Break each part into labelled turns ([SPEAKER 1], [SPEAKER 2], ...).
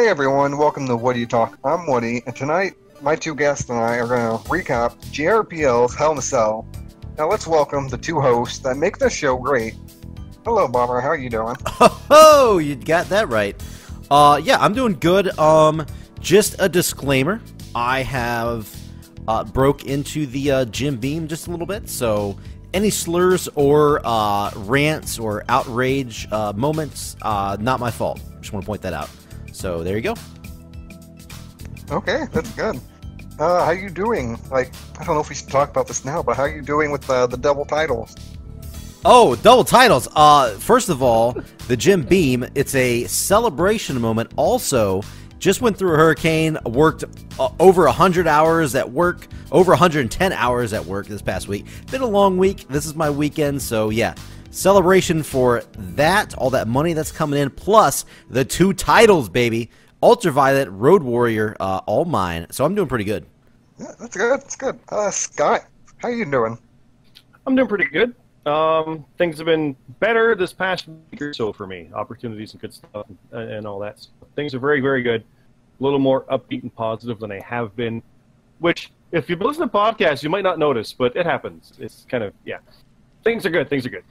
[SPEAKER 1] Hey everyone, welcome to WoodYaTalk. I'm Woody, and tonight my two guests and I are going to recap JRPL's Hell in a Cell. Now let's welcome the two hosts that make this show great. Hello Bomber, how are you doing?
[SPEAKER 2] Oh, you got that right. Yeah, I'm doing good. Just a disclaimer, I have broke into the Jim Beam just a little bit, so any slurs or rants or outrage moments, not my fault. Just want to point that out. So there you go.
[SPEAKER 1] Okay, that's good. How you doing? Like, I don't know if we should talk about this now, but how are you doing with the double titles?
[SPEAKER 2] Oh, double titles. First of all, the Jim Beam, it's a celebration moment. Also, just went through a hurricane, worked over 100 hours at work, over 110 hours at work this past week. Been a long week. This is my weekend, so yeah. Celebration for that, all that money that's coming in, plus the two titles, baby. Ultraviolent, Road Warrior, all mine. So I'm doing pretty good.
[SPEAKER 1] Yeah, that's good. That's good. Scott, how you doing?
[SPEAKER 3] I'm doing pretty good. Things have been better this past week or so for me. Opportunities and good stuff and all that. So things are very, very good. A little more upbeat and positive than they have been, which, if you've listened to podcasts, you might not notice, but it happens. It's kind of, yeah. Things are good. Things are good.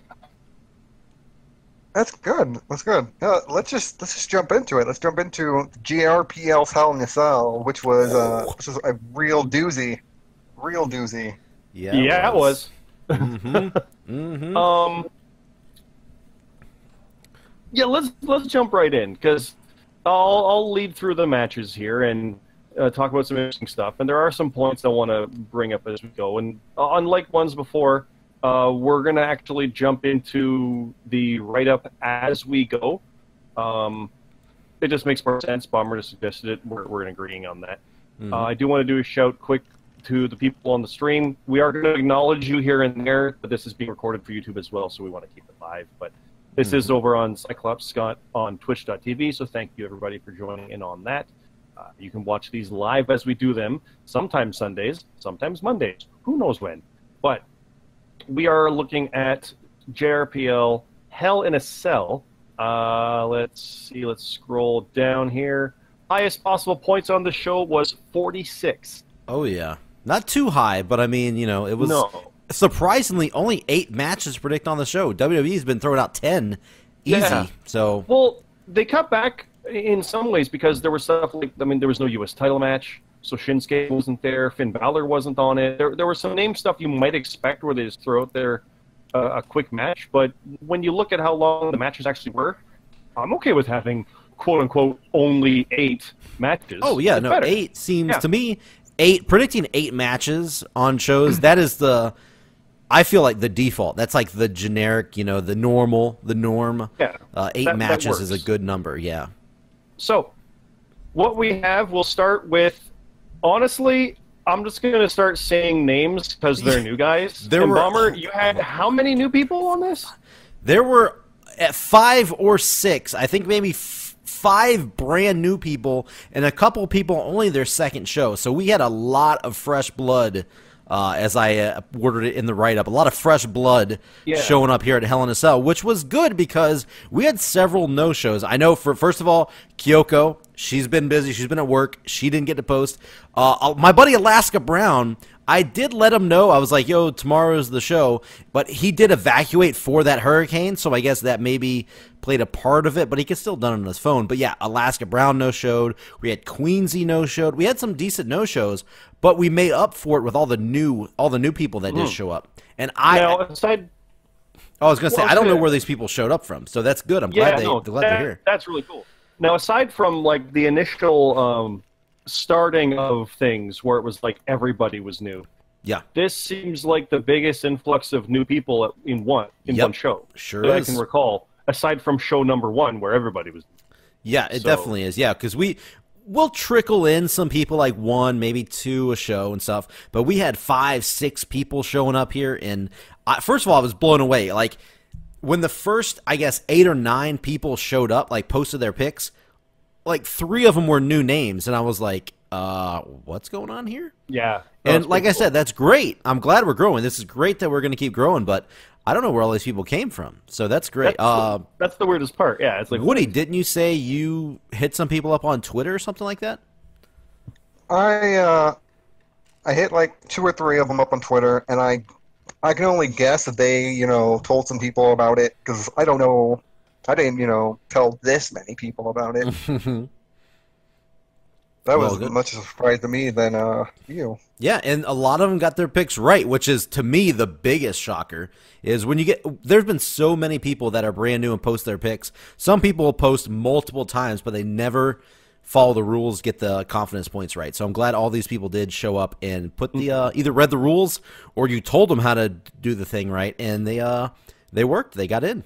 [SPEAKER 1] That's good. That's good. Let's just jump into it. Let's jump into JRPL's Hell in a Cell, which was a real doozy. Real doozy.
[SPEAKER 3] Yeah, it was. Yeah, let's jump right in, because I'll lead through the matches here and talk about some interesting stuff. And there are some points I want to bring up as we go. And unlike ones before, we're going to actually jump into the write-up as we go. It just makes more sense. Bomber just suggested it. We're agreeing on that. I do want to do a shout quick to the people on the stream. We are going to acknowledge you here and there, but this is being recorded for YouTube as well, so we want to keep it live. But this is over on Cyclops Scott on twitch.tv, so thank you everybody for joining in on that. You can watch these live as we do them, sometimes Sundays, sometimes Mondays, who knows when. But we are looking at JRPL Hell in a Cell. Let's see, let's scroll down here. Highest possible points on the show was 46.
[SPEAKER 2] Oh, yeah. Not too high, but I mean, you know, it was surprisingly only 8 matches predict on the show. WWE's been throwing out 10 easy. Yeah. So,
[SPEAKER 3] well, they cut back in some ways because there was stuff like, I mean, there was no U.S. title match, so Shinsuke wasn't there, Finn Balor wasn't on it. There was some name stuff you might expect where they just throw out there a quick match, but when you look at how long the matches actually were, I'm okay with having quote-unquote only 8 matches.
[SPEAKER 2] Oh, yeah, no, better. 8 seems to me... predicting 8 matches on shows, that is I feel like the default. That's like the generic, you know, the norm.
[SPEAKER 3] Yeah.
[SPEAKER 2] 8 matches is a good number, yeah.
[SPEAKER 3] So, what we have, we'll start with, honestly, I'm just going to start saying names because they're new guys. Bomber, you had how many new people on this?
[SPEAKER 2] There were 5 or 6, I think maybe 5 brand new people, and a couple people only their second show. So we had a lot of fresh blood, as I worded it in the write-up. A lot of fresh blood showing up here at Hell in a Cell, which was good because we had several no-shows. I know, first of all, Kyoko, she's been busy. She's been at work. She didn't get to post. My buddy Alaska Brown, I did let him know. I was like, yo, tomorrow's the show. But he did evacuate for that hurricane, so I guess that maybe played a part of it. But he could still done it on his phone. But yeah, Alaska Brown no-showed. We had Queensy no-showed. We had some decent no-shows, but we made up for it with all the new people that did show up. And I was going to say, I don't know where these people showed up from, so that's good. I'm glad they're here.
[SPEAKER 3] That's really cool. Now, aside from like the initial starting of things where it was like everybody was new.
[SPEAKER 2] Yeah.
[SPEAKER 3] This seems like the biggest influx of new people in one show.
[SPEAKER 2] Sure
[SPEAKER 3] that
[SPEAKER 2] is.
[SPEAKER 3] I can recall, aside from show number 1 where everybody was new.
[SPEAKER 2] Yeah, it definitely is. Yeah, because we'll trickle in some people, like 1, maybe 2 a show and stuff, but we had 5, 6 people showing up here, and first of all, I was blown away. Like, when the first, I guess, 8 or 9 people showed up, like posted their pics, like 3 of them were new names, and I was like, what's going on here?
[SPEAKER 3] Yeah.
[SPEAKER 2] And like I said, that's great. I'm glad we're growing. This is great that we're going to keep growing, but I don't know where all these people came from. So that's great.
[SPEAKER 3] That's the weirdest part. Yeah, it's like
[SPEAKER 2] Woody, didn't you say you hit some people up on Twitter or something like that?
[SPEAKER 1] I hit like 2 or 3 of them up on Twitter, and I can only guess that they, told some people about it, because I don't know. I didn't, tell this many people about it. That was much of a surprise to me than you.
[SPEAKER 2] Yeah, and a lot of them got their picks right, which is, to me, the biggest shocker, is when you get... There's been so many people that are brand new and post their picks. Some people will post multiple times, but they never follow the rules, get the confidence points right. So I'm glad all these people did show up and put the... either read the rules, or you told them how to do the thing right, and they worked. They got in.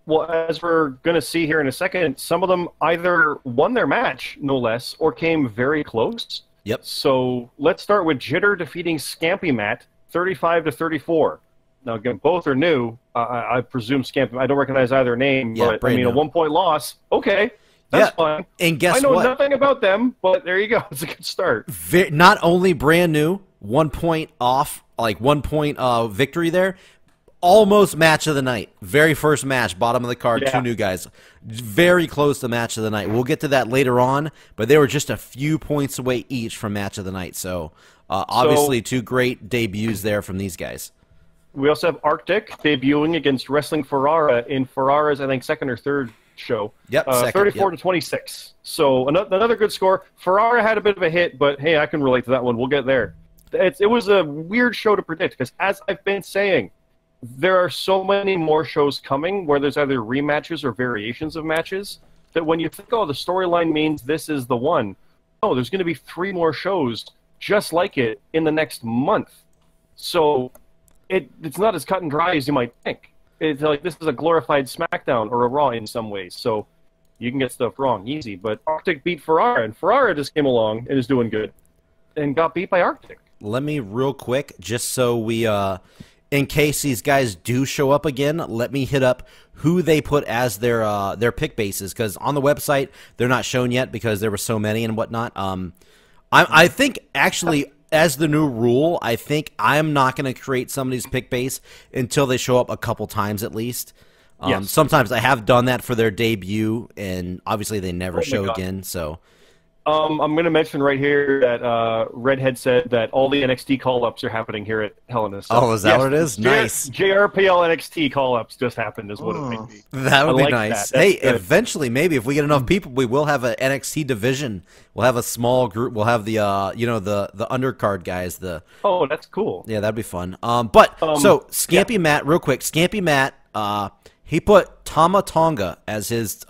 [SPEAKER 3] Well, as we're going to see here in a second, some of them either won their match, no less, or came very close.
[SPEAKER 2] Yep.
[SPEAKER 3] So let's start with Jitter defeating Scampy Matt, 35-34. Now, again, both are new. I presume Scampy. I don't recognize either name, but I mean, a 1-point loss. Okay, that's fine.
[SPEAKER 2] And guess what?
[SPEAKER 3] I know nothing about them, but there you go. It's a good start.
[SPEAKER 2] Not only brand new, 1 point off, like 1 point victory there. Almost match of the night. Very first match, bottom of the card, 2 new guys. Very close to match of the night. We'll get to that later on, but they were just a few points away each from match of the night. So, obviously, 2 great debuts there from these guys.
[SPEAKER 3] We also have Arctic debuting against Wrestling Ferrara in Ferrara's, I think, 2nd or 3rd show.
[SPEAKER 2] Yep,
[SPEAKER 3] 34-26. So, another good score. Ferrara had a bit of a hit, but hey, I can relate to that one. We'll get there. It was a weird show to predict, because as I've been saying, there are so many more shows coming where there's either rematches or variations of matches that when you think, oh, the storyline means this is the one, oh, there's going to be 3 more shows just like it in the next month. So it's not as cut and dry as you might think. It's like this is a glorified SmackDown or a Raw in some ways. So you can get stuff wrong easy. But Arctic beat Ferrara, and Ferrara just came along and is doing good and got beat by Arctic.
[SPEAKER 2] Let me real quick, just so we... in case these guys do show up again, let me hit up who they put as their pick bases, because on the website they're not shown yet because there were so many and whatnot. I think actually, as the new rule, I think I'm not going to create somebody's pick base until they show up a couple times at least. Yes. Sometimes I have done that for their debut, and obviously they never show again. So.
[SPEAKER 3] I'm going to mention right here that Redhead said that all the NXT call-ups are happening here at Hell in a Cell.
[SPEAKER 2] Oh, is that what it is? Nice.
[SPEAKER 3] JRPL NXT call-ups just happened is what it may be.
[SPEAKER 2] That would be nice. Hey, good. Eventually, maybe, if we get enough people, we will have an NXT division. We'll have a small group. We'll have the, the undercard guys.
[SPEAKER 3] Oh, that's cool.
[SPEAKER 2] Yeah, that'd be fun. So, Scampy Matt, real quick. Scampy Matt, he put Tama Tonga as his...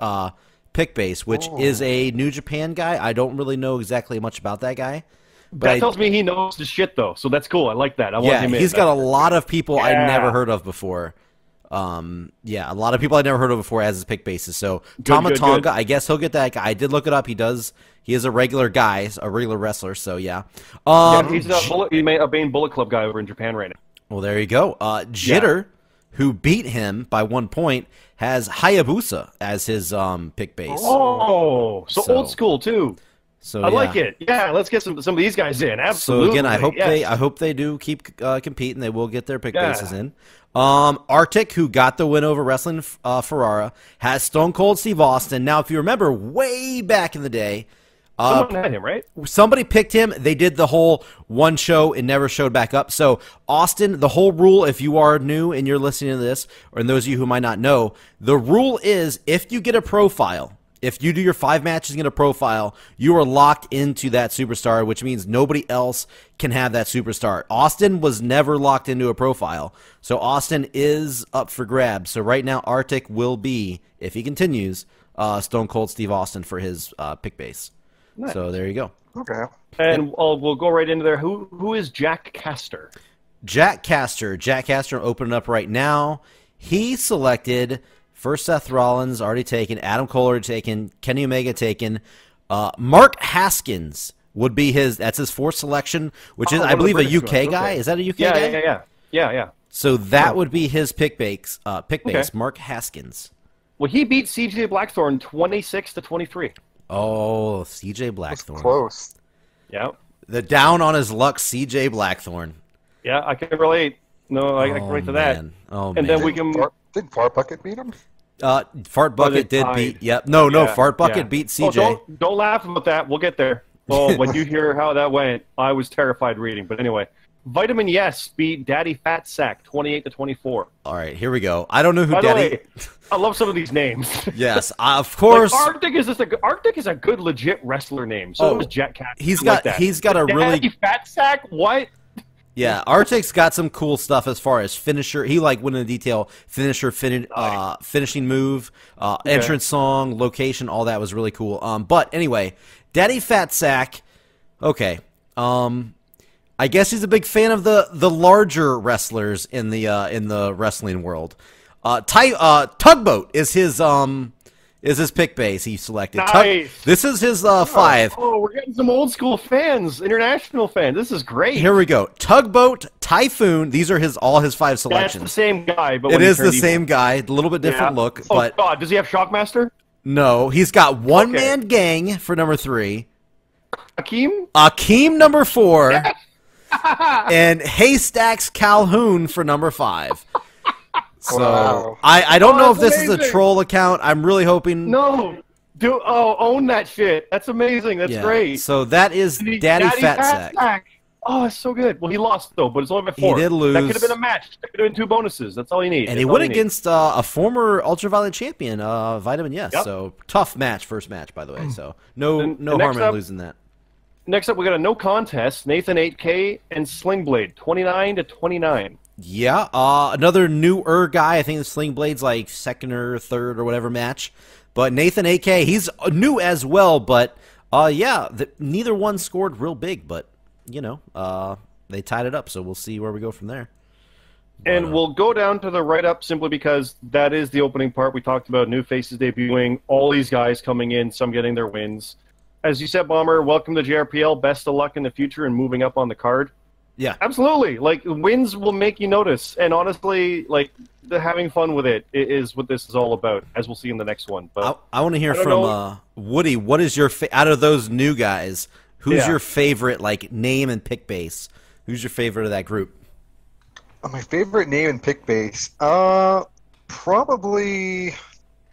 [SPEAKER 2] pick base, which is a New Japan guy. I don't really know exactly much about that guy. But
[SPEAKER 3] that tells me he knows the shit, though, so that's cool. I like that. I want him in.
[SPEAKER 2] He's got a lot of people I never heard of before. A lot of people I never heard of before as his pick bases. So Tama Tonga, I guess he'll get that guy. I did look it up. He is a regular guy, a regular wrestler. So yeah.
[SPEAKER 3] He's a Bane Bullet Club guy over in Japan right now.
[SPEAKER 2] Well, there you go. Jitter, who beat him by 1 point, has Hayabusa as his pick base.
[SPEAKER 3] Oh, so old school too.
[SPEAKER 2] So
[SPEAKER 3] I like it. Yeah, let's get some of these guys in. Absolutely.
[SPEAKER 2] So again, I hope they do keep competing. They will get their pick bases in. Arctic, who got the win over Wrestling Ferrara, has Stone Cold Steve Austin. Now, if you remember way back in the day,
[SPEAKER 3] someone had him, right?
[SPEAKER 2] Somebody picked him. They did the whole one show and never showed back up. So, Austin, the whole rule, if you are new and you're listening to this, or in those of you who might not know, the rule is if you get a profile, if you do your 5 matches and get a profile, you are locked into that superstar, which means nobody else can have that superstar. Austin was never locked into a profile. So, Austin is up for grabs. So, right now, Arctic will be, if he continues, Stone Cold Steve Austin for his pick base. Nice. So there you go.
[SPEAKER 1] Okay.
[SPEAKER 3] And we'll go right into there. Who is Jack Caster?
[SPEAKER 2] Jack Caster, opening up right now. He selected first Seth Rollins, already taken. Adam Cole already taken. Kenny Omega taken. Mark Haskins would be that's his 4th selection, which is, I believe, a UK guy. Okay. Is that a UK guy?
[SPEAKER 3] Yeah.
[SPEAKER 2] So that would be his pick base, Mark Haskins.
[SPEAKER 3] Well, he beat CJ Blackthorne 26-23.
[SPEAKER 2] Oh, CJ Blackthorne.
[SPEAKER 1] That's close.
[SPEAKER 3] Yeah.
[SPEAKER 2] The down on his luck CJ Blackthorn.
[SPEAKER 3] Yeah, I can relate. No, I can relate to that.
[SPEAKER 2] Man. Oh,
[SPEAKER 3] and
[SPEAKER 2] man.
[SPEAKER 3] then we can.
[SPEAKER 1] Did Fart Bucket beat him?
[SPEAKER 2] Fart Bucket did beat. Yep. No. Fart Bucket beat CJ.
[SPEAKER 3] Oh, don't laugh about that. We'll get there. Oh, when you hear how that went, I was terrified reading. But anyway, Vitamin Yes beat Daddy Fat Sack 28-24.
[SPEAKER 2] All right, here we go. I don't know who
[SPEAKER 3] By
[SPEAKER 2] Daddy.
[SPEAKER 3] the way, I love some of these names.
[SPEAKER 2] Yes, of course.
[SPEAKER 3] Like Arctic is a good legit wrestler name. So is Jet Cat.
[SPEAKER 2] He's got a really
[SPEAKER 3] Daddy Fat Sack. What?
[SPEAKER 2] Yeah, Arctic's got some cool stuff as far as finisher. He went into detail. Finishing move, entrance song, location, all that was really cool. But anyway, Daddy Fat Sack. Okay. I guess he's a big fan of the larger wrestlers in the wrestling world. Tugboat is his pick base he selected.
[SPEAKER 3] Nice.
[SPEAKER 2] This is his 5.
[SPEAKER 3] Oh, we're getting some old school fans, international fans. This is great.
[SPEAKER 2] Here we go. Tugboat, Typhoon. These are all his 5 selections.
[SPEAKER 3] That's the same guy, but
[SPEAKER 2] it is the same guy. A little bit different look.
[SPEAKER 3] Oh
[SPEAKER 2] but
[SPEAKER 3] God, does he have Shockmaster?
[SPEAKER 2] No, he's got One Man Gang for number 3.
[SPEAKER 3] Akeem
[SPEAKER 2] number 4. And Haystacks Calhoun for number 5. So
[SPEAKER 1] wow.
[SPEAKER 2] I don't know if this is a troll account. I'm really hoping.
[SPEAKER 3] No. Own that shit. That's amazing. That's great.
[SPEAKER 2] So that is Daddy Fat Sack.
[SPEAKER 3] Oh, it's so good. Well, he lost, though, but it's only by 4.
[SPEAKER 2] He did lose.
[SPEAKER 3] That could have been a match. That could have been 2 bonuses. That's all you need.
[SPEAKER 2] And he went against a former Ultraviolent champion, Vitamin Yes. Yep. So tough match, first match, by the way. So no harm in losing that.
[SPEAKER 3] Next up, we got a no contest. Nathan 8K and Slingblade, 29-29.
[SPEAKER 2] Yeah, another newer guy. I think the Slingblade's like 2nd or 3rd or whatever match. But Nathan 8K, he's new as well. But neither one scored real big. But they tied it up. So we'll see where we go from there.
[SPEAKER 3] And we'll go down to the write-up simply because that is the opening part. We talked about new faces debuting, all these guys coming in, some getting their wins. As you said, Bomber, welcome to JRPL. Best of luck in the future and moving up on the card.
[SPEAKER 2] Yeah,
[SPEAKER 3] absolutely. Like, wins will make you notice, and honestly, like, having fun with it is what this is all about, as we'll see in the next one. But
[SPEAKER 2] I want to hear from Woody. What is your out of those new guys? Who's your favorite, like, name and pick base? Who's your favorite of that group?
[SPEAKER 1] My favorite name and pick base, probably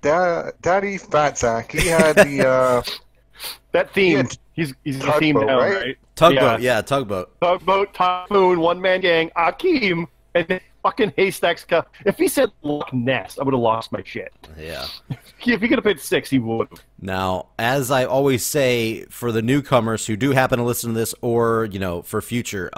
[SPEAKER 1] Daddy Fat Sack. He had the
[SPEAKER 3] that theme. He's the theme down, right?
[SPEAKER 2] Tugboat, yeah, Tugboat.
[SPEAKER 3] Tugboat, Typhoon, One Man Gang, Akeem, and then fucking Haystacks. If he said Loch Ness, I would have lost my shit.
[SPEAKER 2] Yeah.
[SPEAKER 3] If he could have picked 6, he would have.
[SPEAKER 2] Now, as I always say, for the newcomers who do happen to listen to this, or for future,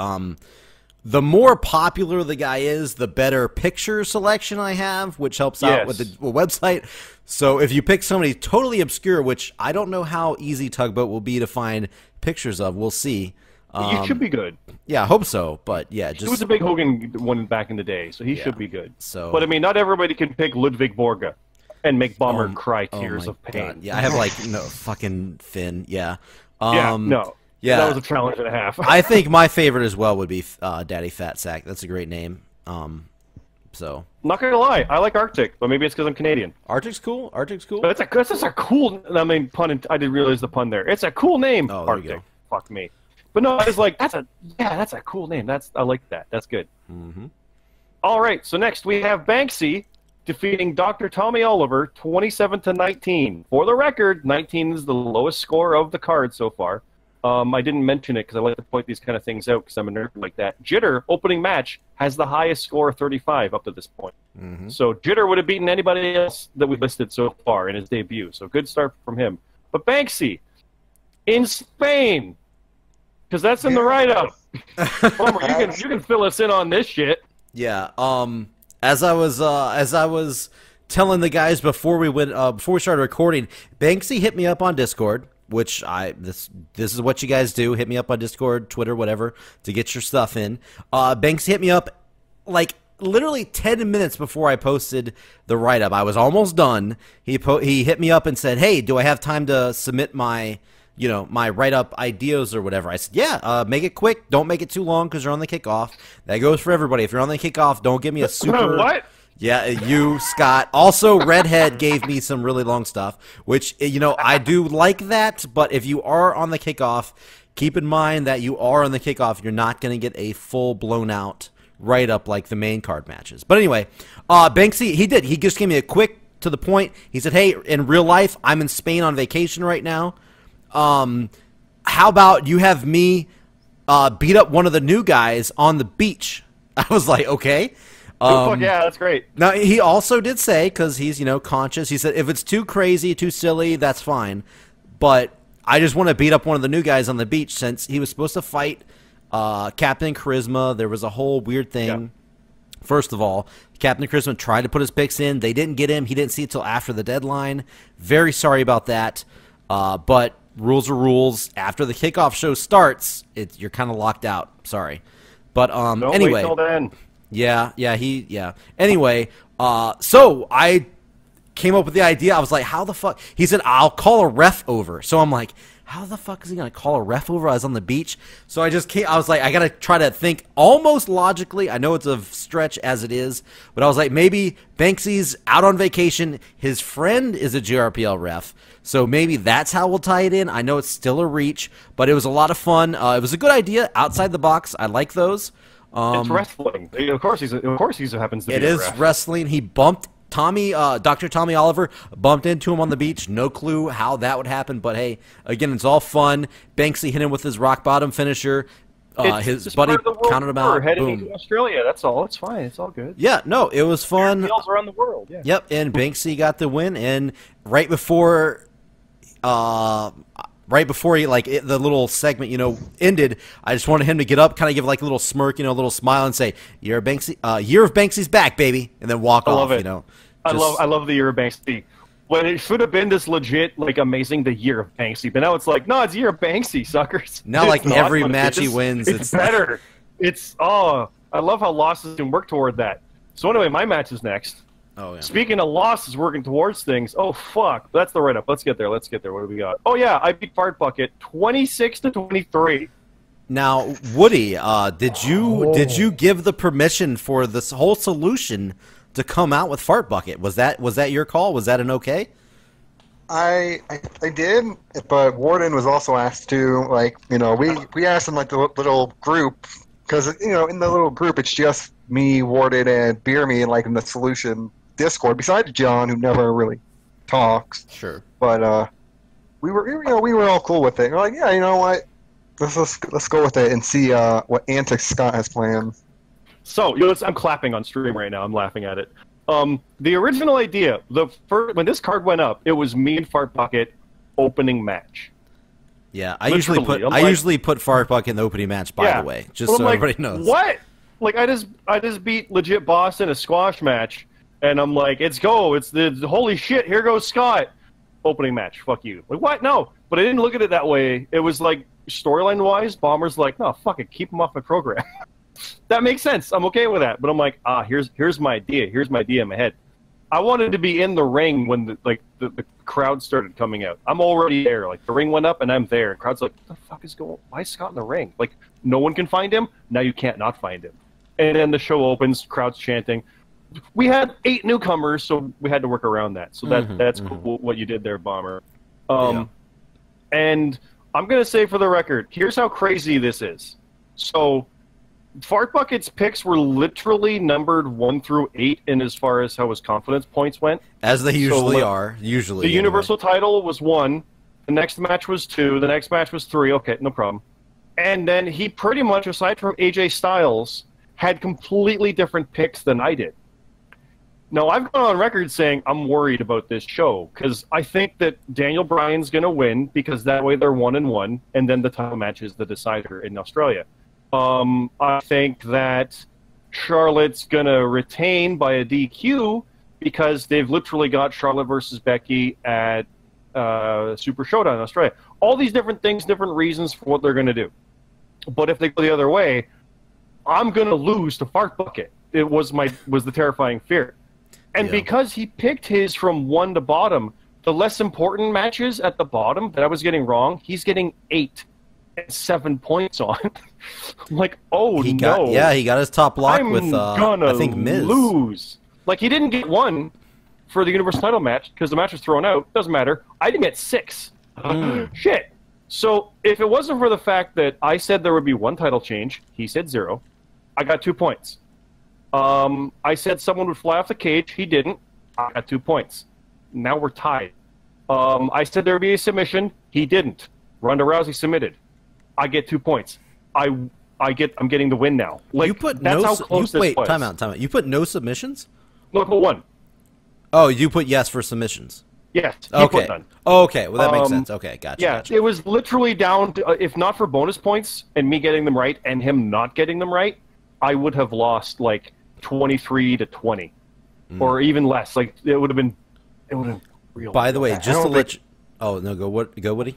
[SPEAKER 2] the more popular the guy is, the better picture selection I have, which helps out with the website. So if you pick somebody totally obscure, which I don't know how easy Tugboat will be to find pictures of, we'll see.
[SPEAKER 3] You should be good.
[SPEAKER 2] Yeah, I hope so. But yeah,
[SPEAKER 3] he was a big Hogan one back in the day, so he should be good.
[SPEAKER 2] So,
[SPEAKER 3] but I mean, not everybody can pick Ludwig Borga and make Bomber cry tears of pain.
[SPEAKER 2] God. Yeah, I have fucking Finn. Yeah.
[SPEAKER 3] Yeah, that was a challenge and a half.
[SPEAKER 2] I think my favorite as well would be Daddy Fat Sack. That's a great name. So
[SPEAKER 3] not gonna lie, I like Arctic, but maybe it's because I'm Canadian.
[SPEAKER 2] Arctic's cool. But
[SPEAKER 3] that's just a cool. I mean, I didn't realize the pun there. It's a cool name.
[SPEAKER 2] Oh, there
[SPEAKER 3] Arctic.
[SPEAKER 2] you go.
[SPEAKER 3] Fuck me. But no, it's like that's a cool name. I like that. That's good.
[SPEAKER 2] Mm-hmm.
[SPEAKER 3] All right. So next we have Banksy defeating Dr. Tommy Oliver 27-19. For the record, 19 is the lowest score of the card so far. I didn't mention it because I like to point these kind of things out because I'm a nerd like that. Jitter, opening match, has the highest score of 35 up to this point.
[SPEAKER 2] Mm-hmm.
[SPEAKER 3] So Jitter would have beaten anybody else that we listed so far in his debut. So good start from him. But Banksy, in Spain, because that's in the write-up. Homer, you can fill us in on this shit.
[SPEAKER 2] Yeah. As I was telling the guys before we started recording, Banksy hit me up on Discord. Which this is what you guys do. Hit me up on Discord, Twitter, whatever, to get your stuff in. Banks hit me up like literally 10 minutes before I posted the write-up. I was almost done. He hit me up and said, "Hey, do I have time to submit my my write-up ideas or whatever?" I said, "Yeah, make it quick. Don't make it too long because you're on the kickoff." That goes for everybody. If you're on the kickoff, don't give me a super...
[SPEAKER 3] What?
[SPEAKER 2] Yeah, you, Scott. Also, Redhead gave me some really long stuff, which, you know, I do like that, but if you are on the kickoff, keep in mind that you are on the kickoff. You're not going to get a full blown out write-up like the main card matches. But anyway, Banksy, he did. He just gave me a quick to the point. He said, hey, in real life, I'm in Spain on vacation right now. How about you have me beat up one of the new guys on the beach? I was like, okay.
[SPEAKER 3] Fuck yeah, that's great.
[SPEAKER 2] Now, he also did say, because he's, you know, conscious, he said, if it's too crazy, too silly, that's fine. But I just want to beat up one of the new guys on the beach since he was supposed to fight Captain Charisma. There was a whole weird thing. Yeah. First of all, Captain Charisma tried to put his picks in. They didn't get him. He didn't see it till after the deadline. Very sorry about that. But rules are rules. After the kickoff show starts, you're kind of locked out. Sorry. But
[SPEAKER 3] Don't
[SPEAKER 2] anyway.
[SPEAKER 3] wait till then.
[SPEAKER 2] Yeah. Anyway, so I came up with the idea. I was like, how the fuck? He said, I'll call a ref over. So I'm like, how the fuck is he going to call a ref over? I was on the beach. So I was like, I got to try to think almost logically. I know it's a stretch as it is, but I was like, maybe Banksy's out on vacation. His friend is a JRPL ref. So maybe that's how we'll tie it in. I know it's still a reach, but it was a lot of fun. It was a good idea outside the box. I like those.
[SPEAKER 3] It's wrestling. Of course, he happens to be.
[SPEAKER 2] It is wrestling. He bumped Dr. Tommy Oliver, bumped into him on the beach. No clue how that would happen, but hey, again, it's all fun. Banksy hit him with his rock bottom finisher. His buddy counted him out.
[SPEAKER 3] Heading into Australia. That's all. It's fine. It's all good.
[SPEAKER 2] Yeah, no, it was fun.
[SPEAKER 3] Deals around the world. Yeah.
[SPEAKER 2] Yep, and Banksy got the win. And right before he the little segment, you know, ended, I just wanted him to get up, kind of give like a little smirk, you know, a little smile, and say, "Year of Banksy's back, baby," and then walk off.
[SPEAKER 3] Love it.
[SPEAKER 2] You know,
[SPEAKER 3] I love the Year of Banksy. When it should have been this legit, like, amazing, the Year of Banksy, but now it's like, no, it's Year of Banksy, suckers.
[SPEAKER 2] Now, like, every match he wins,
[SPEAKER 3] it's better. I love how losses can work toward that. So anyway, my match is next.
[SPEAKER 2] Oh, yeah.
[SPEAKER 3] Speaking of losses working towards things, oh, fuck. That's the write-up. Let's get there. What do we got? Oh, yeah, I beat Fart Bucket 26-23.
[SPEAKER 2] Now, Woody, did you give the permission for this whole solution to come out with Fart Bucket? Was that your call? Was that an okay?
[SPEAKER 1] I did, but Warden was also asked to, like, you know, we asked him, like, the little group, because, you know, in the little group, it's just me, Warden, and Beer Me, and, like, in the solution Discord, besides John, who never really talks.
[SPEAKER 2] Sure.
[SPEAKER 1] But we were all cool with it. We're like, yeah, you know what? Let's go with it and see what antics Scott has planned.
[SPEAKER 3] So, you know, I'm clapping on stream right now. I'm laughing at it. The original idea, when this card went up, it was me and Fart Bucket opening match.
[SPEAKER 2] Yeah, I usually put Fart Bucket in the opening match. By the way, just so everybody knows.
[SPEAKER 3] What? Like, I just beat legit boss in a squash match, and I'm like, it's go. It's the holy shit. Here goes Scott. Opening match. Fuck you. Like, what? No. But I didn't look at it that way. It was like, storyline wise, Bomber's like, no, fuck it, keep him off my program. That makes sense. I'm okay with that. But I'm like, here's my idea. Here's my idea in my head. I wanted to be in the ring when the crowd started coming out. I'm already there. Like, the ring went up and I'm there. And crowd's like, what the fuck is going on? Why is Scott in the ring? Like, no one can find him. Now you can't not find him. And then the show opens, crowd's chanting. We had 8 newcomers, so we had to work around that. So that's cool what you did there, Bomber. And I'm going to say for the record, here's how crazy this is. So, Fart Bucket's picks were literally numbered 1 through 8 in as far as how his confidence points went.
[SPEAKER 2] As they usually are. Usually.
[SPEAKER 3] The Universal title was 1. The next match was 2. The next match was 3. Okay, no problem. And then he pretty much, aside from AJ Styles, had completely different picks than I did. Now, I've gone on record saying I'm worried about this show because I think that Daniel Bryan's going to win because that way they're 1-1, and then the title match is the decider in Australia. I think that Charlotte's going to retain by a DQ because they've literally got Charlotte versus Becky at Super Showdown in Australia. All these different things, different reasons for what they're going to do. But if they go the other way, I'm going to lose to Fart Bucket. It was the terrifying fear. And because he picked his from 1 to bottom, the less important matches at the bottom that I was getting wrong, he's getting 8 and 7 points on. I'm like, he got his top lock with, I think, Miz. Lose. Like, he didn't get 1 for the Universal title match because the match was thrown out. Doesn't matter. I didn't get 6. Shit. So if it wasn't for the fact that I said there would be 1 title change, he said 0, I got 2 points. I said someone would fly off the cage. He didn't. I got 2 points. Now we're tied. I said there would be a submission. He didn't. Ronda Rousey submitted. I get 2 points. I'm getting the win now. Like,
[SPEAKER 2] you put
[SPEAKER 3] that's
[SPEAKER 2] no.
[SPEAKER 3] how close this
[SPEAKER 2] wait,
[SPEAKER 3] was.
[SPEAKER 2] time out. You put no submissions.
[SPEAKER 3] No, I put 1.
[SPEAKER 2] Oh, you put yes for submissions.
[SPEAKER 3] Yes.
[SPEAKER 2] Okay.
[SPEAKER 3] Put none.
[SPEAKER 2] Okay. Well, that makes sense. Okay, gotcha.
[SPEAKER 3] Yeah,
[SPEAKER 2] gotcha.
[SPEAKER 3] it was literally down to, if not for bonus points and me getting them right and him not getting them right, I would have lost like 23-20, or even less. Like it would have been real.
[SPEAKER 2] By the way,
[SPEAKER 1] I
[SPEAKER 2] just to
[SPEAKER 1] don't
[SPEAKER 2] let you... Oh, no, go Woody.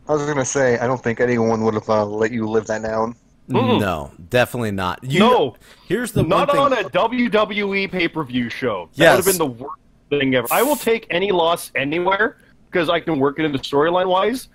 [SPEAKER 1] I was going to say, I don't think anyone would have let you live that down.
[SPEAKER 2] No, definitely not.
[SPEAKER 3] No.
[SPEAKER 2] Here's the
[SPEAKER 3] Not
[SPEAKER 2] one thing...
[SPEAKER 3] on a WWE pay-per-view show. That
[SPEAKER 2] Yes.
[SPEAKER 3] would have been the worst thing ever. I will take any loss anywhere because I can work it into storyline-wise.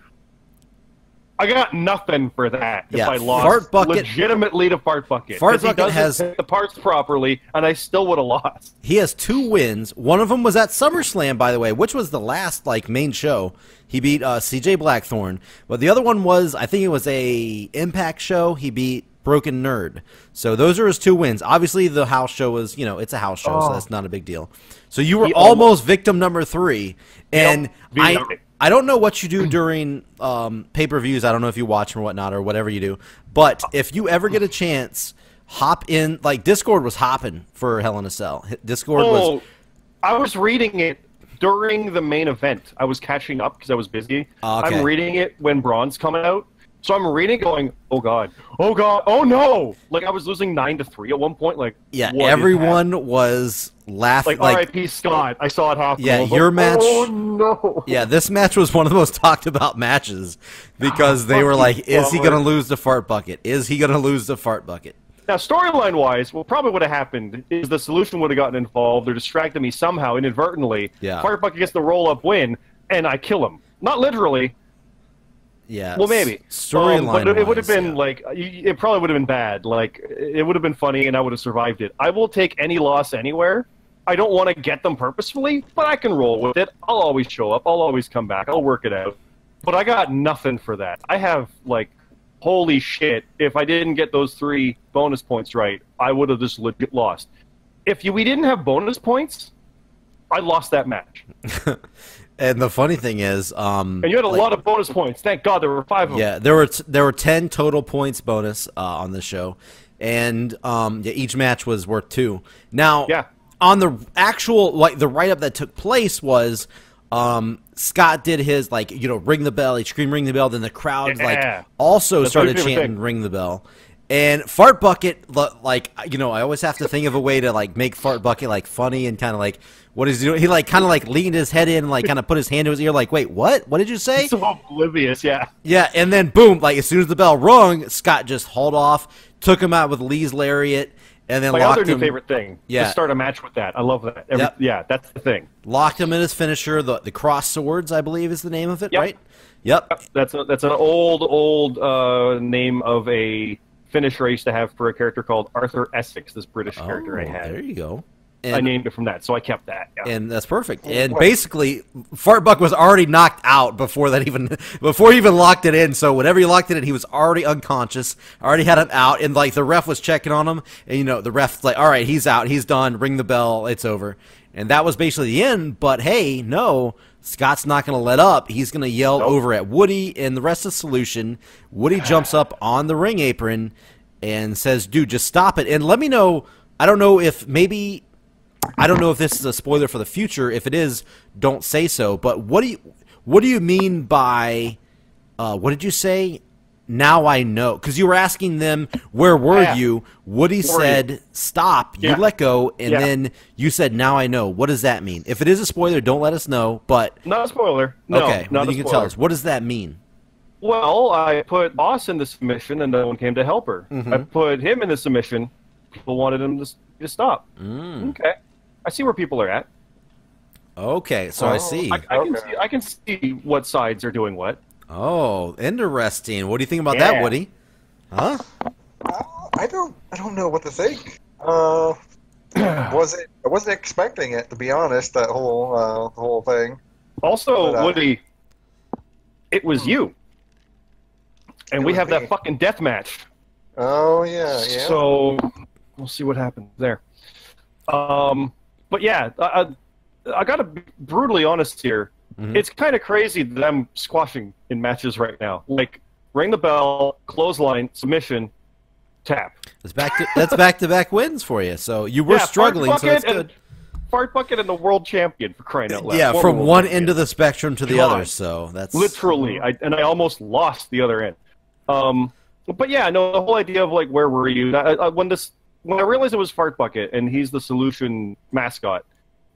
[SPEAKER 3] I got nothing for that if
[SPEAKER 2] Yeah,
[SPEAKER 3] I lost
[SPEAKER 2] Fart Bucket-
[SPEAKER 3] legitimately to Fart Bucket.
[SPEAKER 2] Fart
[SPEAKER 3] 'Cause he
[SPEAKER 2] Bucket
[SPEAKER 3] doesn't
[SPEAKER 2] has-
[SPEAKER 3] hit the parts properly, and I still would have lost.
[SPEAKER 2] He has 2 wins. One of them was at SummerSlam, by the way, which was the last main show. He beat CJ Blackthorne. But the other one was, I think it was a Impact show. He beat Broken Nerd. So those are his 2 wins. Obviously, the house show was, it's a house show, so that's not a big deal. So you were
[SPEAKER 3] He
[SPEAKER 2] almost victim number 3. And
[SPEAKER 3] Yep.
[SPEAKER 2] I don't know what you do during pay-per-views. I don't know if you watch or whatnot or whatever you do. But if you ever get a chance, hop in. Like, Discord was hopping for Hell in a Cell. Discord was...
[SPEAKER 3] I was reading it during the main event. I was catching up because I was busy.
[SPEAKER 2] Okay.
[SPEAKER 3] I'm reading it when Braun's coming out. So I'm reading going, oh God, oh no! Like, I was losing 9-3 at one point. Like,
[SPEAKER 2] Yeah,
[SPEAKER 3] what is
[SPEAKER 2] everyone was laughing.
[SPEAKER 3] Like, R.I.P. Scott. I saw it happen.
[SPEAKER 2] Yeah,
[SPEAKER 3] I was
[SPEAKER 2] your
[SPEAKER 3] like,
[SPEAKER 2] match...
[SPEAKER 3] Oh no!
[SPEAKER 2] Yeah, this match was one of the most talked about matches because they were like, is he going to lose the Fart Bucket? Is he going to lose the Fart Bucket?
[SPEAKER 3] Now, storyline-wise, what probably would have happened is the solution would have gotten involved or distracted me somehow inadvertently.
[SPEAKER 2] Yeah.
[SPEAKER 3] Fart Bucket gets the roll-up win, and I kill him. Not literally.
[SPEAKER 2] Yeah.
[SPEAKER 3] Well, maybe.
[SPEAKER 2] Storyline.
[SPEAKER 3] But it would have been, it probably would have been bad. Like, it would have been funny, and I would have survived it. I will take any loss anywhere. I don't want to get them purposefully, but I can roll with it. I'll always show up. I'll always come back. I'll work it out. But I got nothing for that. I have, holy shit, if I didn't get those 3 bonus points right, I would have just legit lost. If we didn't have bonus points, I lost that match.
[SPEAKER 2] And the funny thing is,
[SPEAKER 3] and you had a lot of bonus points. Thank God there were 5 of them.
[SPEAKER 2] Yeah, there were 10 total points bonus on the show, and each match was worth 2. Now, on the actual the write up that took place was Scott did his ring the bell, he screamed ring the bell, then the crowd also started chanting ring the bell. And Fart Bucket, I always have to think of a way to make Fart Bucket funny and kind of what is he doing? He kind of leaned his head in, kind of put his hand to his ear, wait, what? What did you say?
[SPEAKER 3] So oblivious, yeah.
[SPEAKER 2] Yeah, and then boom, as soon as the bell rung, Scott just hauled off, took him out with Lee's lariat, and then
[SPEAKER 3] My
[SPEAKER 2] locked
[SPEAKER 3] other
[SPEAKER 2] him.
[SPEAKER 3] new favorite thing.
[SPEAKER 2] Yeah.
[SPEAKER 3] To start a match with that. I love that. Yeah, that's the thing.
[SPEAKER 2] Locked him in his finisher, the cross swords, I believe is the name of it,
[SPEAKER 3] Yep.
[SPEAKER 2] right? Yep.
[SPEAKER 3] That's an old name of a finisher I used to have for a character called Arthur Essex, this British character I had.
[SPEAKER 2] There you go.
[SPEAKER 3] I named it from that, so I kept that. Yeah.
[SPEAKER 2] And that's perfect. And basically, Fartbuck was already knocked out before he even locked it in. So whenever he locked it in, he was already unconscious, already had him out, and the ref was checking on him, and the ref's like, all right, he's out, he's done, ring the bell, it's over. And that was basically the end, but hey, no, Scott's not going to let up. He's going to yell over at Woody and the rest of Solution. Woody jumps up on the ring apron and says, dude, just stop it. And let me know, I don't know if this is a spoiler for the future. If it is, don't say so. But what do you mean by what did you say? Now I know, because you were asking them where were you. Woody said stop. You let go, and then you said now I know. What does that mean? If it is a spoiler, don't let us know. But
[SPEAKER 3] not a spoiler. No,
[SPEAKER 2] okay,
[SPEAKER 3] not
[SPEAKER 2] then
[SPEAKER 3] a
[SPEAKER 2] you can
[SPEAKER 3] spoiler.
[SPEAKER 2] tell us. What does that mean?
[SPEAKER 3] Well, I put Boss in the submission, and no one came to help her. I put him in the submission. People wanted him to stop. Okay. I see where people are at.
[SPEAKER 2] Okay, so I see.
[SPEAKER 3] I can see what sides are doing what.
[SPEAKER 2] Oh, interesting. What do you think about that, Woody? Huh?
[SPEAKER 1] I don't know what to think. I wasn't expecting it, to be honest. That whole thing.
[SPEAKER 3] Also,
[SPEAKER 1] But,
[SPEAKER 3] Woody, it was you, and
[SPEAKER 1] It
[SPEAKER 3] we
[SPEAKER 1] was
[SPEAKER 3] have
[SPEAKER 1] me.
[SPEAKER 3] that fucking death match.
[SPEAKER 1] Oh yeah, yeah.
[SPEAKER 3] So we'll see what happens there. But yeah, I gotta be brutally honest here.
[SPEAKER 2] Mhm.
[SPEAKER 3] It's kind of crazy that I'm squashing in matches right now. Like, ring the bell, clothesline, submission, tap.
[SPEAKER 2] That's back-to-back wins for you. So you were
[SPEAKER 3] Yeah,
[SPEAKER 2] struggling, so that's good.
[SPEAKER 3] Fart Bucket and the world champion, for crying out loud.
[SPEAKER 2] Yeah,
[SPEAKER 3] Former
[SPEAKER 2] from
[SPEAKER 3] world
[SPEAKER 2] one
[SPEAKER 3] champion.
[SPEAKER 2] end of the spectrum to the
[SPEAKER 3] God.
[SPEAKER 2] other. So that's
[SPEAKER 3] Literally, I almost lost the other end. But yeah, no, the whole idea of like, where were you? When I realized it was Fart Bucket and he's the Solution mascot,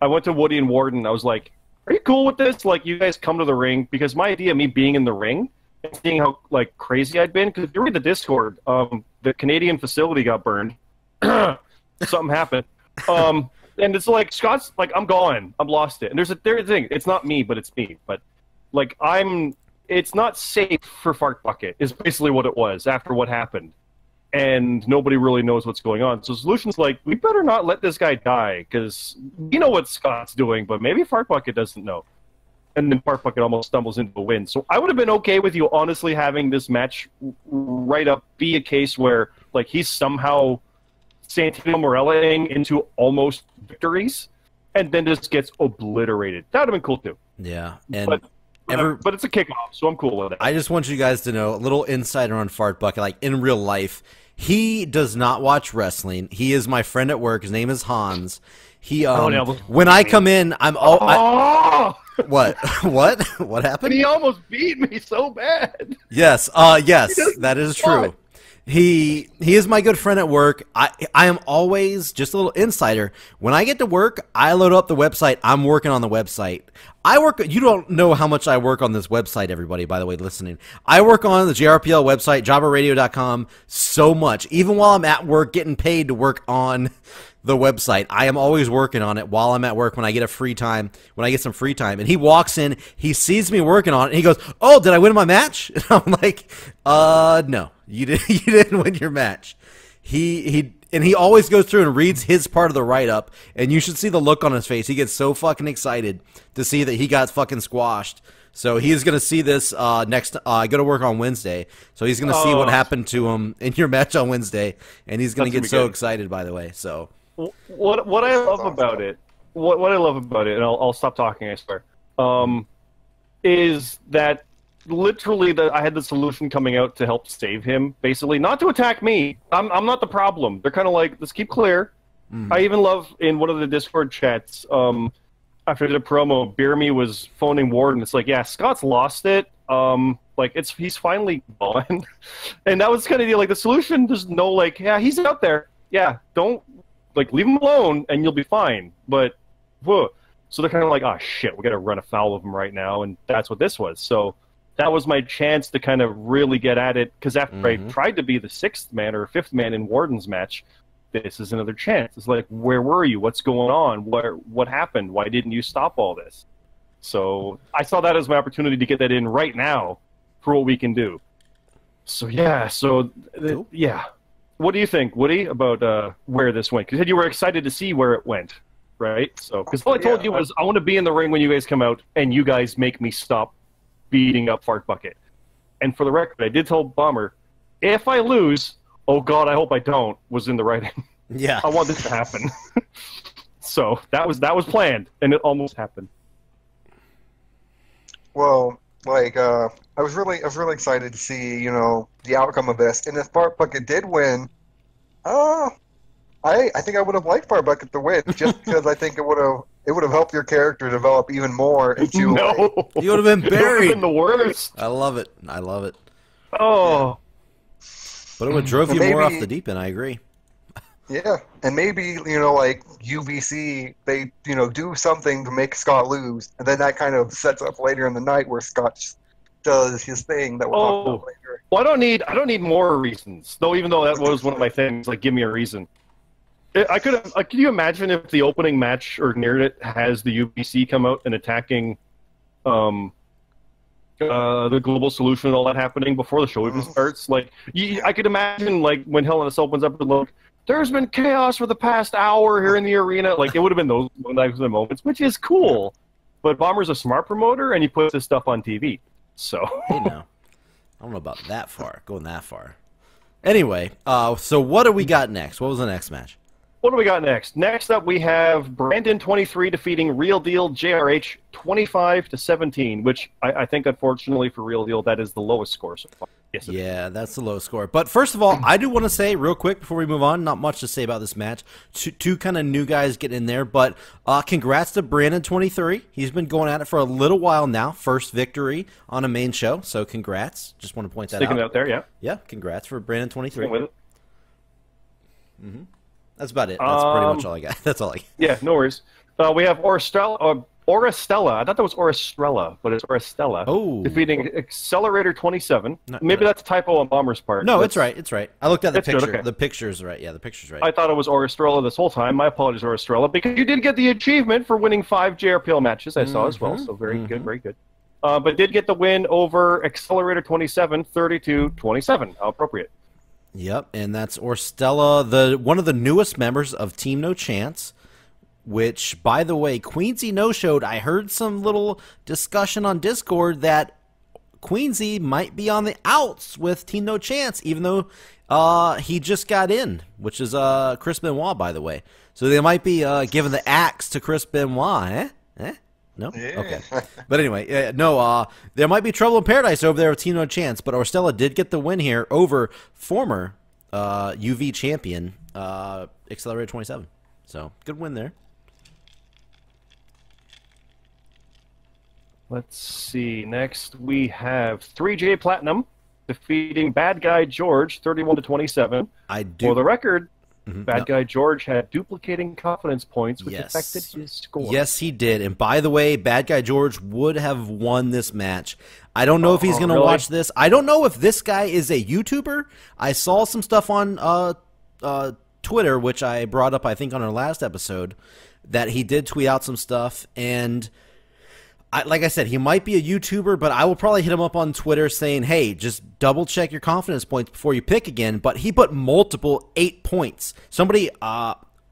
[SPEAKER 3] I went to Woody and Warden. I was like, "Are you cool with this? Like, you guys come to the ring?" Because my idea of me being in the ring and seeing how like crazy I'd been. Because if you read the Discord, the Canadian facility got burned. Something happened. And it's like Scott's like, I'm gone. I've lost it. And there's a thing. It's not me, but it's me. But like it's not safe for Fart Bucket is basically what it was after what happened. And nobody really knows what's going on. So Solution's like, we better not let this guy die because we know what Scott's doing, but maybe Fart Bucket doesn't know. And then Fart Bucket almost stumbles into a win. So I would have been okay with you honestly having this match right up be a case where like he's somehow Santino Morellaing into almost victories, and then just gets obliterated. That would have been cool too.
[SPEAKER 2] yeah. And
[SPEAKER 3] But it's a kickoff, so I'm cool with it.
[SPEAKER 2] I just want you guys to know a little insider on Fart Bucket. Like in real life, he does not watch wrestling. He is my friend at work. His name is Hans. He when I come in, I'm all what what happened?
[SPEAKER 3] He almost beat me so bad.
[SPEAKER 2] Yes, yes, that is true. He is my good friend at work. I am always just a little insider. When I get to work, I load up the website. I'm working on the website. You don't know how much I work on this website, everybody, by the way, listening. I work on the JRPL website, jobberradio.com, so much. Even while I'm at work, getting paid to work on the website. I am always working on it while I'm at work when I get some free time. And he walks in, he sees me working on it, and he goes, "Oh, did I win my match?" And I'm like, no, you didn't win your match. He always goes through and reads his part of the write-up, and you should see the look on his face. He gets so fucking excited to see that he got fucking squashed. So he's going to see this next. I go to work on Wednesday, so he's going to see what happened to him in your match on Wednesday, and he's going to get so excited, by the way. So
[SPEAKER 3] what I love about it, what I love about it, and I'll stop talking, I swear, is that literally I had the Solution coming out to help save him, basically. Not to attack me. I'm not the problem. They're kind of like, let's keep clear. I even love in one of the Discord chats, after the promo, Beer Me was phoning Warden. It's like, yeah, Scott's lost it. He's finally gone. And that was kind of the Solution. There's no like, yeah, he's out there. Yeah, don't leave him alone and you'll be fine. But whoa. So they're kind of like, oh shit, we got to run afoul of him right now, and that's what this was. So that was my chance to kind of really get at it, because after I tried to be the sixth man or fifth man in Warden's match, this is another chance. It's like, where were you? What's going on? What happened? Why didn't you stop all this? So I saw that as my opportunity to get that in right now for what we can do. So yeah,
[SPEAKER 2] Cool.
[SPEAKER 3] Yeah. What do you think, Woody, about where this went? Because you said you were excited to see where it went, right? So because all I told you was I want to be in the ring when you guys come out, and you guys make me stop beating up Fart Bucket. And for the record, I did tell Bomber, if I lose, oh God, I hope I don't, was in the writing.
[SPEAKER 2] yeah,
[SPEAKER 3] I want this to happen. So that was planned, and it almost happened.
[SPEAKER 1] Well, I was really excited to see, the outcome of this. And if Fart Bucket did win, I think I would have liked Fart Bucket to win, just because I think it would have helped your character develop even more into.
[SPEAKER 3] No,
[SPEAKER 2] you would have been buried.
[SPEAKER 3] Been the worst.
[SPEAKER 2] I love it.
[SPEAKER 3] Oh,
[SPEAKER 2] but it would drove
[SPEAKER 1] And
[SPEAKER 2] you more
[SPEAKER 1] maybe-
[SPEAKER 2] off the deep end. I agree.
[SPEAKER 1] Yeah, and maybe like UBC, they do something to make Scott lose, and then that kind of sets up later in the night where Scott does his thing that we'll talk about later.
[SPEAKER 3] Well, I don't need more reasons. Though, even though that was one of my things, like give me a reason. Could you imagine if the opening match or near it has the UBC come out and attacking, the Global Solution and all that happening before the show even starts? Like, I could imagine like when Hell in a Cell opens up, and look, there's been chaos for the past hour here in the arena. Like, it would have been those moments, which is cool. But Bomber's a smart promoter, and he puts his stuff on TV. So,
[SPEAKER 2] hey, now, I don't know about that far, going that far. Anyway, so what do we got next? What was the next match?
[SPEAKER 3] What do we got next? Next up, we have Brandon 23 defeating Real Deal JRH 25-17, which I think, unfortunately, for Real Deal, that is the lowest score so far. Yes,
[SPEAKER 2] yeah, that's the low score. But first of all, I do want to say real quick before we move on, not much to say about this match. Two kind of new guys getting in there, but congrats to Brandon 23. He's been going at it for a little while now. First victory on a main show, so congrats. Just want to point that out.
[SPEAKER 3] Sticking it out there, yeah.
[SPEAKER 2] Yeah, congrats for Brandon 23.
[SPEAKER 3] With it.
[SPEAKER 2] Mm-hmm. That's about it. That's pretty much all I got. That's all I got.
[SPEAKER 3] Yeah, no worries. We have Orestella. I thought that was Orestrella, but it's Orestella.
[SPEAKER 2] Oh.
[SPEAKER 3] Defeating Accelerator 27. Maybe that's a typo on Bomber's part.
[SPEAKER 2] No, it's right. It's right. I looked at the picture.
[SPEAKER 3] Good, okay.
[SPEAKER 2] The picture's right. Yeah, the picture's right.
[SPEAKER 3] I thought it was Orestrella this whole time. My apologies, Orestrella, because you did get the achievement for winning 5 JRPL matches, I saw as well. So very good, very good. But did get the win over Accelerator 27, 32-27. How appropriate.
[SPEAKER 2] Yep, and that's Orestella, one of the newest members of Team No Chance, which, by the way, Queensy no-showed. I heard some little discussion on Discord that Queensy might be on the outs with Team No Chance, even though he just got in, which is Chris Benoit, by the way. So they might be giving the axe to Chris Benoit, eh? No?
[SPEAKER 1] Yeah.
[SPEAKER 2] Okay. But anyway, no, there might be trouble in paradise over there with Team No Chance, but Orestella did get the win here over former UV champion Accelerator 27. So, good win there.
[SPEAKER 3] Let's see. Next, we have 3J Platinum defeating Bad Guy George 31-27. For the record, Bad Guy George had duplicating confidence points, which affected his score.
[SPEAKER 2] Yes, he did. And by the way, Bad Guy George would have won this match. I don't know if he's going to watch this. I don't know if this guy is a YouTuber. I saw some stuff on Twitter, which I brought up, I think, on our last episode, that he did tweet out some stuff. And like I said, he might be a YouTuber, but I will probably hit him up on Twitter saying, hey, just double check your confidence points before you pick again. But he put multiple 8 points. Somebody,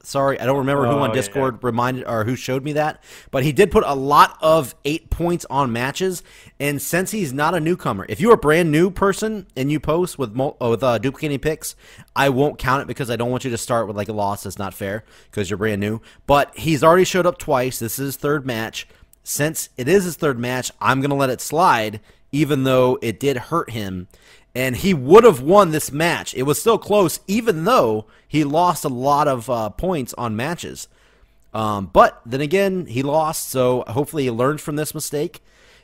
[SPEAKER 2] sorry, I don't remember who on Discord reminded or who showed me that, but he did put a lot of 8 points on matches. And since he's not a newcomer, if you're a brand new person and you post with duplicating picks, I won't count it because I don't want you to start with like a loss that's not fair because you're brand new. But he's already showed up twice. This is his third match. Since it is his third match, I'm going to let it slide, even though it did hurt him. And he would have won this match. It was still close, even though he lost a lot of points on matches. But then again, he lost, so hopefully he learned from this mistake.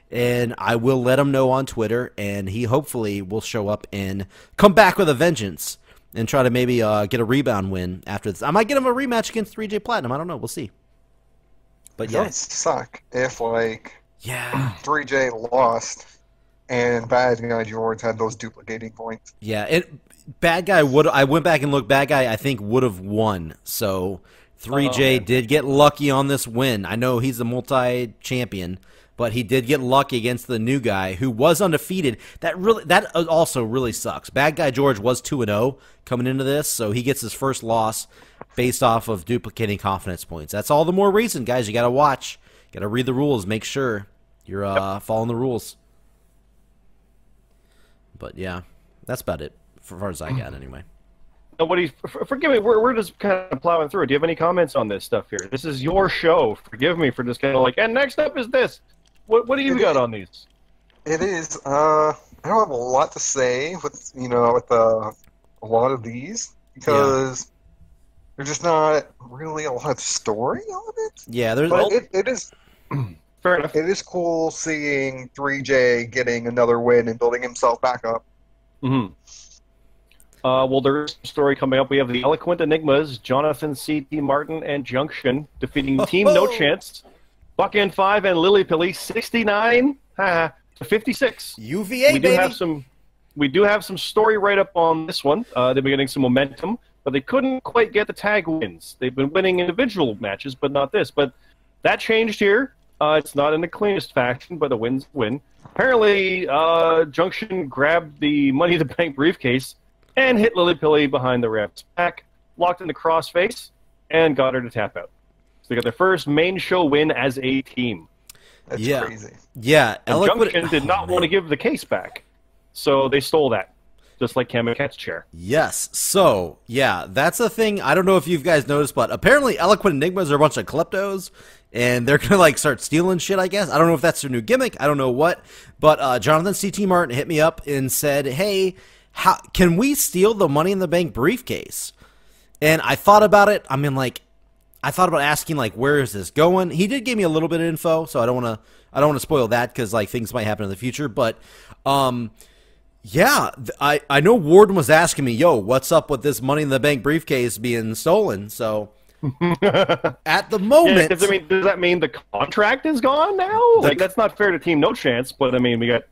[SPEAKER 2] And I will let him know on Twitter, and he hopefully will show up and come back with a vengeance and try to maybe get a rebound win after this. I might get him a rematch against 3J Platinum. I don't know. We'll see. But yeah,
[SPEAKER 1] it would suck if like 3J lost and Bad Guy George had those duplicating points.
[SPEAKER 2] Yeah, Bad Guy would. I went back and looked. Bad Guy, I think, would have won. So 3J did get lucky on this win. I know he's a multi-champion, but he did get lucky against the new guy who was undefeated. That also really sucks. Bad Guy George was 2-0 coming into this, so he gets his first loss based off of duplicating confidence points. That's all the more reason, guys. You got to watch. Got to read the rules. Make sure you're following the rules. But yeah, that's about it, as far as I got anyway.
[SPEAKER 3] Nobody, forgive me, we're just kind of plowing through. Do you have any comments on this stuff here? This is your show. Forgive me for just kind of like, and next up is this. What do you got on these?
[SPEAKER 1] It is, I don't have a lot to say with, with a lot of these, because there's just not really a lot of story on it.
[SPEAKER 2] Yeah, there's.
[SPEAKER 1] But it is.
[SPEAKER 3] Fair enough.
[SPEAKER 1] It is cool seeing 3J getting another win and building himself back up.
[SPEAKER 3] Well, there's a story coming up. We have the Eloquent Enigmas, Jonathan C.T. Martin, and Junction defeating Team No Chance, Buck N5 and Lily Pilly 69 to 56.
[SPEAKER 2] UVA,
[SPEAKER 3] we do have some story right up on this one. They've been getting some momentum, but they couldn't quite get the tag wins. They've been winning individual matches, but not this. But that changed here. It's not in the cleanest fashion, but the win's win. Apparently, Junction grabbed the Money in the Bank briefcase and hit Lily Pilly behind the ref's back. locked in the crossface, and got her to tap out. So they got their first main show win as a team.
[SPEAKER 1] That's crazy.
[SPEAKER 2] Yeah,
[SPEAKER 3] And Junction did not want to give the case back, so they stole that, just like Cam and Cat's chair.
[SPEAKER 2] Yes. So, yeah, that's a thing. I don't know if you guys noticed, but apparently Eloquent Enigmas are a bunch of kleptos, and they're going to, like, start stealing shit, I guess. I don't know if that's their new gimmick. I don't know what. But Jonathan C.T. Martin hit me up and said, hey, how can we steal the Money in the Bank briefcase? And I thought about it. I thought about asking, like, where is this going? He did give me a little bit of info, so I don't want to spoil that because, like, things might happen in the future. But, yeah, I know Warden was asking me, yo, what's up with this Money in the Bank briefcase being stolen? So, at the moment...
[SPEAKER 3] Yeah, I mean, does that mean the contract is gone now? Like, that's not fair to Team No Chance, but, I mean, we got...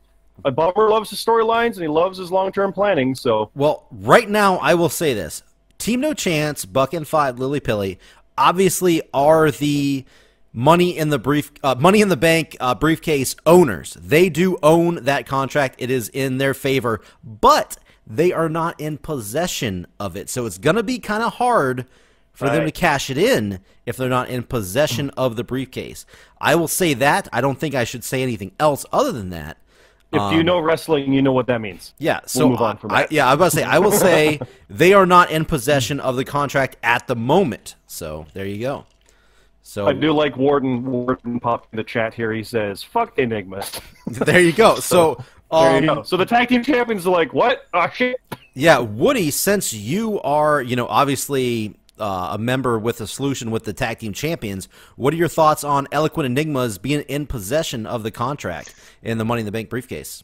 [SPEAKER 3] Bomber loves his storylines, and he loves his long-term planning, so...
[SPEAKER 2] Well, right now, I will say this. Team No Chance, Buck and 5, Lily Pilly, obviously are the Money in the Bank briefcase owners. They do own that contract. It is in their favor, but they are not in possession of it. So it's going to be kind of hard for them to cash it in if they're not in possession of the briefcase. I will say that. I don't think I should say anything else other than that.
[SPEAKER 3] If you know wrestling, you know what that means.
[SPEAKER 2] Yeah, so
[SPEAKER 3] we'll move on from that.
[SPEAKER 2] I was about to say, I will say they are not in possession of the contract at the moment. So there you go. So
[SPEAKER 3] I do like Warden popped in the chat here. He says, "Fuck Enigmas."
[SPEAKER 2] There you go. So
[SPEAKER 3] there you go. So the tag team champions are like, "What? Oh shit."
[SPEAKER 2] Yeah, Woody, since you are, obviously a member with a solution with the tag team champions, what are your thoughts on Eloquent Enigmas being in possession of the contract in the Money in the Bank briefcase?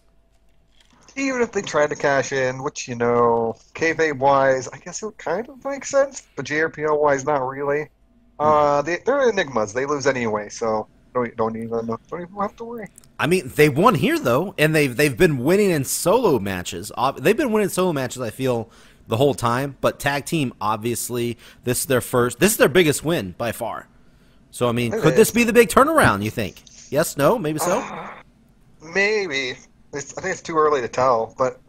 [SPEAKER 1] Even if they tried to cash in, which, kayfabe-wise, I guess it would kind of make sense, but JRPL-wise, not really. They're Enigmas. They lose anyway, so don't even have to worry. I
[SPEAKER 2] mean, they won here, though, and they've been winning in solo matches. They've been winning solo matches, I feel, the whole time, but tag team, obviously, this is their biggest win by far. So, I mean, could this be the big turnaround, you think? Yes, no, maybe so?
[SPEAKER 1] Maybe. I think it's too early to tell, but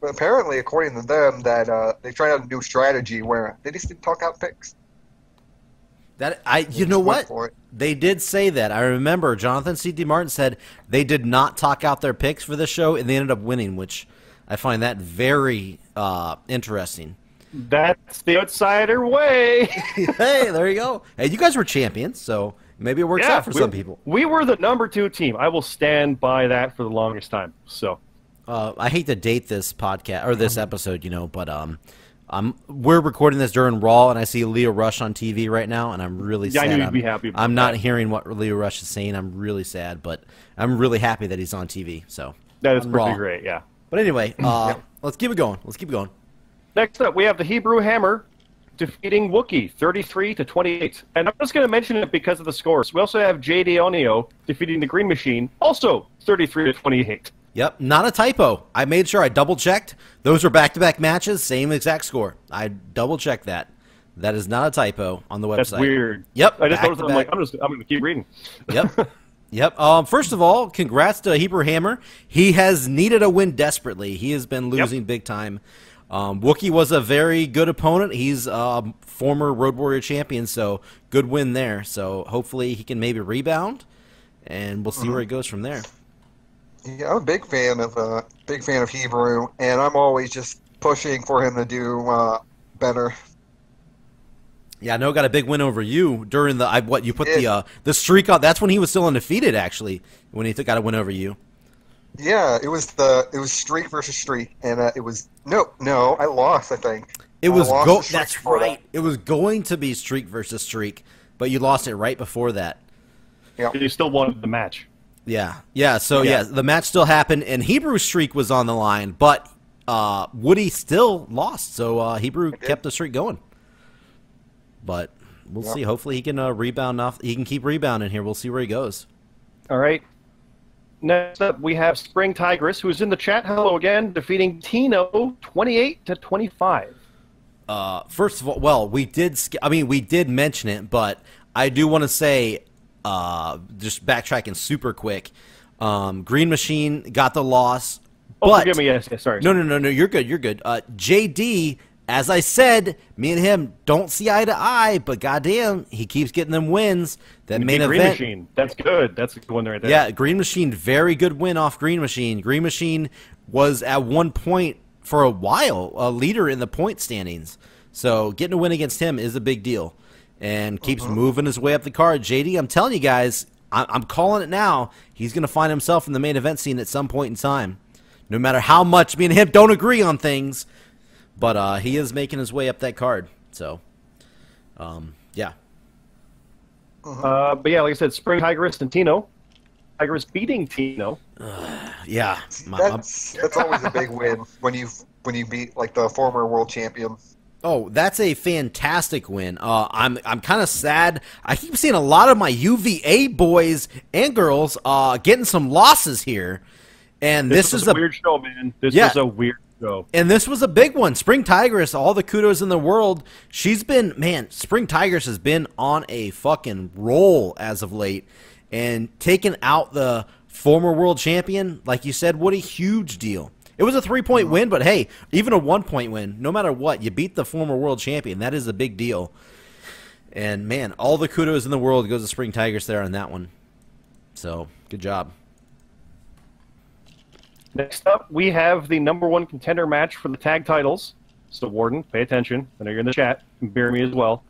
[SPEAKER 1] apparently, according to them, that they tried out a new strategy where they just didn't talk out picks.
[SPEAKER 2] You know what? They did say that. I remember Jonathan C.D. Martin said they did not talk out their picks for this show, and they ended up winning, which I find that very interesting.
[SPEAKER 3] That's the outsider way.
[SPEAKER 2] Hey, there you go. Hey, you guys were champions, so maybe it works out for some people. We
[SPEAKER 3] were the #2 team. I will stand by that for the longest time. So,
[SPEAKER 2] I hate to date this podcast or this episode, but we're recording this during Raw, and I see Leo Rush on TV right now, and I'm really sad.
[SPEAKER 3] I knew you'd be happy about
[SPEAKER 2] I'm not hearing what Leo Rush is saying. I'm really sad, but I'm really happy that he's on TV. So
[SPEAKER 3] that is pretty great, yeah.
[SPEAKER 2] But anyway, let's keep it going.
[SPEAKER 3] Next up, we have the Hebrew Hammer defeating Wookiee 33-28. And I'm just going to mention it because of the scores. We also have JD Onio defeating the Green Machine, also 33-28.
[SPEAKER 2] Yep, not a typo. I made sure I double-checked. Those were back-to-back matches, same exact score. I double-checked that. That is not a typo on the website.
[SPEAKER 3] That's weird.
[SPEAKER 2] Yep.
[SPEAKER 3] I just noticed. I'm like, I'm going to keep reading.
[SPEAKER 2] Yep. Yep. First of all, congrats to Hebrew Hammer. He has needed a win desperately. He has been losing big time. Wookiee was a very good opponent. He's a former Road Warrior champion, so good win there. So hopefully he can maybe rebound, and we'll see where he goes from there.
[SPEAKER 1] Yeah, I'm a big fan of Hebrew, and I'm always just pushing for him to do better.
[SPEAKER 2] Yeah, I know. Got a big win over you during you put the streak on. That's when he was still undefeated, actually, when he got a win over you.
[SPEAKER 1] Yeah, it was streak versus streak, and it was no, I lost. I think
[SPEAKER 2] it was that's right. It was going to be streak versus streak, but you lost it right before that.
[SPEAKER 3] Yeah, you still wanted the match.
[SPEAKER 2] Yeah. So the match still happened, and Hebrew's streak was on the line, but Woody still lost. So Hebrew kept the streak going. But we'll see. Hopefully he can rebound off. He can keep rebounding here. We'll see where he goes.
[SPEAKER 3] All right. Next up, we have Spring Tigress, who's in the chat. Hello again, defeating Tino 28-25.
[SPEAKER 2] First of all, we did mention it, but I do want to say, just backtracking super quick. Green Machine got the loss.
[SPEAKER 3] Oh, forgive me. Yes, sorry.
[SPEAKER 2] No. You're good. JD as I said, me and him don't see eye to eye, but goddamn, he keeps getting them wins. That main event.
[SPEAKER 3] Green Machine. That's good. That's a good one right there.
[SPEAKER 2] Yeah, Green Machine, very good win off Green Machine. Green Machine was at one point for a while a leader in the point standings. So getting a win against him is a big deal. And keeps moving his way up the card. JD, I'm telling you guys, I'm calling it now. He's going to find himself in the main event scene at some point in time. No matter how much me and him don't agree on things. But he is making his way up that card. So, yeah.
[SPEAKER 3] But yeah, like I said, Spring Tigris and Tino. Tigris beating Tino.
[SPEAKER 2] Yeah.
[SPEAKER 1] That's always a big win when you beat like the former world champion.
[SPEAKER 2] Oh, that's a fantastic win. I'm kind of sad. I keep seeing a lot of my UVA boys and girls getting some losses here, and this is
[SPEAKER 3] a weird show, man. This was a weird show,
[SPEAKER 2] and this was a big one. Spring Tigress, all the kudos in the world. She's been Spring Tigress has been on a fucking roll as of late, and taking out the former world champion, like you said, what a huge deal. It was a 3-point win, but hey, even a 1-point win, no matter what, you beat the former world champion. That is a big deal. And, man, all the kudos in the world goes to Spring Tigers there on that one. So, good job.
[SPEAKER 3] Next up, we have the #1 contender match for the tag titles. So, Warden, pay attention. I know you're in the chat. And bear me as well.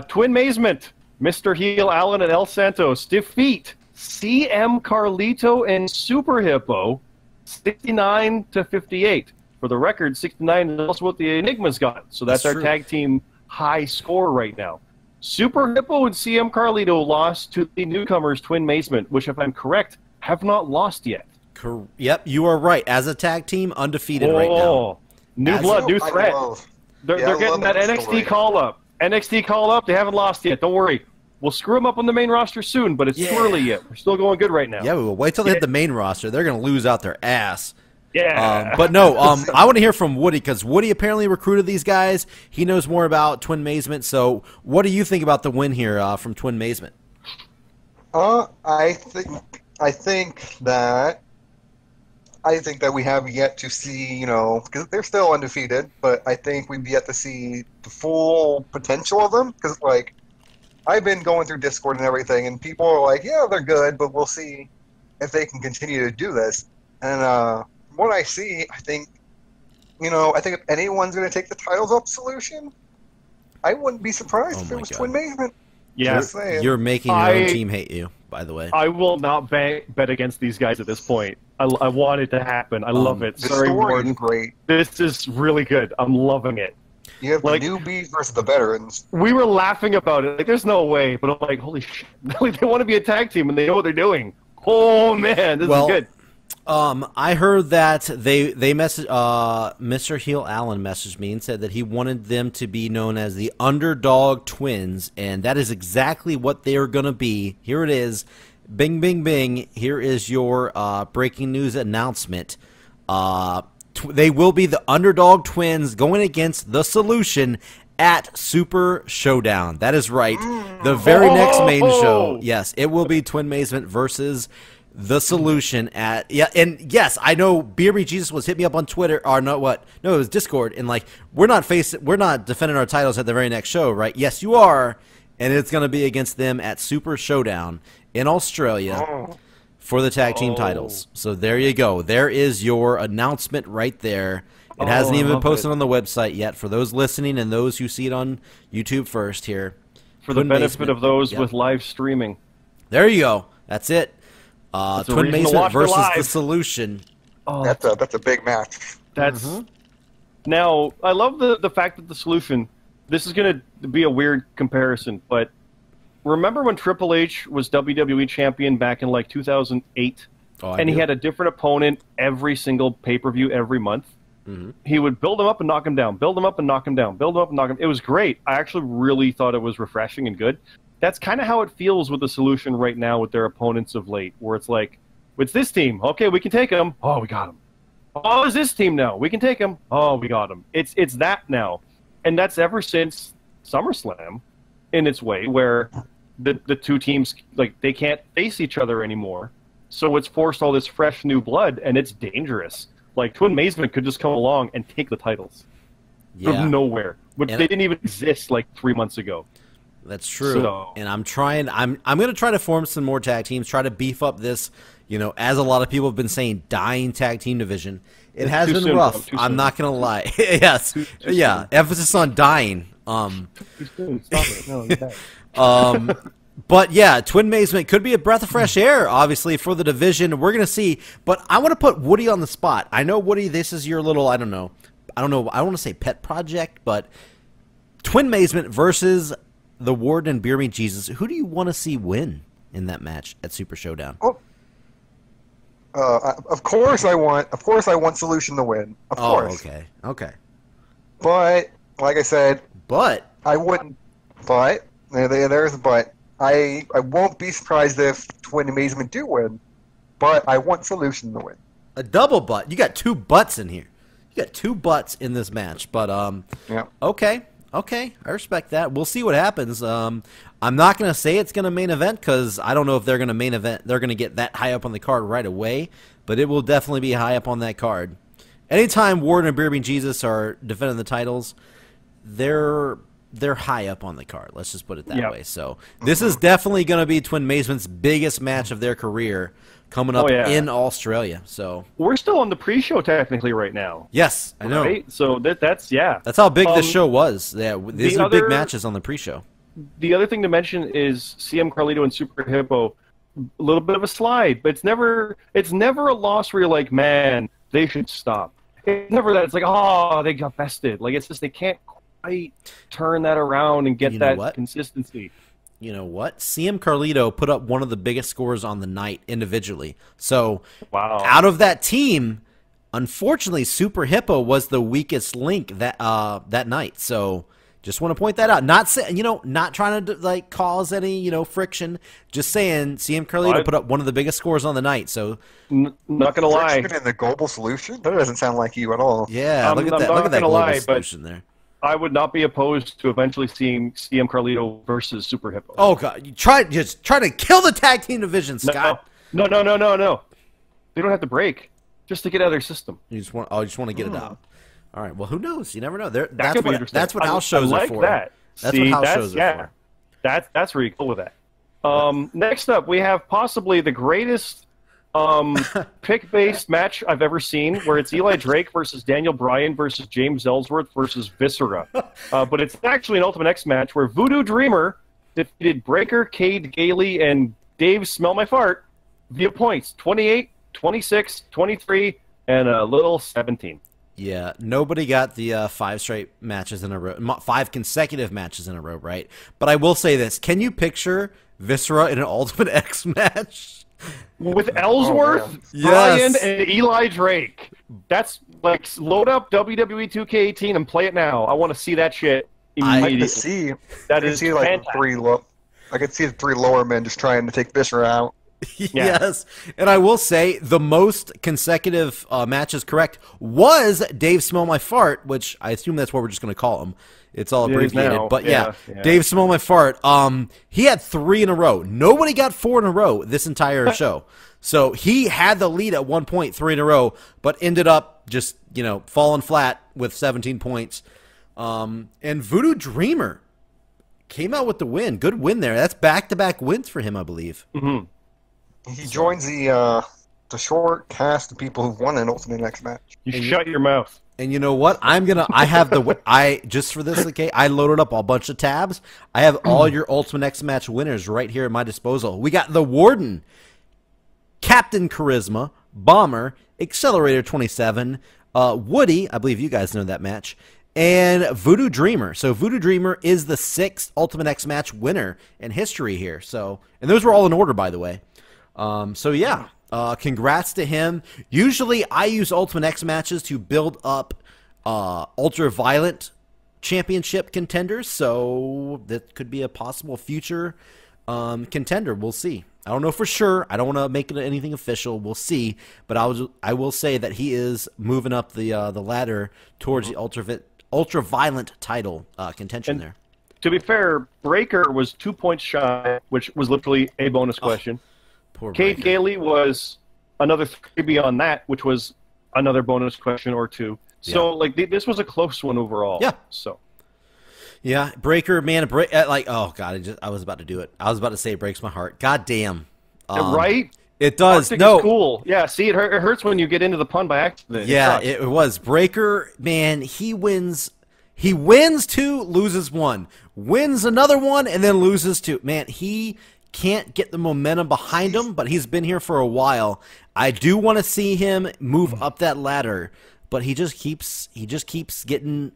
[SPEAKER 3] Twin Mazement, Mr. Heel Allen and El Santos defeat CM Carlito and Super Hippo 69-58. For the record, 69 is also what the Enigmas got. So that's our tag team high score right now. Super Hippo and CM Carlito lost to the newcomers Twin Mazement, which, if I'm correct, have not lost yet.
[SPEAKER 2] Yep, you are right. As a tag team, undefeated right now.
[SPEAKER 3] New blood, new threat. They're getting that NXT call-up. NXT call-up, they haven't lost yet. Don't worry. We'll screw them up on the main roster soon, but it's too early yet. We're still going good right now.
[SPEAKER 2] Yeah, we will wait till they hit the main roster. They're going to lose out their ass.
[SPEAKER 3] Yeah.
[SPEAKER 2] But no, I want to hear from Woody, because Woody apparently recruited these guys. He knows more about Twin Mazement. So what do you think about the win here from Twin Mazement?
[SPEAKER 1] I think that we have yet to see, because they're still undefeated, but I think we've yet to see the full potential of them. Because, like, I've been going through Discord and everything, and people are like, yeah, they're good, but we'll see if they can continue to do this. And what I see, I think if anyone's going to take the titles up solution, I wouldn't be surprised if it was Twin Mazement.
[SPEAKER 3] Yeah,
[SPEAKER 2] you're making your own team hate you, by the way.
[SPEAKER 3] I will not bet against these guys at this point. I want it to happen. I love it.
[SPEAKER 1] The story is great.
[SPEAKER 3] This is really good. I'm loving it.
[SPEAKER 1] You have the newbies versus the veterans.
[SPEAKER 3] We were laughing about it. Like, there's no way. But I'm like, holy shit. They want to be a tag team, and they know what they're doing. Oh, man. This is good.
[SPEAKER 2] I heard that they messaged Mr. Heel Allen messaged me and said that he wanted them to be known as the Underdog Twins, and that is exactly what they are going to be. Here it is. Bing, bing, bing. Here is your breaking news announcement. They will be the Underdog Twins going against The Solution at Super Showdown. That is right. The very next main show. Yes, it will be Twin Mazement versus The Solution at and yes, I know BRB Jesus was hit me up on Twitter or no it was Discord, and like we're not defending our titles at the very next show, right? Yes, you are, and it's going to be against them at Super Showdown in Australia for the tag team titles. So there you go. There is your announcement right there. It hasn't even been posted on the website yet. For those listening and those who see it on YouTube first here.
[SPEAKER 3] For the benefit of those with live streaming.
[SPEAKER 2] There you go. That's it. Twin Mazement versus The Solution.
[SPEAKER 1] Oh, that's a big match.
[SPEAKER 3] Now, I love the fact that The Solution, this is going to be a weird comparison, but remember when Triple H was WWE champion back in like 2008? He had a different opponent every single pay-per-view every month? He would build him up and knock him down, build him up and knock him down, build him up and knock him. It was great. I actually really thought it was refreshing and good. That's kind of how it feels with The Solution right now with their opponents of late, where it's like, it's this team. Okay, we can take him. Oh, we got him. Oh, it's this team now. We can take him. Oh, we got him. It's that now. And that's ever since SummerSlam in its way, where the two teams, like, they can't face each other anymore. So it's forced all this fresh new blood, and it's dangerous. Like, Twin Mazement could just come along and take the titles. out
[SPEAKER 2] Yeah.
[SPEAKER 3] of nowhere. But
[SPEAKER 2] And
[SPEAKER 3] they didn't even exist like 3 months ago.
[SPEAKER 2] That's true.
[SPEAKER 3] So-
[SPEAKER 2] And I'm going to try to form some more tag teams, try to beef up this, as a lot of people have been saying, dying tag team division. It has
[SPEAKER 3] Too
[SPEAKER 2] been
[SPEAKER 3] soon,
[SPEAKER 2] rough.
[SPEAKER 3] Tom, too
[SPEAKER 2] I'm
[SPEAKER 3] soon.
[SPEAKER 2] not going to lie. Yes.
[SPEAKER 3] Too
[SPEAKER 2] Yeah.
[SPEAKER 3] soon.
[SPEAKER 2] Emphasis on dying.
[SPEAKER 3] Too soon. Stop it. No, you're bad.
[SPEAKER 2] But yeah, Twin Mazement could be a breath of fresh air, obviously, for the division. We're going to see. But I want to put Woody on the spot. I know, Woody, this is your little, I don't know. I don't want to say pet project, but Twin Mazement versus the Warden and Beer Me Jesus. Who do you want to see win in that match at Super Showdown?
[SPEAKER 1] Oh, of course I want Solution to win. Of course.
[SPEAKER 2] Okay.
[SPEAKER 1] But like I said,
[SPEAKER 2] But
[SPEAKER 1] I wouldn't. But there's a but. I won't be surprised if Twin Amazement do win. But I want Solution to win.
[SPEAKER 2] a double butt. You got two butts in here. You got two butts in this match. But
[SPEAKER 1] Yeah.
[SPEAKER 2] Okay, I respect that. We'll see what happens. I'm not going to say it's going to main event because I don't know if they're going to main event. They're going to get that high up on the card right away, but it will definitely be high up on that card. Anytime Warden and Beer Me Jesus are defending the titles, they're high up on the card. Let's just put it that way. So this is definitely going to be Twin Mazement's biggest match of their career coming up in Australia. So
[SPEAKER 3] we're still on the pre-show technically right now.
[SPEAKER 2] yes, I know.
[SPEAKER 3] Right? So that's
[SPEAKER 2] how big this show was. Yeah, these are big
[SPEAKER 3] other-
[SPEAKER 2] matches on the pre-show.
[SPEAKER 3] The other thing to mention is CM Carlito and Super Hippo, a little bit of a slide, but it's never a loss where you're like, man, they should stop. It's never that. It's like, oh, they got bested. Like, it's just they can't quite turn that around and get that consistency.
[SPEAKER 2] You know what? CM Carlito put up one of the biggest scores on the night individually. So out of that team, unfortunately, Super Hippo was the weakest link that night. So just want to point that out. Not trying to cause any friction. Just saying, CM Carlito put up one of the biggest scores on the night. So
[SPEAKER 3] not gonna lie,
[SPEAKER 1] in the global solution, that doesn't sound like you at all.
[SPEAKER 2] Yeah, look at that. Look at that global solution there.
[SPEAKER 3] I would not be opposed to eventually seeing CM Carlito versus Super Hippo.
[SPEAKER 2] Oh God! You try to kill the tag team division, Scott.
[SPEAKER 3] No. They don't have to break just to get out of their system.
[SPEAKER 2] You just want to get it out. All right. Well, who knows? You never know.
[SPEAKER 3] That's
[SPEAKER 2] what house shows are for.
[SPEAKER 3] That.
[SPEAKER 2] That's what house shows are for.
[SPEAKER 3] That's where you go with that. Next up, we have possibly the greatest pick-based match I've ever seen, where it's Eli Drake versus Daniel Bryan versus James Ellsworth versus Viscera. But it's actually an Ultimate X match where Voodoo Dreamer defeated Breaker, Cade Gailey, and Dave Smell My Fart via points 28, 26, 23, and a little 17.
[SPEAKER 2] Yeah, nobody got the 5 straight matches in a row, 5 consecutive matches in a row, right? But I will say this: can you picture Viscera in an Ultimate X match
[SPEAKER 3] with Ellsworth, Bryan, and Eli Drake? That's like load up WWE 2K18 and play it now. I want to see that shit immediately.
[SPEAKER 1] I could see the 3 lower men just trying to take Viscera out.
[SPEAKER 2] Yes, and I will say the most consecutive matches correct was Dave Smell My Fart, which I assume that's what we're just going to call him. It's all abbreviated, but yeah, Dave Smell My Fart. He had 3 in a row. Nobody got 4 in a row this entire show. So he had the lead at one point, 3 in a row, but ended up just falling flat with 17 points. And Voodoo Dreamer came out with the win. Good win there. That's back-to-back wins for him, I believe.
[SPEAKER 3] Mm-hmm.
[SPEAKER 1] He joins the short cast of people who've won an Ultimate X match.
[SPEAKER 3] Shut your mouth.
[SPEAKER 2] And you know what? I have just for this, okay, I loaded up a bunch of tabs. I have all your Ultimate X match winners right here at my disposal. We got the Warden, Captain Charisma, Bomber, Accelerator 27, Woody, I believe you guys know that match, and Voodoo Dreamer. So Voodoo Dreamer is the 6th Ultimate X match winner in history here. So, and those were all in order, by the way. Congrats to him. Usually I use Ultimate X matches to build up Ultraviolent championship contenders, so that could be a possible future contender. We'll see. I don't know for sure. I don't want to make it anything official. We'll see. But I will say that he is moving up the ladder towards the Ultraviolent title contention there.
[SPEAKER 3] To be fair, Breaker was 2 points shy, which was literally a bonus question. Cade Gailey was another 3 beyond that, which was another bonus question or 2. So like this was a close one overall.
[SPEAKER 2] Yeah.
[SPEAKER 3] So.
[SPEAKER 2] Yeah, Breaker, man, like, oh god, I was about to do it. I was about to say it breaks my heart. God damn.
[SPEAKER 3] Right?
[SPEAKER 2] It does.
[SPEAKER 3] Arctic
[SPEAKER 2] no.
[SPEAKER 3] is cool. Yeah, see, it hurts when you get into the pun by accident.
[SPEAKER 2] Yeah, it was. Breaker, man, he wins. He wins 2, loses 1. Wins another 1, and then loses 2. Man, he can't get the momentum behind him, but he's been here for a while. I do want to see him move up that ladder, but he just keeps getting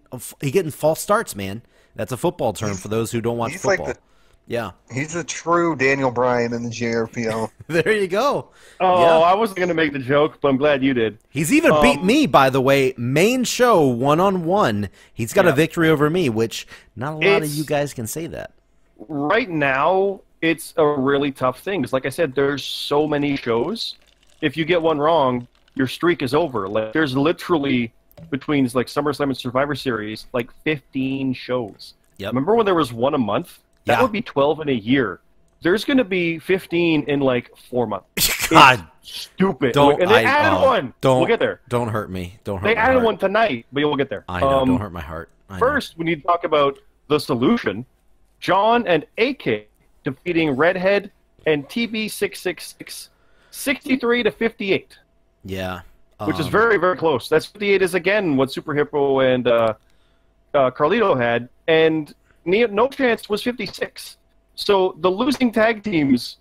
[SPEAKER 2] false starts, man. That's a football term for those who don't watch football.
[SPEAKER 1] Like
[SPEAKER 2] yeah.
[SPEAKER 1] He's a true Daniel Bryan in the JRPL.
[SPEAKER 2] There you go.
[SPEAKER 3] Oh,
[SPEAKER 2] yeah.
[SPEAKER 3] I wasn't going to make the joke, but I'm glad you did.
[SPEAKER 2] He's even beat me, by the way. Main show, 1-on-1. He's got a victory over me, which not a lot of you guys can say that.
[SPEAKER 3] Right now, it's a really tough thing. Because like I said, there's so many shows. If you get one wrong, your streak is over. Like there's literally... between like SummerSlam and Survivor Series, like 15 shows.
[SPEAKER 2] Yep.
[SPEAKER 3] Remember when there was one a month? That would be 12 in a year. There's going to be 15 in like 4 months.
[SPEAKER 2] God,
[SPEAKER 3] it's stupid.
[SPEAKER 2] Don't,
[SPEAKER 3] and they added one. We'll get there.
[SPEAKER 2] Don't hurt me. Don't hurt.
[SPEAKER 3] They
[SPEAKER 2] my
[SPEAKER 3] added
[SPEAKER 2] heart.
[SPEAKER 3] one tonight, but you'll get there.
[SPEAKER 2] I know. Don't hurt my heart.
[SPEAKER 3] First, we need to talk about the solution. John and AK defeating Redhead and TB666 63-58.
[SPEAKER 2] Yeah.
[SPEAKER 3] Which is very, very close. That's 58 is, again, what Super Hippo and Carlito had, and No Chance was 56. So the losing tag teams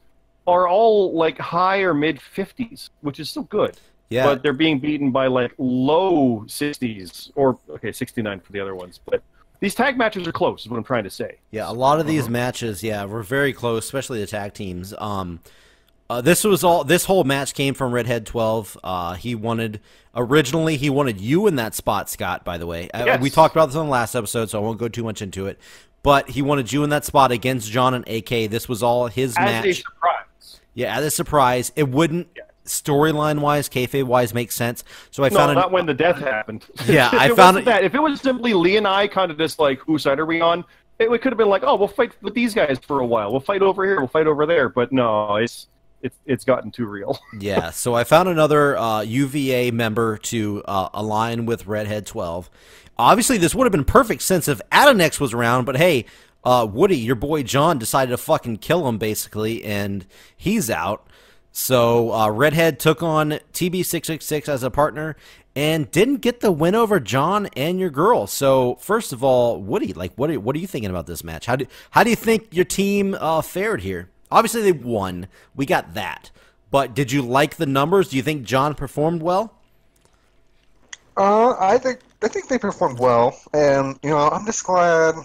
[SPEAKER 3] are all, like, high or mid-50s, which is still good.
[SPEAKER 2] Yeah.
[SPEAKER 3] But they're being beaten by, like, low 60s, or, 69 for the other ones. But these tag matches are close, is what I'm trying to say.
[SPEAKER 2] Yeah, a lot of these matches, were very close, especially the tag teams. This whole match came from Redhead 12. Originally he wanted you in that spot, Scott, by the way.
[SPEAKER 3] Yes.
[SPEAKER 2] We talked about this on the last episode, so I won't go too much into it. But he wanted you in that spot against John and AK. This was all his match.
[SPEAKER 3] As a surprise.
[SPEAKER 2] Yeah, as a surprise. It wouldn't, storyline-wise, kayfabe-wise, make sense. So I found
[SPEAKER 3] not when the death happened.
[SPEAKER 2] Yeah,
[SPEAKER 3] I found it. If it was simply Lee and I kind of just like, whose side are we on? It could have been like, oh, we'll fight with these guys for a while. We'll fight over here. We'll fight over there. But no, it's gotten too real.
[SPEAKER 2] Yeah, so I found another UVA member to align with Redhead 12. Obviously, this would have been perfect since if Adanex was around, but hey, Woody, your boy John, decided to fucking kill him, basically, and he's out. So Redhead took on TB666 as a partner and didn't get the win over John and your girl. So, first of all, Woody, like, what are you thinking about this match? How do you think your team fared here? Obviously, they won. We got that. But did you like the numbers? Do you think John performed well?
[SPEAKER 1] I think they performed well, and I'm just glad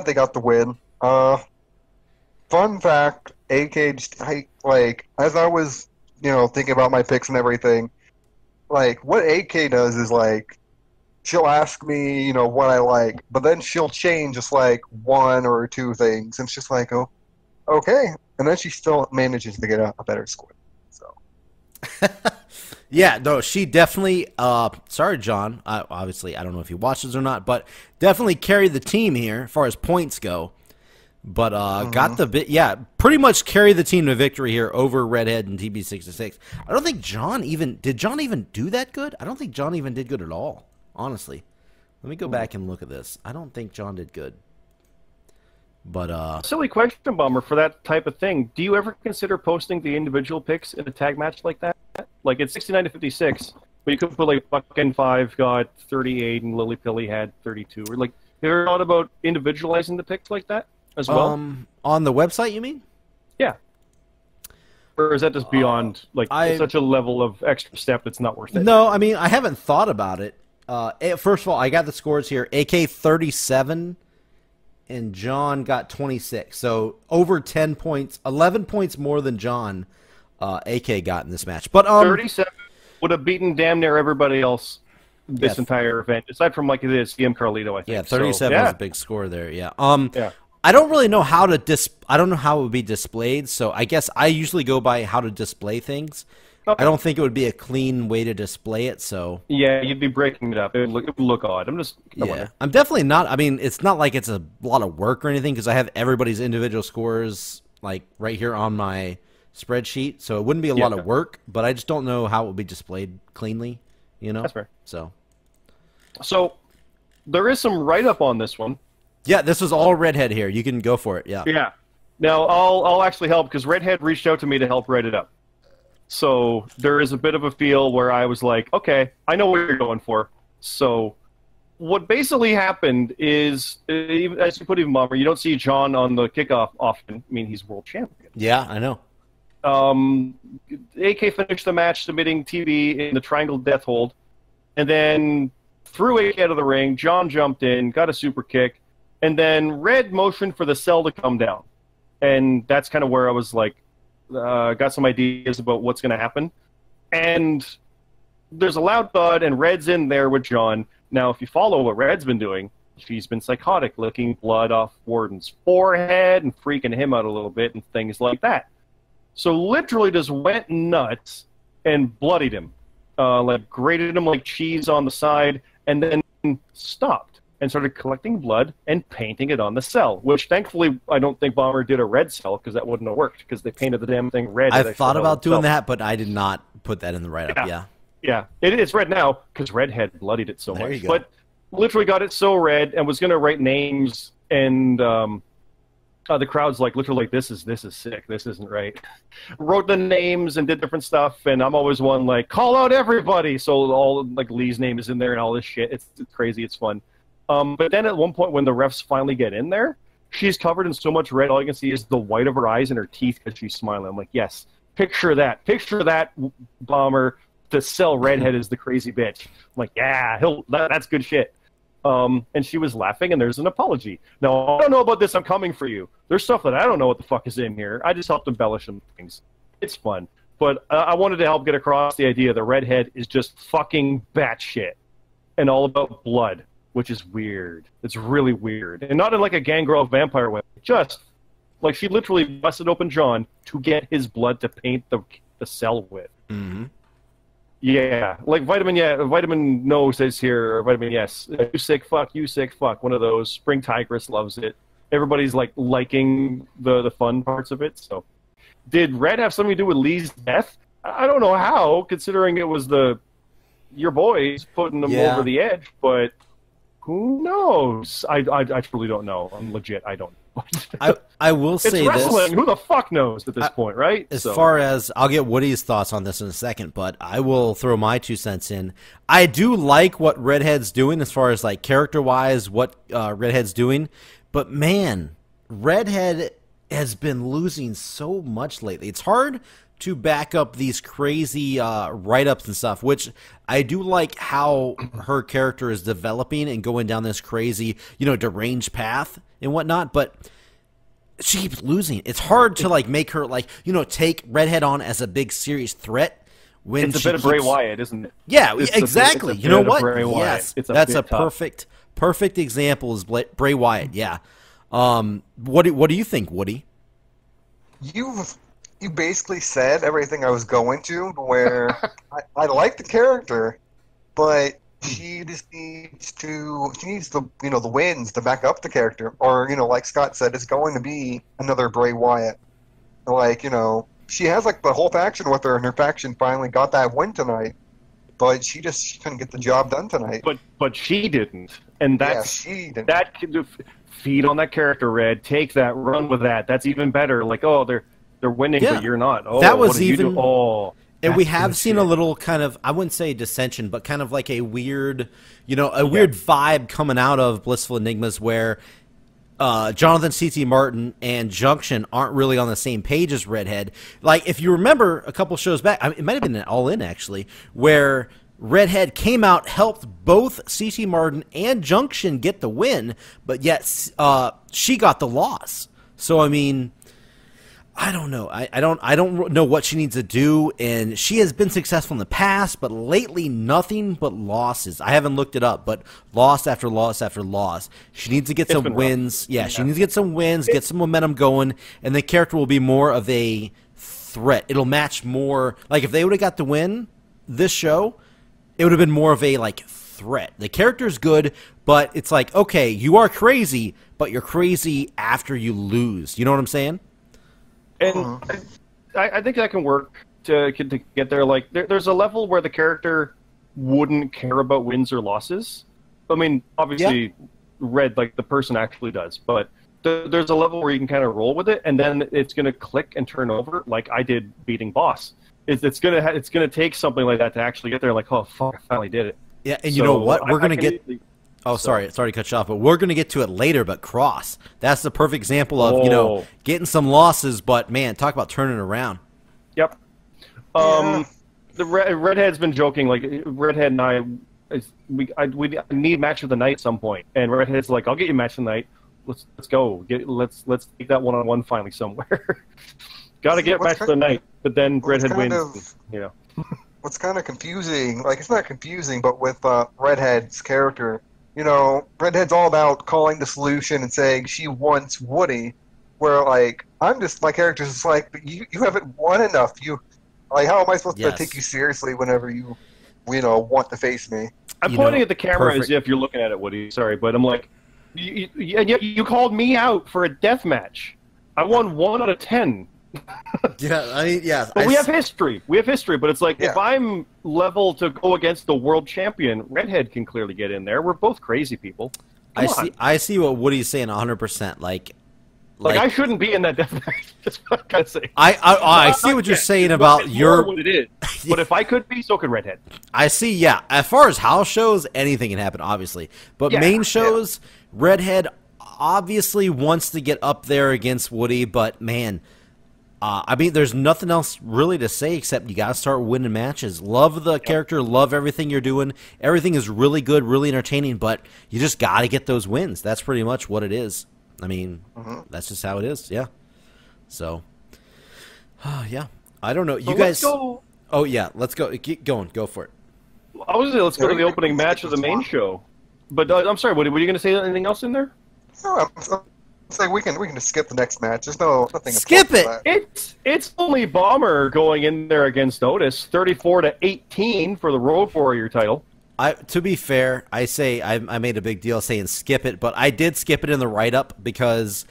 [SPEAKER 1] they got the win. Fun fact: AK, as I was thinking about my picks and everything, like what AK does is like she'll ask me what I like, but then she'll change just like one or two things, and it's just like, oh, okay. And then she still manages to get a better score. So,
[SPEAKER 2] yeah, no, she definitely. Sorry, John. Obviously, I don't know if he watches or not, but definitely carried the team here as far as points go. But got the bit. Yeah, pretty much carried the team to victory here over Redhead and TB66. I don't think John even do that good. I don't think John even did good at all. Honestly, let me go back and look at this. I don't think John did good. But
[SPEAKER 3] silly question, Bomber, for that type of thing. Do you ever consider posting the individual picks in a tag match like that? Like it's 69-56, but you could put like Ep.5 got 38 and Lily Pilly had 32. Or like, have you ever thought about individualizing the picks like that as well?
[SPEAKER 2] On the website, you mean?
[SPEAKER 3] Yeah. Or is that just beyond such a level of extra step that's not worth it?
[SPEAKER 2] No, I mean I haven't thought about it. First of all, I got the scores here. AK 37. And John got 26. So over 10 points, 11 points more than John AK got in this match. But
[SPEAKER 3] 37 would have beaten damn near everybody else this entire event, aside from like it is CM Carlito, I think.
[SPEAKER 2] Yeah, 37 is a big score there. Yeah.
[SPEAKER 3] Yeah.
[SPEAKER 2] I don't really know how to I don't know how it would be displayed. So I guess I usually go by how to display things. Okay. I don't think it would be a clean way to display it, so...
[SPEAKER 3] Yeah, you'd be breaking it up. It would look odd.
[SPEAKER 2] I'm definitely not... I mean, it's not like it's a lot of work or anything, because I have everybody's individual scores, like, right here on my spreadsheet, so it wouldn't be a lot of work, but I just don't know how it would be displayed cleanly,
[SPEAKER 3] That's fair.
[SPEAKER 2] So...
[SPEAKER 3] So there is some write-up on this one.
[SPEAKER 2] Yeah, this was all Redhead here. You can go for it. Yeah.
[SPEAKER 3] Yeah. Now I'll actually help because Redhead reached out to me to help write it up. So there is a bit of a feel where I was like, okay, I know what you're going for. So what basically happened is, as you put it, Bomber, you don't see John on the kickoff often. I mean, he's world champion.
[SPEAKER 2] Yeah, I know.
[SPEAKER 3] AK finished the match submitting TV in the triangle death hold, and then threw AK out of the ring. John jumped in, got a super kick, and then Red motioned for the cell to come down. And that's kind of where I was like, got some ideas about what's going to happen. And there's a loud thud, and Red's in there with John. Now, if you follow what Red's been doing, she's been psychotic, licking blood off Warden's forehead and freaking him out a little bit and things like that. So literally just went nuts and bloodied him. Like grated him like cheese on the side, and then stopped and started collecting blood and painting it on the cell, which thankfully I don't think Bomber did a red cell because that wouldn't have worked because they painted the damn thing red.
[SPEAKER 2] I thought about doing that, but I did not put that in the write-up.
[SPEAKER 3] Yeah. It's red now because Redhead bloodied it so
[SPEAKER 2] There
[SPEAKER 3] much.
[SPEAKER 2] you go.
[SPEAKER 3] But literally got it so red and was going to write names, and the crowd's like, literally, like, this is sick. This isn't right. Wrote the names and did different stuff, and I'm always one like, call out everybody. So all like Lee's name is in there and all this shit. It's crazy. It's fun. But then at one point when the refs finally get in there, she's covered in so much red. All you can see is the white of her eyes and her teeth because she's smiling. I'm like, yes, picture that. Picture that, Bomber. To sell Redhead is the crazy bitch. I'm like, yeah, that's good shit. And she was laughing, and there's an apology. Now, I don't know about this. I'm coming for you. There's stuff that I don't know what the fuck is in here. I just helped embellish some things. It's fun. But I wanted to help get across the idea that Redhead is just fucking batshit and all about blood, which is weird. It's really weird. And not in like a gangrel vampire way. Just like she literally busted open John to get his blood to paint the cell with.
[SPEAKER 2] Mm-hmm.
[SPEAKER 3] Yeah, like Vitamin No says here, or Vitamin Yes. You sick fuck, one of those. Spring Tigress loves it. Everybody's like liking the fun parts of it. So, did Red have something to do with Lee's death? I don't know how, considering it was your boys putting them over the edge, but who knows? I truly don't know. I'm legit, I don't know.
[SPEAKER 2] I will say
[SPEAKER 3] it's wrestling.
[SPEAKER 2] this.
[SPEAKER 3] Who the fuck knows at this point, right?
[SPEAKER 2] As far as, I'll get Woody's thoughts on this in a second, but I will throw my 2 cents in. I do like what Redhead's doing as far as like character-wise, what Redhead's doing, but man, Redhead has been losing so much lately. It's hard to back up these crazy write-ups and stuff, which I do like how her character is developing and going down this crazy, deranged path and whatnot, but she keeps losing. It's hard to like make her like, take Redhead on as a big serious threat when
[SPEAKER 3] it's a bit of Bray Wyatt, isn't it?
[SPEAKER 2] Yeah, exactly. You know what?
[SPEAKER 3] Yes,
[SPEAKER 2] that's a perfect example is Bray Wyatt. Yeah. What do you think, Woody?
[SPEAKER 1] You basically said everything I was going to, where I like the character, but she just needs the the wins to back up the character, or like Scott said, it's going to be another Bray Wyatt. Like she has like the whole faction with her, and her faction finally got that win tonight, but she couldn't get the job done tonight.
[SPEAKER 3] But she didn't, and
[SPEAKER 1] she didn't.
[SPEAKER 3] That could feed on that character, Red. Take that, run with that. That's even better. Like, oh, they're winning, but you're not. Oh,
[SPEAKER 2] that was
[SPEAKER 3] what did
[SPEAKER 2] even.
[SPEAKER 3] You do? Oh.
[SPEAKER 2] And we have seen a little kind of, I wouldn't say dissension, but kind of like a weird, weird vibe coming out of Blissful Enigmas where Jonathan C.T. Martin and Junction aren't really on the same page as Redhead. Like, if you remember a couple shows back, it might have been an All In, actually, where Redhead came out, helped both C.T. Martin and Junction get the win, but yet she got the loss. So, I mean, I don't know. I don't know what she needs to do, and she has been successful in the past, but lately nothing but losses. I haven't looked it up, but loss after loss after loss. She needs to get some wins. Yeah, she needs to get some wins, get some momentum going, and the character will be more of a threat. It'll match more. Like, if they would have got the win this show, it would have been more of a, like, threat. The character's good, but it's like, okay, you are crazy, but you're crazy after you lose. You know what I'm saying?
[SPEAKER 3] And I think that can work to get there. Like, there's a level where the character wouldn't care about wins or losses, I mean, obviously, Red, like, the person actually does, but there's a level where you can kind of roll with it, and then it's going to click and turn over, like I did beating boss. It's gonna take something like that to actually get there. Like, oh fuck, I finally did it.
[SPEAKER 2] Yeah, and you know what? We're gonna get. Oh, sorry to cut you off, but we're gonna get to it later. But Cross, that's the perfect example of getting some losses, but man, talk about turning around.
[SPEAKER 3] Yep. The Redhead's been joking. Like, Redhead and I we need match of the night at some point, and Redhead's like, I'll get you match of the night. Let's go. Let's take that one-on-one finally somewhere. Got to get match of the night, but then Redhead wins.
[SPEAKER 1] What's kind of confusing, like, it's not confusing, but with Redhead's character, Redhead's all about calling the solution and saying she wants Woody, where, like, my character's just like, but you haven't won enough. Like, how am I supposed to take you seriously whenever you want to face me?
[SPEAKER 3] I'm pointing at the camera as if you're looking at it, Woody. Sorry, but I'm like, you called me out for a death match. I won 1 out of 10. But we have history. But it's like, if I'm level to go against the world champion, Redhead can clearly get in there. We're both crazy people.
[SPEAKER 2] I see what Woody's saying 100%. Like
[SPEAKER 3] I shouldn't be in that death match. That's what I'm gonna say.
[SPEAKER 2] I see what you're saying about your.
[SPEAKER 3] What it is. But if I could be, so could Redhead.
[SPEAKER 2] I see. Yeah. As far as house shows, anything can happen, obviously. But main shows, Redhead obviously wants to get up there against Woody. But man, I mean, there's nothing else really to say except you gotta start winning matches. Love the character. Love everything you're doing. Everything is really good, really entertaining. But you just gotta get those wins. That's pretty much what it is. I mean, that's just how it is, yeah. So, yeah. I don't know. You guys...
[SPEAKER 3] Go.
[SPEAKER 2] Oh, yeah. Let's go. Keep going. Go for it.
[SPEAKER 3] I was going to say, let's go to the opening match of the main show. But I'm sorry, were you going to say anything else in there?
[SPEAKER 1] No, I'm saying we can just skip the next match. There's nothing.
[SPEAKER 2] Skip it!
[SPEAKER 3] It's only Bomber going in there against Otis, 34-18 for the Road Warrior title.
[SPEAKER 2] To be fair, I say I made a big deal saying skip it, but I did skip it in the write-up because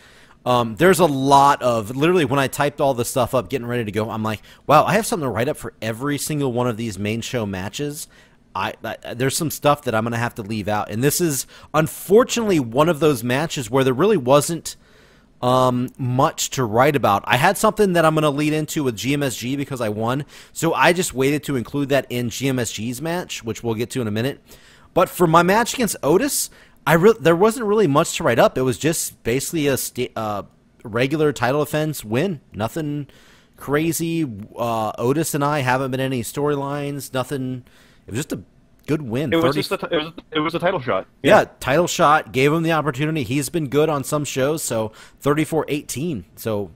[SPEAKER 2] there's a lot of, literally when I typed all the stuff up, getting ready to go, I'm like, wow, I have something to write up for every single one of these main show matches. There's some stuff that I'm going to have to leave out, and this is unfortunately one of those matches where there really wasn't much to write about. I had something that I'm going to lead into with GMSG because I won, so I just waited to include that in GMSG's match, which we'll get to in a minute. But for my match against Otis, there wasn't really much to write up. It was just basically a regular title defense win. Nothing crazy. Otis and I haven't been in any storylines. Nothing. It was just a good win.
[SPEAKER 3] It was a title shot.
[SPEAKER 2] Yeah, title shot. Gave him the opportunity. He's been good on some shows, so 34-18. So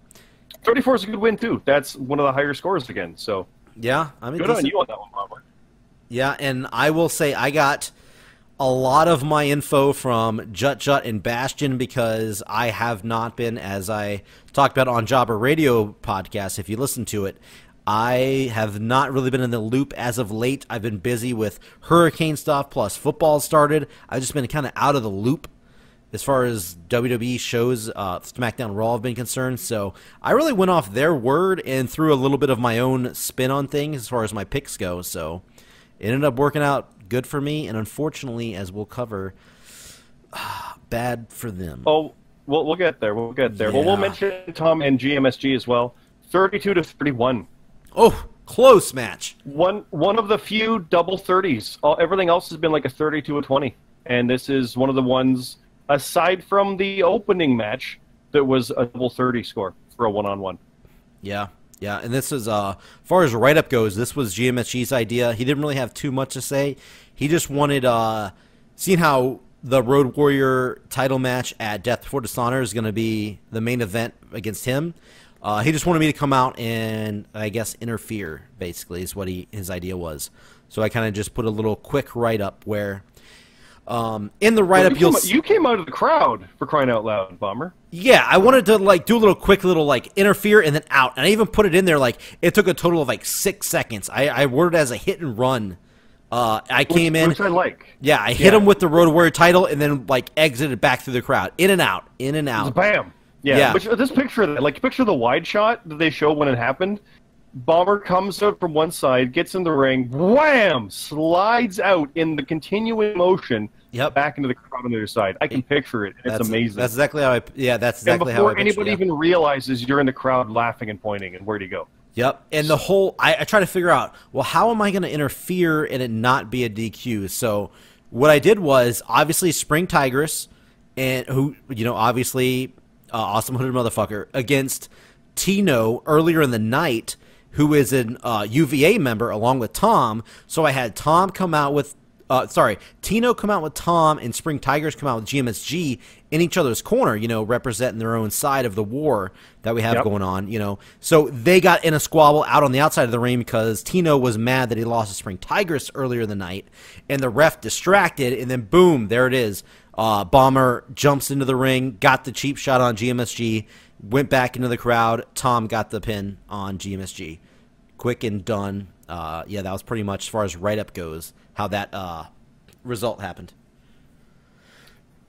[SPEAKER 3] 34 is a good win, too. That's one of the higher scores again. So
[SPEAKER 2] yeah, I mean,
[SPEAKER 3] good on you on that one, Robert.
[SPEAKER 2] Yeah, and I will say I got a lot of my info from Jut and Bastion because I have not been, as I talked about on Jobber Radio podcast, if you listen to it, I have not really been in the loop as of late. I've been busy with hurricane stuff, plus football started. I've just been kind of out of the loop as far as WWE shows, SmackDown Raw have been concerned. So I really went off their word and threw a little bit of my own spin on things as far as my picks go. So it ended up working out good for me, and unfortunately, as we'll cover, bad for them.
[SPEAKER 3] Oh, we'll get there. We'll get there. Yeah. Well, we'll mention Tom and GMSG as well. 32-31.
[SPEAKER 2] Oh, close match.
[SPEAKER 3] One of the few double 30s. Everything else has been like a 32-20. And this is one of the ones, aside from the opening match, that was a double 30 score for a one-on-one.
[SPEAKER 2] Yeah. Yeah, and this is, as far as write-up goes, this was GMSG's idea. He didn't really have too much to say. He just wanted, seeing how the Road Warrior title match at Death Before Dishonor is going to be the main event against him, he just wanted me to come out and, I guess, interfere, basically, is what his idea was. So I kind of just put a little quick write-up where, in the write-up,
[SPEAKER 3] you came out of the crowd, for crying out loud, Bomber.
[SPEAKER 2] Yeah, I wanted to, like, do a little quick little, like, interfere and then out. And I even put it in there, like, it took a total of, like, 6 seconds. I worded it as a hit and run. I came in.
[SPEAKER 3] Which I like.
[SPEAKER 2] Yeah, I hit him with the Road Warrior title and then, like, exited back through the crowd. In and out. In and out.
[SPEAKER 3] Bam. Yeah. Which, this picture, like, picture the wide shot that they show when it happened. Bomber comes out from one side, gets in the ring, wham! Slides out in the continuing motion,
[SPEAKER 2] Yep.
[SPEAKER 3] back into the crowd on the other side. I can picture it. It's amazing.
[SPEAKER 2] That's exactly how that's exactly how I
[SPEAKER 3] before anybody even realizes you're in the crowd laughing and pointing, and where do you go?
[SPEAKER 2] Yep. And the whole I try to figure out, well, how am I going to interfere and it not be a DQ? So what I did was obviously Spring Tigress, and who obviously awesome hooded motherfucker, against Tino earlier in the night, who is an UVA member along with Tom. So I had Tom come out with Tino come out with Tom, and Spring Tigers come out with GMSG in each other's corner, representing their own side of the war that we have going on, So they got in a squabble out on the outside of the ring because Tino was mad that he lost to Spring Tigers earlier in the night, and the ref distracted, and then boom, there it is. Bomber jumps into the ring, got the cheap shot on GMSG, went back into the crowd. Tom got the pin on GMSG. Quick and done. That was pretty much, as far as write-up goes, how that result happened.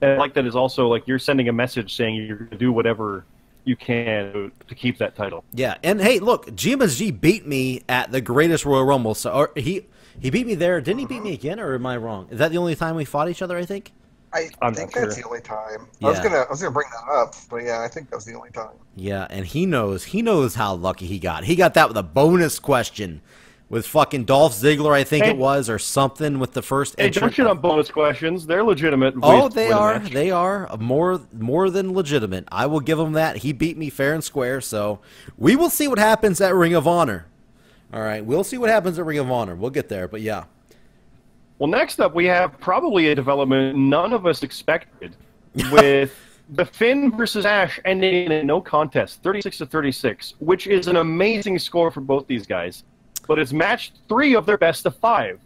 [SPEAKER 3] And I like that is also like you're sending a message saying you're going to do whatever you can to keep that title.
[SPEAKER 2] Yeah, and hey, look, GMSG beat me at the Greatest Royal Rumble. So he beat me there. Didn't he beat me again, or am I wrong? Is that the only time we fought each other, I think?
[SPEAKER 1] I think that's the only time. Yeah. I was gonna bring that up, but yeah, I think that was the only time.
[SPEAKER 2] Yeah, and he knows how lucky he got. He got that with a bonus question with fucking Dolph Ziggler, I think it was, or something with the first entrant.
[SPEAKER 3] Hey, don't shit on bonus questions. They're legitimate.
[SPEAKER 2] They are. They are more than legitimate. I will give him that. He beat me fair and square, so we will see what happens at Ring of Honor. All right, we'll see what happens at Ring of Honor. We'll get there, but yeah.
[SPEAKER 3] Well, next up, we have probably a development none of us expected, with the Finn versus Ash ending in a no contest, 36-36, which is an amazing score for both these guys. But it's match 3 of their best of 5.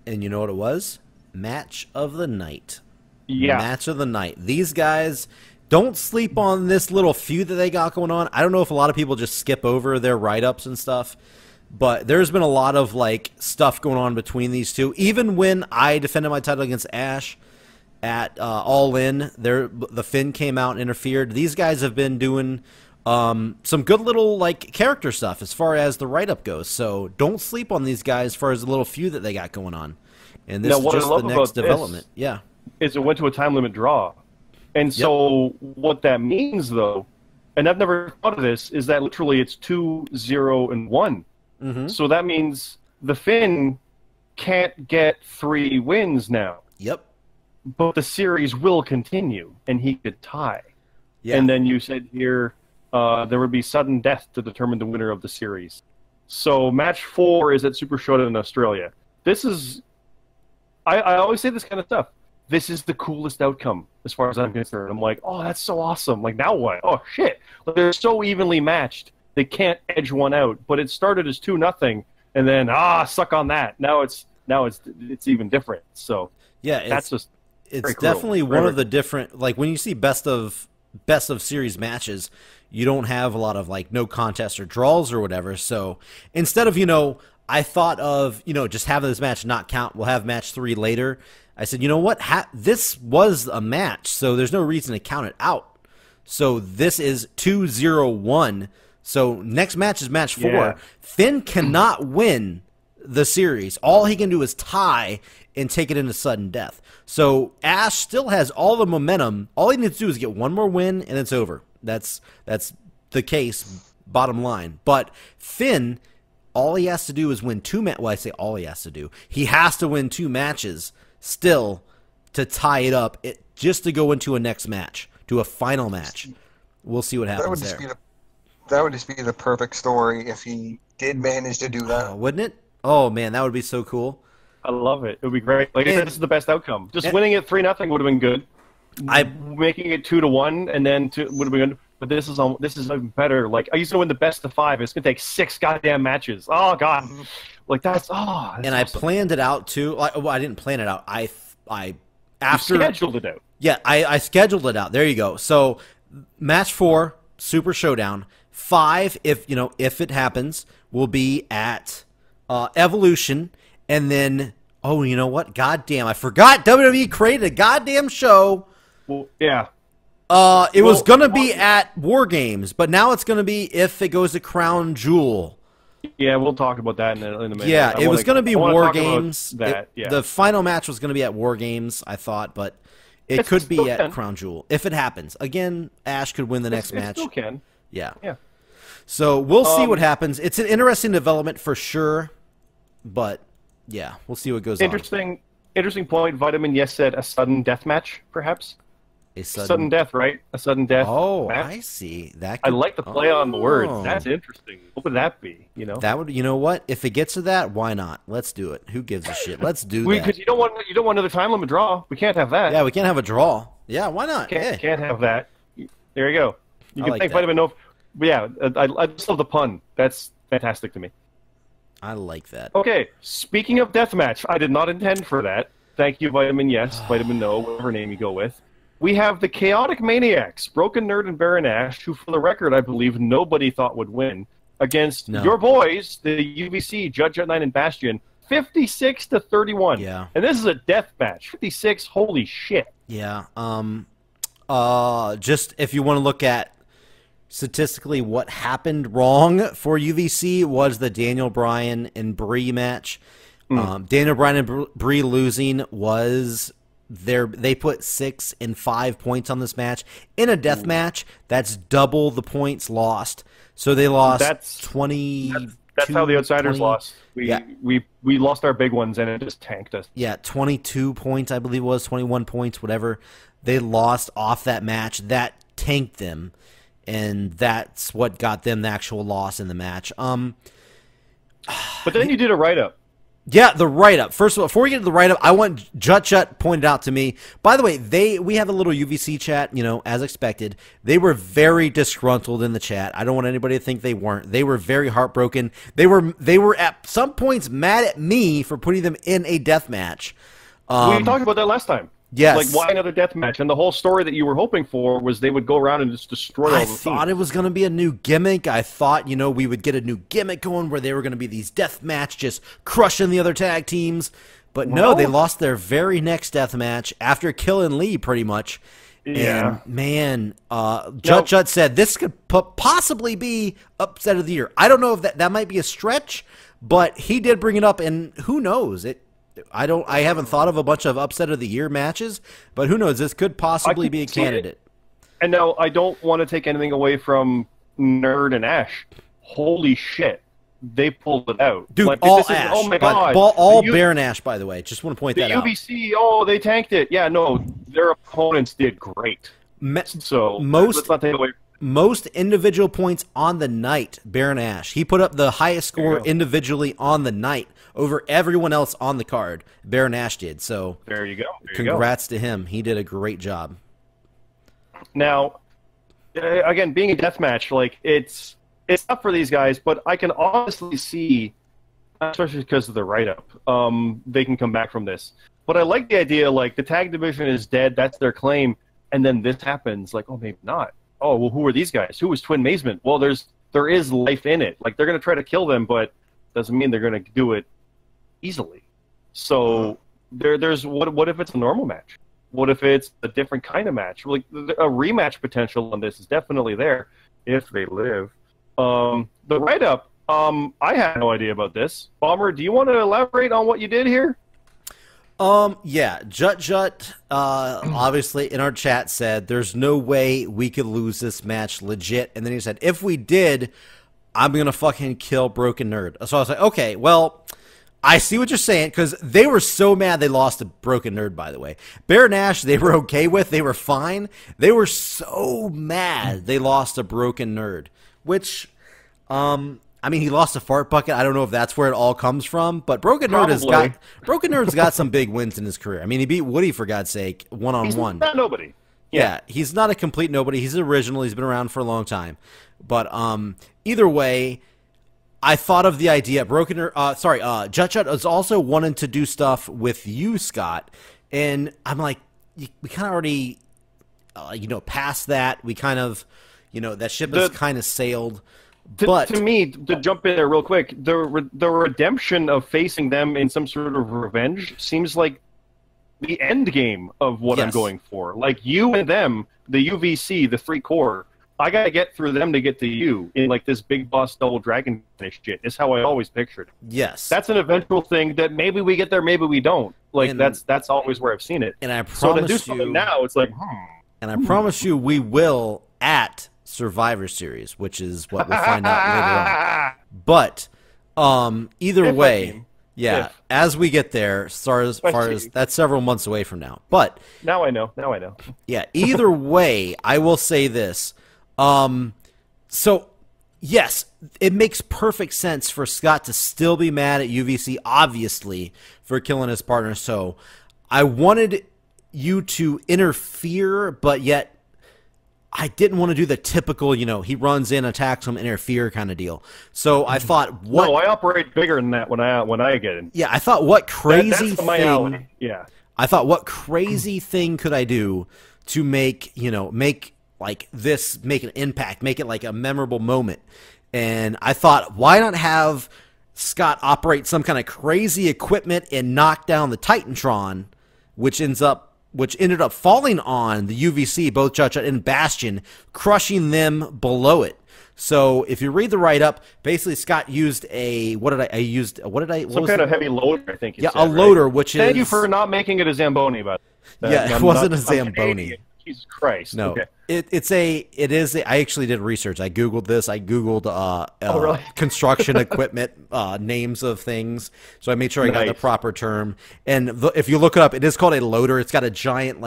[SPEAKER 2] And you know what it was? Match of the night.
[SPEAKER 3] Yeah.
[SPEAKER 2] Match of the night. These guys, don't sleep on this little feud that they got going on. I don't know if a lot of people just skip over their write-ups and stuff. But there's been a lot of stuff going on between these two. Even when I defended my title against Ash at All In, the Finn came out and interfered. These guys have been doing some good little character stuff as far as the write-up goes. So don't sleep on these guys as far as the little feud that they got going on. And this is just the next development. Yeah,
[SPEAKER 3] is it went to a time limit draw, and so what that means though, and I've never thought of this, is that literally it's 2-0-1.
[SPEAKER 2] Mm-hmm.
[SPEAKER 3] So that means the Finn can't get 3 wins now.
[SPEAKER 2] Yep.
[SPEAKER 3] But the series will continue, and he could tie.
[SPEAKER 2] Yeah.
[SPEAKER 3] And then you said here there would be sudden death to determine the winner of the series. So match 4 is at Super Showdown in Australia. This is... I always say this kind of stuff. This is the coolest outcome, as far as I'm concerned. I'm like, oh, that's so awesome. Like, now what? Oh, shit. They're so evenly matched. They can't edge one out, but it started as 2-0, and then suck on that. Now it's even different. So
[SPEAKER 2] yeah,
[SPEAKER 3] that's just
[SPEAKER 2] it's definitely one of the different, when you see best of series matches, you don't have a lot of no contest or draws or whatever. So instead of I thought of just having this match not count, we'll have match 3 later. I said, you know what, this was a match, so there's no reason to count it out. So this is 2-0-1. So next match is match 4.
[SPEAKER 3] Yeah.
[SPEAKER 2] Finn cannot win the series. All he can do is tie and take it into sudden death. So Ash still has all the momentum. All he needs to do is get one more win, and it's over. That's the case, bottom line. But Finn, all he has to do is win 2 matches. Well, I say all he has to do. He has to win 2 matches still to tie it up, just to go into a next match, to a final match. We'll see what happens there.
[SPEAKER 1] That would just be the perfect story if he did manage to do that.
[SPEAKER 2] Wouldn't it? Oh, man, that would be so cool.
[SPEAKER 3] I love it. It would be great. This is the best outcome. Just winning it 3-0 would have been good. Making it 2-1 and then would have been good. But this is even better. I used to win the best of 5. It's gonna take 6 goddamn matches. Oh god, that's
[SPEAKER 2] and I planned it out too. Well, I didn't plan it out. I
[SPEAKER 3] scheduled it out.
[SPEAKER 2] Yeah, I scheduled it out. There you go. So match 4, Super Showdown. 5, if it happens, will be at Evolution, and then you know what? Goddamn, I forgot WWE created a goddamn show.
[SPEAKER 3] Well, yeah.
[SPEAKER 2] It was gonna be at War Games, but now it's gonna be if it goes to Crown Jewel.
[SPEAKER 3] Yeah, we'll talk about that in a minute.
[SPEAKER 2] Yeah, it was going to be War Games.
[SPEAKER 3] Yeah.
[SPEAKER 2] The final match was going to be at War Games, I thought, but it could be at Crown Jewel if it happens. Again, Ash could win the next match.
[SPEAKER 3] It still can.
[SPEAKER 2] Yeah.
[SPEAKER 3] Yeah.
[SPEAKER 2] So we'll see what happens. It's an interesting development for sure, but yeah, we'll see what goes on.
[SPEAKER 3] Interesting point. Vitamin Yes said a sudden death match, perhaps.
[SPEAKER 2] A
[SPEAKER 3] sudden death, right? A sudden death.
[SPEAKER 2] Oh,
[SPEAKER 3] match.
[SPEAKER 2] I see. That
[SPEAKER 3] I
[SPEAKER 2] could...
[SPEAKER 3] like the play on the words. That's interesting. What would that be? You know.
[SPEAKER 2] That would. You know what? If it gets to that, why not? Let's do it. Who gives a shit? Let's do that.
[SPEAKER 3] Because you don't want another time limit draw. We can't have that.
[SPEAKER 2] Yeah, we can't have a draw. Yeah, why not?
[SPEAKER 3] Can't have that. There you go. You can
[SPEAKER 2] like
[SPEAKER 3] thank
[SPEAKER 2] that.
[SPEAKER 3] Vitamin No. But yeah, I just love the pun. That's fantastic to me.
[SPEAKER 2] I like that.
[SPEAKER 3] Okay, speaking of deathmatch, I did not intend for that. Thank you, Vitamin Yes, Vitamin No, whatever name you go with. We have the Chaotic Maniacs, Broken Nerd and Baron Ash, who, for the record, I believe nobody thought would win, against your boys, the UVC, Judge Jet 9 and Bastion, 56-31.
[SPEAKER 2] Yeah.
[SPEAKER 3] And this is a death match. 56, holy shit.
[SPEAKER 2] Yeah. Just if you want to look at statistically what happened wrong for UVC was the Daniel Bryan and Bree match. Daniel Bryan and Bree losing was they put 6 and 5 points on this match. In a death match, that's double the points lost. So they lost 20.
[SPEAKER 3] That's how the outsiders
[SPEAKER 2] 20,
[SPEAKER 3] lost. We lost our big ones and it just tanked us.
[SPEAKER 2] Yeah, 22 points, I believe it was, 21 points, whatever. They lost off that match. That tanked them, and that's what got them the actual loss in the match.
[SPEAKER 3] But then you did a write-up.
[SPEAKER 2] Yeah, the write-up. First of all, before we get to the write-up, I want Jut pointed out to me. By the way, we have a little UVC chat, as expected. They were very disgruntled in the chat. I don't want anybody to think they weren't. They were very heartbroken. They were at some points mad at me for putting them in a death match.
[SPEAKER 3] We talked about that last time.
[SPEAKER 2] Yes.
[SPEAKER 3] Like, why another death match? And the whole story that you were hoping for was they would go around and just destroy all the teams.
[SPEAKER 2] I thought it was going to be a new gimmick. I thought, we would get a new gimmick going where they were going to be these death match just crushing the other tag teams. But no, they lost their very next death match after killing Lee pretty much.
[SPEAKER 3] Yeah.
[SPEAKER 2] And, man, Jut said this could possibly be upset of the year. I don't know if that might be a stretch, but he did bring it up, and who knows? I haven't thought of a bunch of upset of the year matches, but who knows? This could possibly be a candidate.
[SPEAKER 3] And now I don't want to take anything away from Nerd and Ash. Holy shit, they pulled it out,
[SPEAKER 2] dude!
[SPEAKER 3] Like,
[SPEAKER 2] all Ash,
[SPEAKER 3] oh my god,
[SPEAKER 2] all Baron Ash. By the way, just want to point that out.
[SPEAKER 3] The UBC, they tanked it. Yeah, no, their opponents did great. So let's not take away.
[SPEAKER 2] Most individual points on the night, Baron Ash. He put up the highest score individually on the night over everyone else on the card. Baron Ash did. So
[SPEAKER 3] there you go.
[SPEAKER 2] Congrats to him. He did a great job.
[SPEAKER 3] Now, again, being a deathmatch, like it's tough for these guys, but I can honestly see, especially because of the write-up, they can come back from this. But I like the idea, like the tag division is dead. That's their claim, and then this happens. Like, oh, maybe not. Oh, well, who are these guys? Who was Twin Mazement? Well, there is life in it. Like, they're going to try to kill them, but doesn't mean they're going to do it easily. So there's what if it's a normal match? What if it's a different kind of match? Like, a rematch potential on this is definitely there if they live. The write-up, I had no idea about this. Bomber, do you want to elaborate on what you did here?
[SPEAKER 2] Yeah, Jut, obviously in our chat said there's no way we could lose this match legit. And then he said, if we did, I'm going to fucking kill Broken Nerd. So I was like, okay, well, I see what you're saying, because they were so mad they lost to Broken Nerd, by the way. Baron Ash, they were okay with. They were fine. They were so mad they lost to Broken Nerd, which, he lost to Fart Bucket. I don't know if that's where it all comes from, but Broken Nerd's got some big wins in his career. He beat Woody, for God's sake, one-on-one.
[SPEAKER 3] He's not nobody.
[SPEAKER 2] Yeah, he's not a complete nobody. He's original. He's been around for a long time. But either way, I thought of the idea. Jut was also wanting to do stuff with you, Scott, and I'm like, we kind of already, past that. We kind of, that ship has kind of sailed. But
[SPEAKER 3] to me, to jump in there real quick, the redemption of facing them in some sort of revenge seems like the end game of what I'm going for. Like, you and them, the UVC, the three core, I gotta get through them to get to you in like this big boss double dragon finish shit. Is how I always pictured it.
[SPEAKER 2] Yes.
[SPEAKER 3] That's an eventual thing that maybe we get there, maybe we don't. Like
[SPEAKER 2] And-
[SPEAKER 3] that's always where I've seen it.
[SPEAKER 2] And I
[SPEAKER 3] So to do
[SPEAKER 2] promise
[SPEAKER 3] something
[SPEAKER 2] you,
[SPEAKER 3] now, it's like,
[SPEAKER 2] and I promise you, we will at Survivor Series, which is what we'll find out later on. But either
[SPEAKER 3] If I
[SPEAKER 2] way,
[SPEAKER 3] can.
[SPEAKER 2] yeah,
[SPEAKER 3] If.
[SPEAKER 2] as we get there, as far as that's several months away from now. But
[SPEAKER 3] Now I know. Now I know.
[SPEAKER 2] yeah, either way, I will say this. So yes, it makes perfect sense for Scott to still be mad at UVC, obviously, for killing his partner. So I wanted you to interfere, but yet I didn't want to do the typical, he runs in, attacks him, interfere kind of deal. So I thought, what?
[SPEAKER 3] No, I operate bigger than that when I get in.
[SPEAKER 2] Yeah, I thought, what crazy
[SPEAKER 3] That's my
[SPEAKER 2] thing?
[SPEAKER 3] alley. Yeah.
[SPEAKER 2] I thought, what crazy thing could I do to make like this, make an impact, make it like a memorable moment? And I thought, why not have Scott operate some kind of crazy equipment and knock down the Titantron, which ended up falling on the UVC, both Judge and Bastion, crushing them below it. So if you read the write-up, basically Scott used some
[SPEAKER 3] kind of heavy loader, I think.
[SPEAKER 2] Yeah,
[SPEAKER 3] said,
[SPEAKER 2] a loader, which
[SPEAKER 3] Thank
[SPEAKER 2] is...
[SPEAKER 3] you for not making it a Zamboni, but
[SPEAKER 2] Yeah, it wasn't a Zamboni.
[SPEAKER 3] Jesus Christ.
[SPEAKER 2] No,
[SPEAKER 3] Okay.
[SPEAKER 2] it is. I actually did research. I googled this. I googled
[SPEAKER 3] really?
[SPEAKER 2] construction equipment names of things. So I made sure I got the
[SPEAKER 3] Nice.
[SPEAKER 2] proper term. And if you look it up, it is called a loader. It's got a giant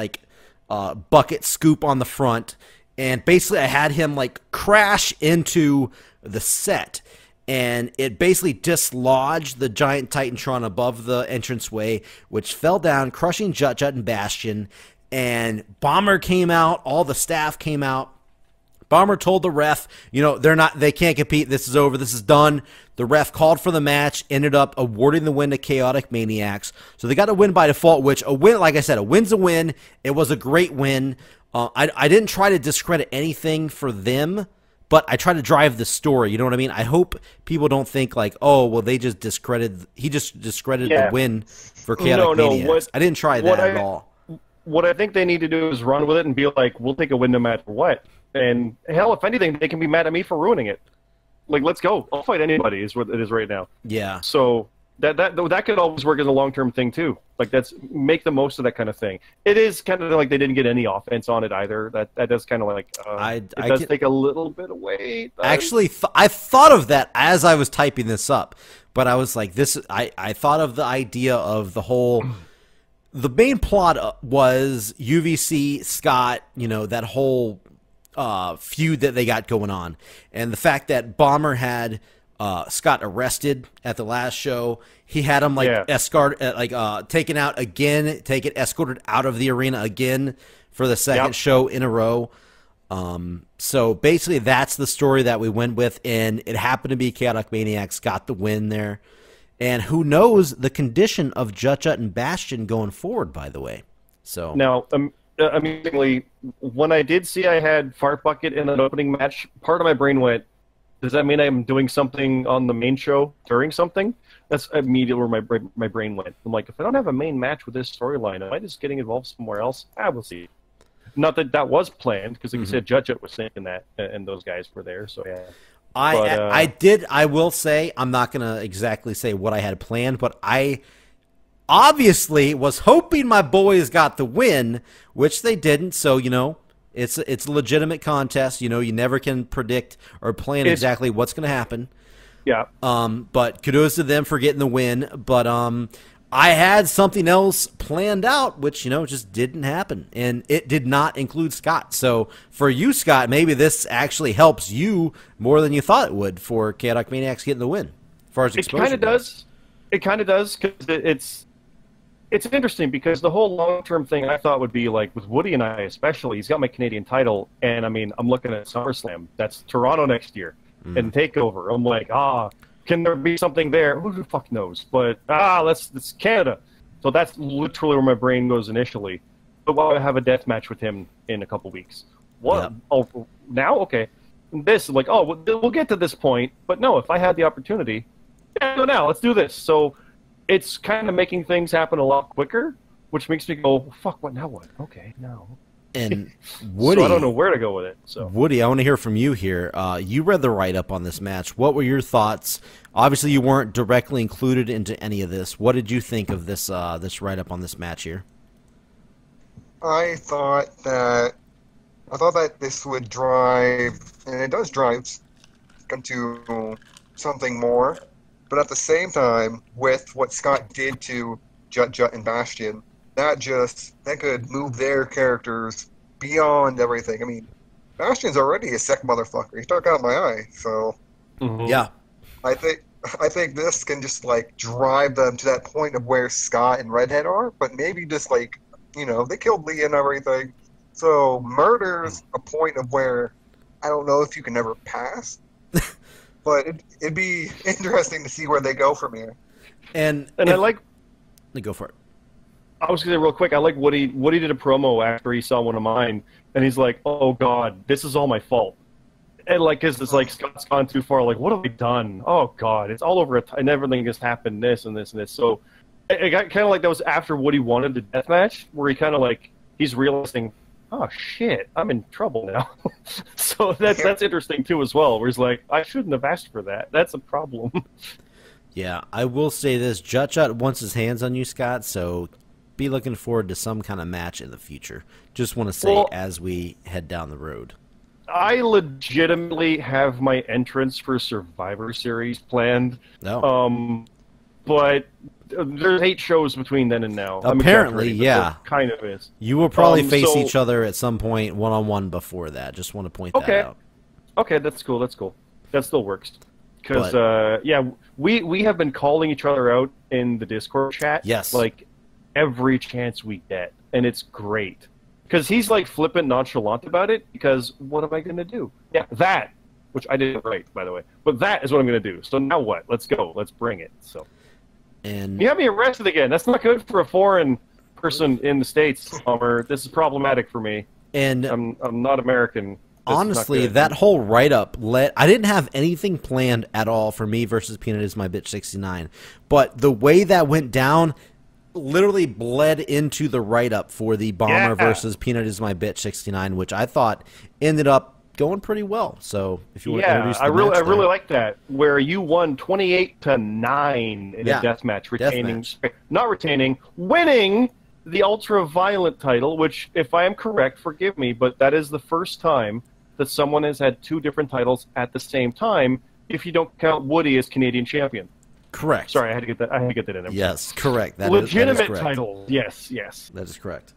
[SPEAKER 2] bucket scoop on the front, and basically I had him crash into the set. And it basically dislodged the giant Titantron above the entranceway, which fell down, crushing Jut and Bastion. And Bomber came out, all the staff came out. Bomber told the ref, they can't compete. This is over. This is done. The ref called for the match, ended up awarding the win to Chaotic Maniacs. So they got a win by default, which a win, like I said, a win's a win. It was a great win. I didn't try to discredit anything for them, but I try to drive the story. You know what I mean? I hope people don't think he just discredited the win for Chaotic Maniacs. I didn't try that at all.
[SPEAKER 3] What I think they need to do is run with it and be like, we'll take a win no matter what. And hell, if anything, they can be mad at me for ruining it. Let's go. I'll fight anybody is what it is right now.
[SPEAKER 2] Yeah.
[SPEAKER 3] So that could always work as a long-term thing too. Make the most of that kind of thing. It is kind of like they didn't get any offense on it either. That does kind of take a little bit away.
[SPEAKER 2] Actually, I thought of that as I was typing this up, but I was like, I thought of the idea of the whole. The main plot was UVC, Scott, that whole feud that they got going on. And the fact that Bomber had Scott arrested at the last show. He had him taken out again, escorted out of the arena again for the second show in a row. So basically that's the story that we went with, and it happened to be Chaotic Maniacs got the win there. And who knows the condition of Jut and Bastion going forward, by the way. So
[SPEAKER 3] now, amazingly, when I did see I had Fart Bucket in an opening match, part of my brain went, does that mean I'm doing something on the main show during something? That's immediately where my brain went. I'm like, if I don't have a main match with this storyline, am I just getting involved somewhere else? We'll see. Not that was planned, because like you said, Jut was thinking that, and those guys were there, so yeah.
[SPEAKER 2] I will say, I'm not going to exactly say what I had planned, but I obviously was hoping my boys got the win, which they didn't. So, it's a legitimate contest. You never can predict or plan exactly what's going to happen.
[SPEAKER 3] Yeah.
[SPEAKER 2] But kudos to them for getting the win. But I had something else planned out, which, just didn't happen. And it did not include Scott. So for you, Scott, maybe this actually helps you more than you thought it would for Chaotic Maniacs getting the win. As far as exposure.
[SPEAKER 3] It kind of does. It kind of does, because it's interesting, because the whole long-term thing I thought would be like with Woody and I especially, he's got my Canadian title, and I'm looking at SummerSlam. That's Toronto next year. And TakeOver. I'm like, can there be something there? Who the fuck knows? But it's Canada. So that's literally where my brain goes initially. But why I have a death match with him in a couple weeks? What?
[SPEAKER 2] Yep.
[SPEAKER 3] Oh, now? Okay. This we'll get to this point. But no, if I had the opportunity, go now. Let's do this. So it's kind of making things happen a lot quicker, which makes me go, fuck, what now? What? Okay, no.
[SPEAKER 2] And Woody,
[SPEAKER 3] so I don't know where to go with it. So
[SPEAKER 2] Woody, I want to hear from you here. You read the write-up on this match. What were your thoughts? Obviously, you weren't directly included into any of this. What did you think of this this write-up on this match here?
[SPEAKER 1] I thought that this would drive, and it does drive, into something more. But at the same time, with what Scott did to Jut and Bastion, that could move their characters beyond everything. I mean, Bastion's already a sick motherfucker. He took out my eye, so
[SPEAKER 2] Yeah,
[SPEAKER 1] I think this can just like drive them to that point of where Scott and Redhead are, but maybe just like, you know, they killed Lee and everything. So murder's a point of where I don't know if you can ever pass, but it'd be interesting to see where they go from here.
[SPEAKER 2] and
[SPEAKER 3] I like.
[SPEAKER 2] go for it.
[SPEAKER 3] I was going to say real quick, I like Woody did a promo after he saw one of mine, and he's like, oh, God, this is all my fault. And, like, because it's like, Scott's gone too far. Like, what have we done? Oh, God, it's all over, and everything has happened, this and this and this. So it got kind of like that was after Woody wanted the deathmatch, where he kind of, like, he's realizing, oh, shit, I'm in trouble now. So that's interesting, too, as well, where he's like, I shouldn't have asked for that. That's a problem.
[SPEAKER 2] Yeah, I will say this. Jut wants his hands on you, Scott, so be looking forward to some kind of match in the future. Just want to say as we head down the road.
[SPEAKER 3] I legitimately have my entrance for Survivor Series planned.
[SPEAKER 2] No.
[SPEAKER 3] But there's 8 shows between then and now.
[SPEAKER 2] Apparently, yeah.
[SPEAKER 3] Kind of is.
[SPEAKER 2] You will probably face each other at some point one-on-one before that. Just want to point that out.
[SPEAKER 3] Okay, that's cool. That still works. Because, we have been calling each other out in the Discord chat.
[SPEAKER 2] Yes.
[SPEAKER 3] Like, every chance we get. And it's great. Because he's, like, flippant nonchalant about it. Because what am I going to do? Yeah, that. Which I didn't write, by the way. But that is what I'm going to do. So now what? Let's go. Let's bring it. So.
[SPEAKER 2] And
[SPEAKER 3] You have me arrested again. That's not good for a foreign person in the States, Homer. This is problematic for me.
[SPEAKER 2] And
[SPEAKER 3] I'm not American.
[SPEAKER 2] honestly, that whole write-up I didn't have anything planned at all for me versus Peanut is my bitch 69. But the way that went down literally bled into the write-up for the Bomber versus Peanut is my bitch 69, which I thought ended up going pretty well. So if you want to introduce the
[SPEAKER 3] I
[SPEAKER 2] match
[SPEAKER 3] really like that, where you won 28-9 in a death match, winning the Ultraviolent title, which, if I am correct, forgive me, but that is the first time that someone has had 2 different titles at the same time, if you don't count Woody as Canadian champion.
[SPEAKER 2] Correct.
[SPEAKER 3] Sorry, I had to get that in.
[SPEAKER 2] Yes, correct.
[SPEAKER 3] Legitimate
[SPEAKER 2] that is
[SPEAKER 3] title. Yes.
[SPEAKER 2] That is correct.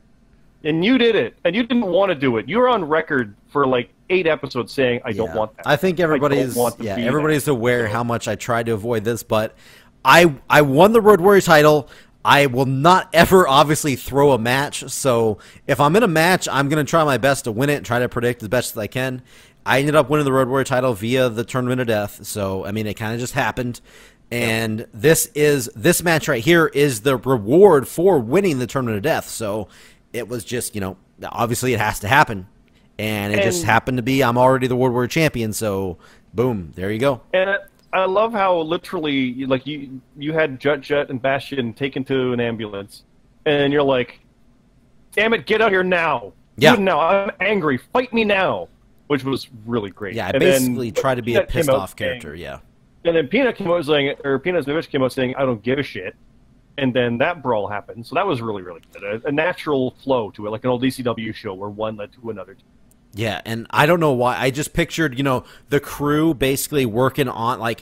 [SPEAKER 3] And you did it, and you didn't want to do it. You were on record for like 8 episodes saying, "I don't want that."
[SPEAKER 2] I think everybody's aware how much I tried to avoid this, but I won the Road Warrior title. I will not ever obviously throw a match. So if I'm in a match, I'm going to try my best to win it and try to predict as best as I can. I ended up winning the Road Warrior title via the Tournament of Death. So I mean, it kind of just happened. And this match right here is the reward for winning the Tournament of Death. So it was just, obviously it has to happen. And it just happened to be I'm already the World Warrior champion, so boom, there you go.
[SPEAKER 3] And I love how literally, like, you had Jut and Bastion taken to an ambulance, and you're like, damn it, get out here now.
[SPEAKER 2] Yeah.
[SPEAKER 3] Do it now. I'm angry. Fight me now. Which was really great.
[SPEAKER 2] Yeah, I basically tried to be a pissed off character, yeah.
[SPEAKER 3] And then Peanut came out saying, or Peanut's bitch came out saying, I don't give a shit. And then that brawl happened. So that was really, really good. A natural flow to it, like an old ECW show where one led to another.
[SPEAKER 2] Yeah, and I don't know why. I just pictured, the crew basically working on,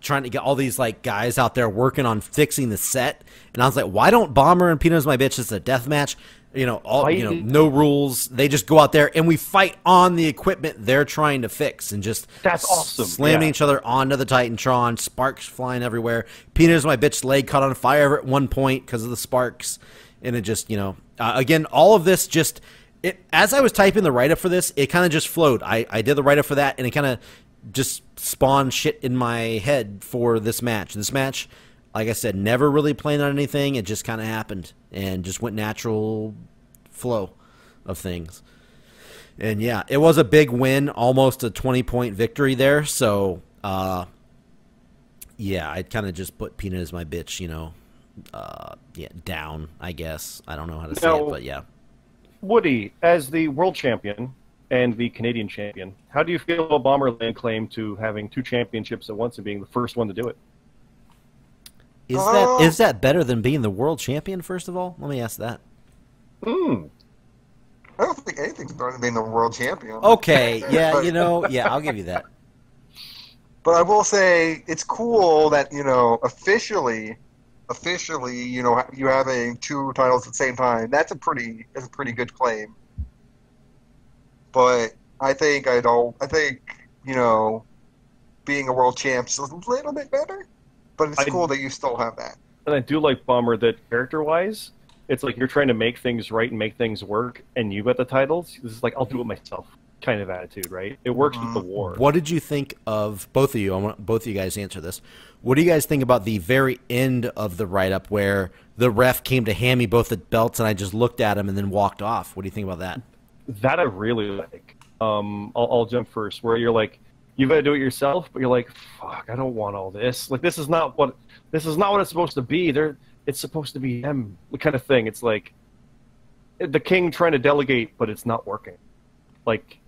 [SPEAKER 2] trying to get all these, guys out there working on fixing the set. And I was like, why don't Bomber and Peanut's my bitch? It's a death match. No rules. They just go out there and we fight on the equipment they're trying to fix and just
[SPEAKER 3] that's awesome.
[SPEAKER 2] Slamming each other onto the Titantron, sparks flying everywhere. Peanut's my bitch leg caught on fire at one point because of the sparks, and it just again all of this just as I was typing the write up for this, it kind of just flowed. I did the write up for that, and it kind of just spawned shit in my head for this match. This match, like I said, never really planned on anything. It just kind of happened and just went natural flow of things. And yeah, it was a big win, almost a 20-point victory there. So, yeah, I'd kind of just put Peanut as my bitch, down, I guess. I don't know how to say it, but yeah.
[SPEAKER 3] Woody, as the world champion and the Canadian champion, how do you feel about Bomberland claim to having 2 championships at once and being the first one to do it?
[SPEAKER 2] Is that better than being the world champion? First of all, let me ask that.
[SPEAKER 1] I don't think anything's better than being the world champion.
[SPEAKER 2] Okay, yeah, yeah, I'll give you that.
[SPEAKER 1] But I will say it's cool that, officially, you having 2 titles at the same time. That's a pretty good claim. But I think, being a world champ is a little bit better. But it's cool that you still have that.
[SPEAKER 3] And I do like Bomber that character-wise, it's like you're trying to make things right and make things work, and you got the titles. This is like, I'll do it myself kind of attitude, right? It works with the war.
[SPEAKER 2] What did you think of, both of you, I want both of you guys to answer this. What do you guys think about the very end of the write-up where the ref came to hand me both the belts and I just looked at him and then walked off? What do you think about that?
[SPEAKER 3] That I really like. I'll jump first, where you're like, you got to do it yourself, but you're like, fuck, I don't want all this. Like, this is not what it's supposed to be. It's supposed to be them, kind of thing. It's like the king trying to delegate, but it's not working. Like,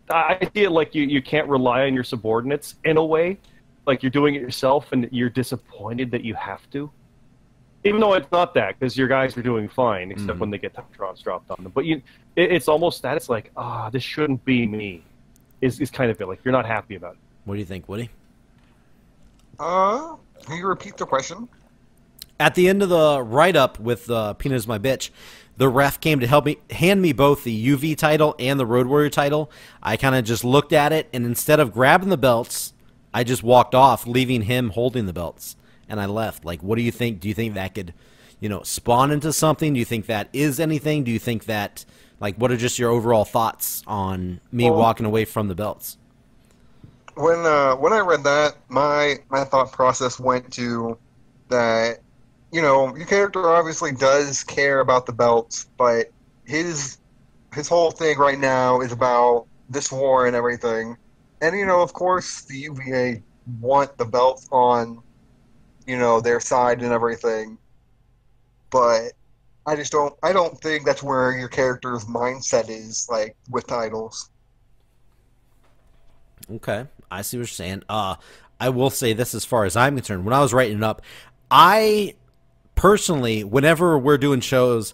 [SPEAKER 3] I feel like you can't rely on your subordinates in a way. Like, you're doing it yourself, and you're disappointed that you have to. Even though it's not that, because your guys are doing fine, except when they get Titans dropped on them. But it's almost that. It's like, this shouldn't be me. Is kind of it. Like, you're not happy about it.
[SPEAKER 2] What do you think, Woody?
[SPEAKER 1] Can you repeat the question?
[SPEAKER 2] At the end of the write-up with Peanut is my bitch, the ref came to hand me both the UV title and the Road Warrior title. I kind of just looked at it, and instead of grabbing the belts, I just walked off, leaving him holding the belts, and I left. Like, what do you think? Do you think that could, spawn into something? Do you think that is anything? Do you think that, like, what are just your overall thoughts on me walking away from the belts?
[SPEAKER 1] When I read that, my thought process went to that, your character obviously does care about the belts, but his whole thing right now is about this war and everything. And, of course, the UVA want the belts on, their side and everything. But I don't think that's where your character's mindset is, like, with titles.
[SPEAKER 2] Okay, I see what you're saying. I will say this as far as I'm concerned. When I was writing it up, I personally, whenever we're doing shows,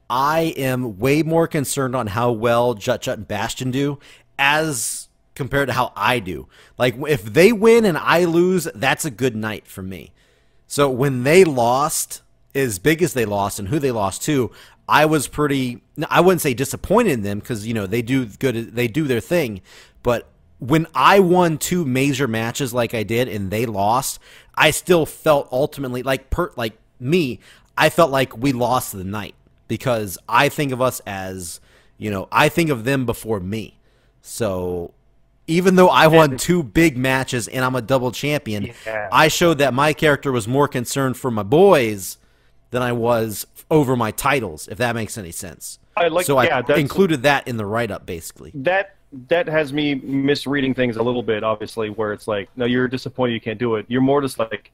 [SPEAKER 2] I am way more concerned on how well Jut and Bastion do as compared to how I do. Like, if they win and I lose, that's a good night for me. So when they lost, as big as they lost and who they lost to, I was pretty, I wouldn't say disappointed in them because, they do their thing. But when I won 2 major matches like I did and they lost, I still felt ultimately, like me, I felt like we lost the night because I think of us as, I think of them before me. So even though I won 2 big matches and I'm a double champion, I showed that my character was more concerned for my boys than I was over my titles, if that makes any sense. I included that in the write-up, basically.
[SPEAKER 3] That has me misreading things a little bit, obviously, where it's like, no, you're disappointed you can't do it. You're more just like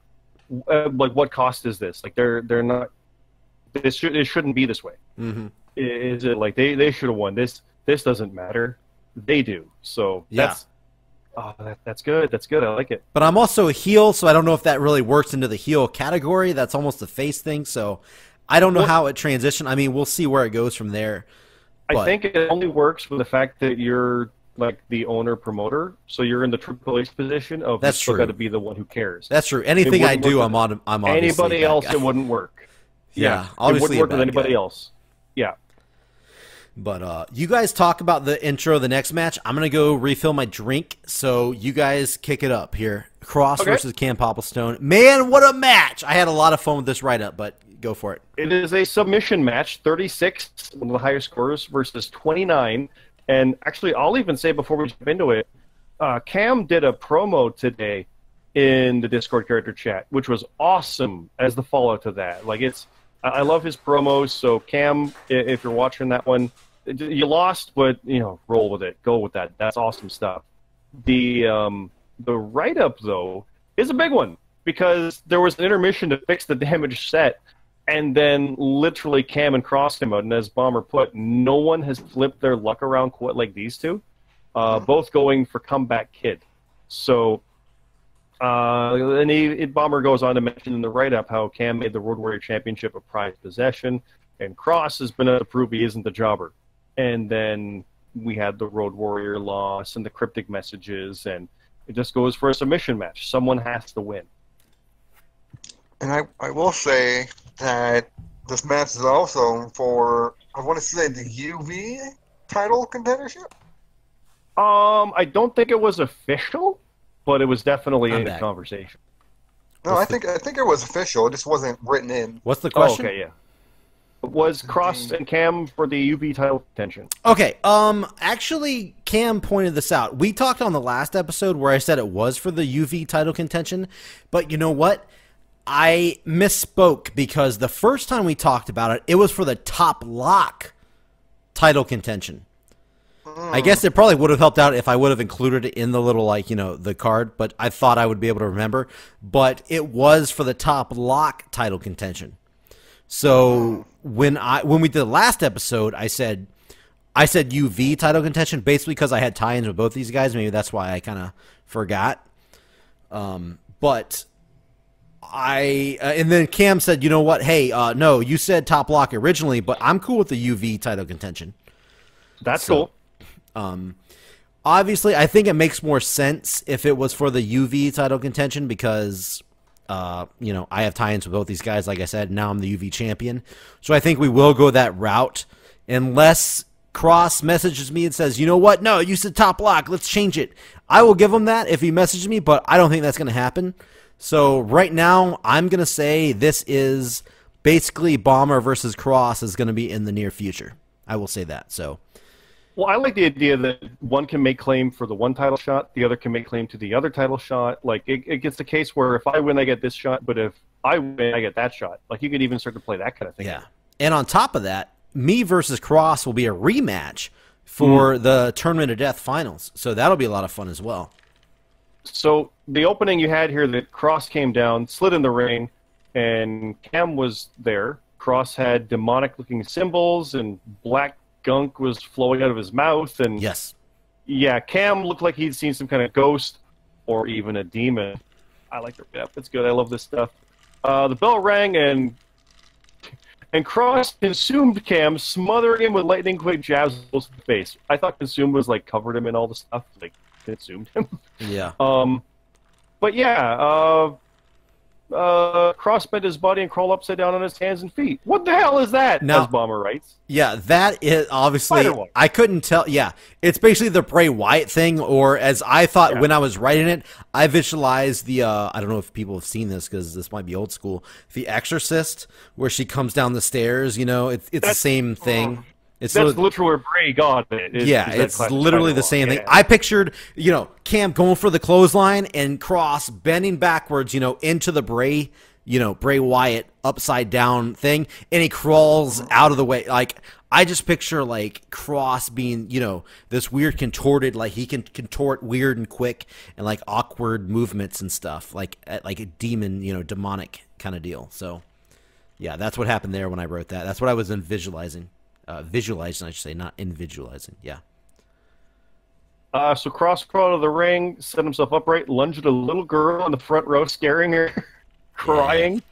[SPEAKER 3] what cost is this? Like, they're not. It shouldn't be this way. Mm-hmm. Is it like they should have won? This doesn't matter. They do. So that's good. That's good. I like it.
[SPEAKER 2] But I'm also a heel, so I don't know if that really works into the heel category. That's almost a face thing. So I don't know how it transitioned. I mean, we'll see where it goes from there.
[SPEAKER 3] I think it only works with the fact that you're like the owner promoter, so you're in the Triple H position of
[SPEAKER 2] that's true.
[SPEAKER 3] Got to be the one who cares.
[SPEAKER 2] That's true. Anything I do, I'm on.
[SPEAKER 3] Anybody else, it wouldn't work.
[SPEAKER 2] Yeah,
[SPEAKER 3] it wouldn't work with anybody else. Yeah.
[SPEAKER 2] But you guys talk about the intro of the next match. I'm gonna go refill my drink, so you guys kick it up here. Cross versus Cam Popplestone. Man, what a match! I had a lot of fun with this write-up, but go for it.
[SPEAKER 3] It is a submission match, 36, one of the higher scores, versus 29. And actually, I'll even say before we jump into it, Cam did a promo today in the Discord character chat, which was awesome as the follow-up to that. Like, I love his promos, so Cam, if you're watching that one, you lost, but, roll with it. Go with that. That's awesome stuff. The write-up, though, is a big one, because there was an intermission to fix the damaged set, And then literally Cam and Cross came out, and as Bomber put, no one has flipped their luck around quite like these two. Both going for Comeback Kid. So, and Bomber goes on to mention in the write-up how Cam made the Road Warrior Championship a prized possession, and Cross has been able to prove he isn't the jobber. And then we had the Road Warrior loss and the cryptic messages, and it just goes for a submission match. Someone has to win.
[SPEAKER 1] And I will say that this match is also for, I want to say, the UV title contendership?
[SPEAKER 3] I don't think it was official, but it was definitely in the conversation.
[SPEAKER 1] No, I think it was official. It just wasn't written in.
[SPEAKER 2] What's the question?
[SPEAKER 3] Oh, okay, yeah. It was Cross and Cam for the UV title contention.
[SPEAKER 2] Okay, actually, Cam pointed this out. We talked on the last episode where I said it was for the UV title contention, but you know what? I misspoke because the first time we talked about it, it was for the Top Lock title contention. I guess it probably would have helped out if I would have included it in the little, like, you know, the card, but I thought I would be able to remember. But it was for the Top Lock title contention. So when we did the last episode, I said UV title contention basically because I had tie-ins with both these guys. Maybe that's why I kind of forgot. But and then Cam said, you know what? Hey, no, you said Top Lock originally, but I'm cool with the UV title contention.
[SPEAKER 3] That's cool.
[SPEAKER 2] Obviously, I think it makes more sense if it was for the UV title contention because, you know, I have tie-ins with both these guys. Like I said, now I'm the UV champion. So I think we will go that route unless Cross messages me and says, you know what? No, you said Top Lock. Let's change it. I will give him that if he messages me, but I don't think that's going to happen. So right now, I'm going to say this is basically Bomber versus Cross is going to be in the near future. I will say that. So,
[SPEAKER 3] well, I like the idea that one can make claim for the one title shot, the other can make claim to the other title shot. Like, it gets the case where if I win, I get this shot, but if I win, I get that shot. Like, you could even start to play that kind of thing.
[SPEAKER 2] Yeah. And on top of that, me versus Cross will be a rematch for the Tournament of Death finals. So that'll be a lot of fun as well.
[SPEAKER 3] So the opening you had here, that Cross came down, slid in the ring, and Cam was there. Cross had demonic-looking symbols, and black gunk was flowing out of his mouth. And
[SPEAKER 2] yes,
[SPEAKER 3] yeah, Cam looked like he'd seen some kind of ghost or even a demon. I like the rep. It's good. I love this stuff. The bell rang, and Cross consumed Cam, smothering him with lightning-quick jabs close to the face. I thought consumed was like covered him in all the stuff, like consumed him.
[SPEAKER 2] Yeah.
[SPEAKER 3] But yeah, Cross bent his body and crawled upside down on his hands and feet. What the hell is that?
[SPEAKER 2] Now,
[SPEAKER 3] as Bomber writes.
[SPEAKER 2] Yeah, that is obviously. I couldn't tell. Yeah, it's basically the Bray Wyatt thing, or as I thought when I was writing it, I visualized the. I don't know if people have seen this because this might be old school. The Exorcist, where she comes down the stairs. You know, it's the same thing.
[SPEAKER 3] That's literally where Bray got it.
[SPEAKER 2] It's literally the same thing. I pictured, you know, Cam going for the clothesline and Cross bending backwards, you know, into the Bray, you know, Bray Wyatt upside down thing, and he crawls out of the way. Like, I just picture, like, Cross being, you know, this weird contorted, like, he can contort weird and quick and, like, awkward movements and stuff, like a demon, you know, demonic kind of deal. So, yeah, that's what happened there when I wrote that. That's what I was visualizing. Visualizing, I should say, not visualizing. Yeah.
[SPEAKER 3] So Cross crawled out of the ring, set himself upright, lunged at a little girl in the front row, scaring her, crying.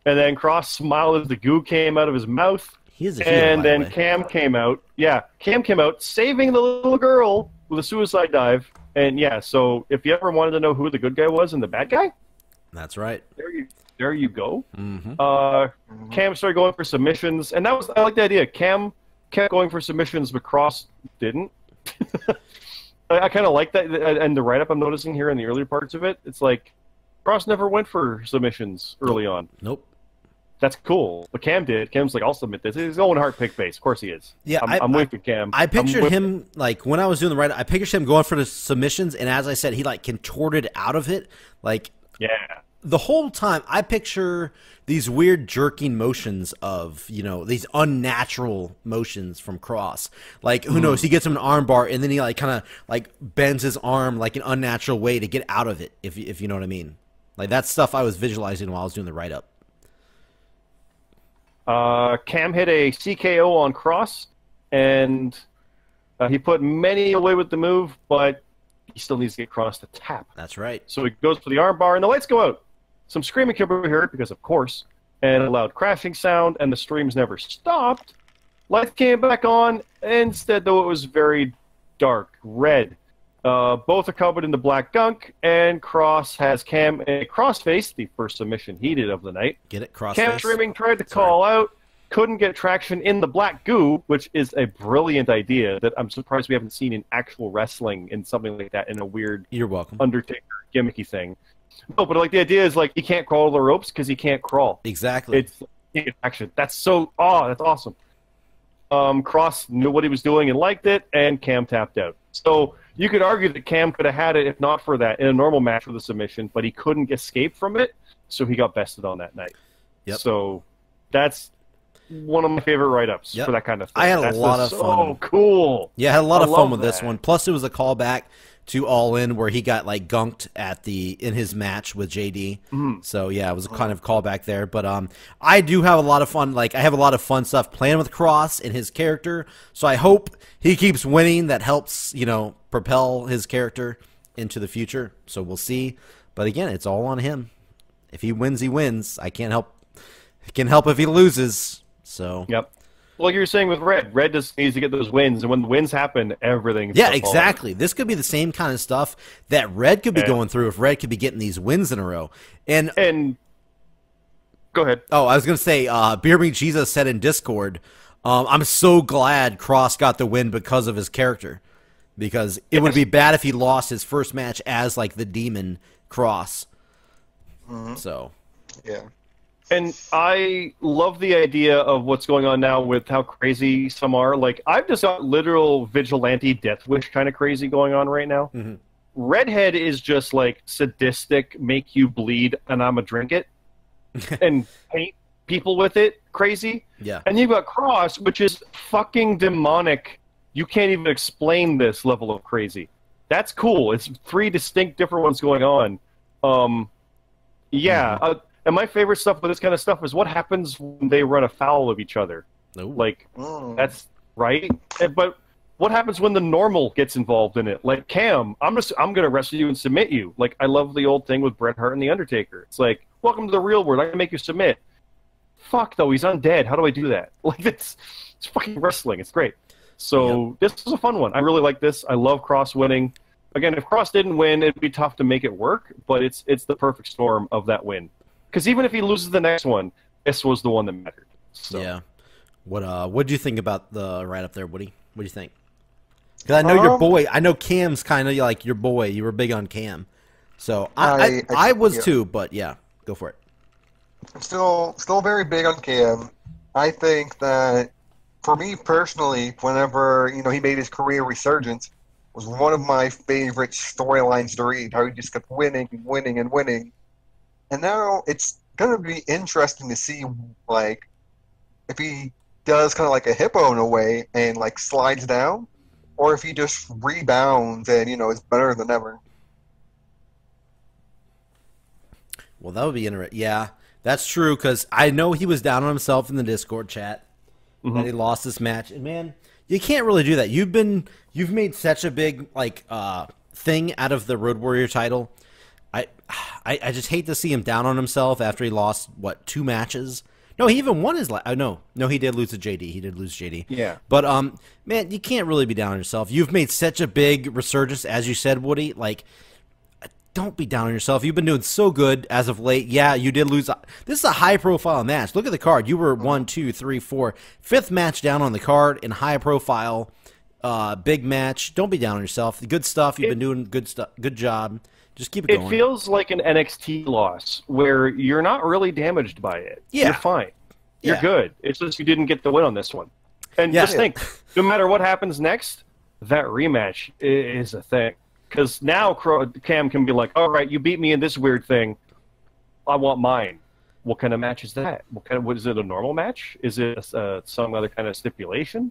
[SPEAKER 3] And then Cross smiled as the goo came out of his mouth.
[SPEAKER 2] He is a heel,
[SPEAKER 3] and then Cam came out. Yeah, Cam came out, saving the little girl with a suicide dive. And yeah, so if you ever wanted to know who the good guy was and the bad guy,
[SPEAKER 2] that's right.
[SPEAKER 3] There you go. Cam started going for submissions, and I like the idea. Cam kept going for submissions, but Cross didn't. I kind of like that, and the write-up I'm noticing here in the earlier parts of it, it's like Cross never went for submissions early on.
[SPEAKER 2] Nope.
[SPEAKER 3] That's cool. But Cam did. Cam's like, I'll submit this. He's going hard pick base. Of course he is.
[SPEAKER 2] Yeah,
[SPEAKER 3] I'm with you, Cam.
[SPEAKER 2] I pictured him, like, when I was doing the write-up, I pictured him going for the submissions, and as I said, he, like, contorted out of it. Like,
[SPEAKER 3] yeah.
[SPEAKER 2] The whole time, I picture these weird jerking motions of, you know, these unnatural motions from Cross. Like, who knows? He gets him an arm bar, and then he, like, kind of, like, bends his arm, like, an unnatural way to get out of it, if you know what I mean. Like, that's stuff I was visualizing while I was doing the write-up.
[SPEAKER 3] Cam hit a CKO on Cross, and he put many away with the move, but he still needs to get Cross to tap.
[SPEAKER 2] That's right.
[SPEAKER 3] So he goes for the armbar, and the lights go out. Some screaming can be heard, because of course, and a loud crashing sound, and the streams never stopped. Lights came back on, instead, though, it was very dark, red. Both are covered in the black gunk, and Cross has Cam a crossface, the first submission he did of the night.
[SPEAKER 2] Get it, crossface.
[SPEAKER 3] Cam streaming tried to call out, couldn't get traction in the black goo, which is a brilliant idea that I'm surprised we haven't seen in actual wrestling in something like that, in a weird
[SPEAKER 2] You're welcome.
[SPEAKER 3] Undertaker gimmicky thing. No, but like the idea is like he can't crawl the ropes because he can't crawl.
[SPEAKER 2] Exactly.
[SPEAKER 3] It's action. That's so that's awesome. Cross knew what he was doing and liked it, and Cam tapped out. So you could argue that Cam could have had it if not for that in a normal match with a submission, but he couldn't escape from it, so he got bested on that night.
[SPEAKER 2] Yep.
[SPEAKER 3] So that's one of my favorite write-ups for that kind of thing.
[SPEAKER 2] I had a lot of fun.
[SPEAKER 3] Oh, cool.
[SPEAKER 2] Yeah, I had a lot of fun with this one. Plus, it was a callback to All In where he got like gunked in his match with JD. So yeah, it was a kind of callback there. But I do have a lot of fun. Like I have a lot of fun stuff playing with Cross and his character. So I hope he keeps winning. That helps, propel his character into the future. So we'll see. But again, it's all on him. If he wins, he wins. I can't help. It can help if he loses. So
[SPEAKER 3] yep. Like you were saying with Red just needs to get those wins, and when the wins happen, everything.
[SPEAKER 2] Yeah, exactly. This could be the same kind of stuff that Red could be going through if Red could be getting these wins in a row. And
[SPEAKER 3] go ahead.
[SPEAKER 2] Oh, I was going to say, Beer Me Jesus said in Discord, I'm so glad Cross got the win because of his character, because it would be bad if he lost his first match as like the Demon Cross. So,
[SPEAKER 1] yeah.
[SPEAKER 3] And I love the idea of what's going on now with how crazy some are. Like, I've just got literal vigilante death wish kind of crazy going on right now. Redhead is just like sadistic, make you bleed, and I'ma drink it, and paint people with it crazy.
[SPEAKER 2] Yeah.
[SPEAKER 3] And you've got Cross, which is fucking demonic. You can't even explain this level of crazy. That's cool. It's three distinct different ones going on. Yeah. And my favorite stuff with this kind of stuff is what happens when they run afoul of each other. Like, that's right. But what happens when the normal gets involved in it? Like, Cam, I'm gonna wrestle you and submit you. Like, I love the old thing with Bret Hart and the Undertaker. It's like, welcome to the real world. I'm gonna make you submit. Fuck though, he's undead. How do I do that? Like, it's fucking wrestling. It's great. So this was a fun one. I really like this. I love Cross winning. Again, if Cross didn't win, it'd be tough to make it work. But it's the perfect storm of that win. Because even if he loses the next one, this was the one that mattered. So.
[SPEAKER 2] Yeah. What do you think about the write-up there, Woody? What do you think? Because I know your boy. I know Cam's kind of like your boy. You were big on Cam. So I was too, but yeah, go for it.
[SPEAKER 1] I'm still very big on Cam. I think that for me personally, whenever he made his career resurgence, was one of my favorite storylines to read. How he just kept winning and winning and winning. And now it's going to be interesting to see, like, if he does kind of like a hippo in a way and, like, slides down, or if he just rebounds and, is better than ever.
[SPEAKER 2] Well, that would be interesting. Yeah, that's true, because I know he was down on himself in the Discord chat that he lost this match. And, man, you can't really do that. You've made such a big, like, thing out of the Road Warrior title. I just hate to see him down on himself after he lost, 2 matches? No, he even won his last. No, he did lose to JD. He did lose JD.
[SPEAKER 3] Yeah.
[SPEAKER 2] But, man, you can't really be down on yourself. You've made such a big resurgence, as you said, Woody. Like, don't be down on yourself. You've been doing so good as of late. Yeah, you did lose. This is a high-profile match. Look at the card. You were 1, 2, 3, 4, 5th match down on the card in high-profile, big match. Don't be down on yourself. The good stuff. You've been doing good stuff. Good job. Just keep it going.
[SPEAKER 3] It feels like an NXT loss where you're not really damaged by it. Yeah. You're fine. You're good. It's just you didn't get the win on this one. And just think, no matter what happens next, that rematch is a thing. Because now Cam can be like, all right, you beat me in this weird thing. I want mine. What kind of match is that? What is it, a normal match? Is it some other kind of stipulation?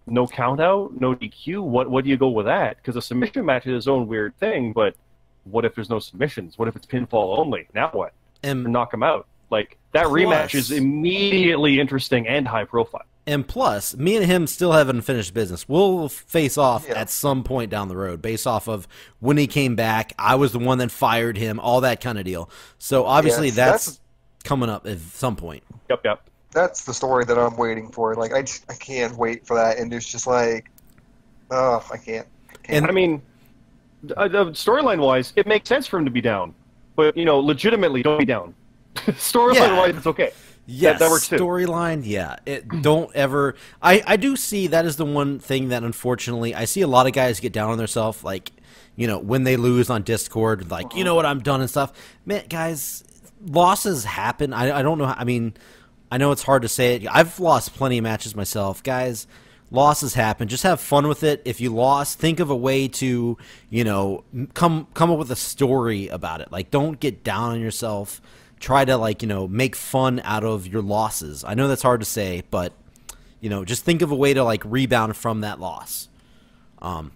[SPEAKER 3] No count out? No DQ? What do you go with that? Because a submission match is its own weird thing, but what if there's no submissions? What if it's pinfall only? Now what?
[SPEAKER 2] And
[SPEAKER 3] knock him out. Like, that
[SPEAKER 2] Plus-
[SPEAKER 3] rematch is immediately interesting and high profile.
[SPEAKER 2] And plus, me and him still have unfinished business. We'll face off
[SPEAKER 1] Yeah.
[SPEAKER 2] at some point down the road based off of when he came back. I was the one that fired him, all that kind of deal. So obviously
[SPEAKER 1] Yes,
[SPEAKER 2] that's coming up at some point.
[SPEAKER 3] Yep.
[SPEAKER 1] That's the story that I'm waiting for. Like, I can't wait for that. And it's just like, oh, I can't.
[SPEAKER 2] And
[SPEAKER 3] I mean, storyline-wise, it makes sense for him to be down. But, legitimately, don't be down. Storyline-wise, it's okay.
[SPEAKER 2] yes,
[SPEAKER 3] that works too.
[SPEAKER 2] storyline, yeah. Don't ever... I do see that is the one thing that, unfortunately, I see a lot of guys get down on themselves, like, when they lose on Discord, like, you know what, I'm done and stuff. Man, guys, losses happen. I don't know. I mean, I know it's hard to say it. I've lost plenty of matches myself. Guys, losses happen. Just have fun with it. If you lost, think of a way to, come up with a story about it. Like, don't get down on yourself. Try to, make fun out of your losses. I know that's hard to say, but, just think of a way to, rebound from that loss.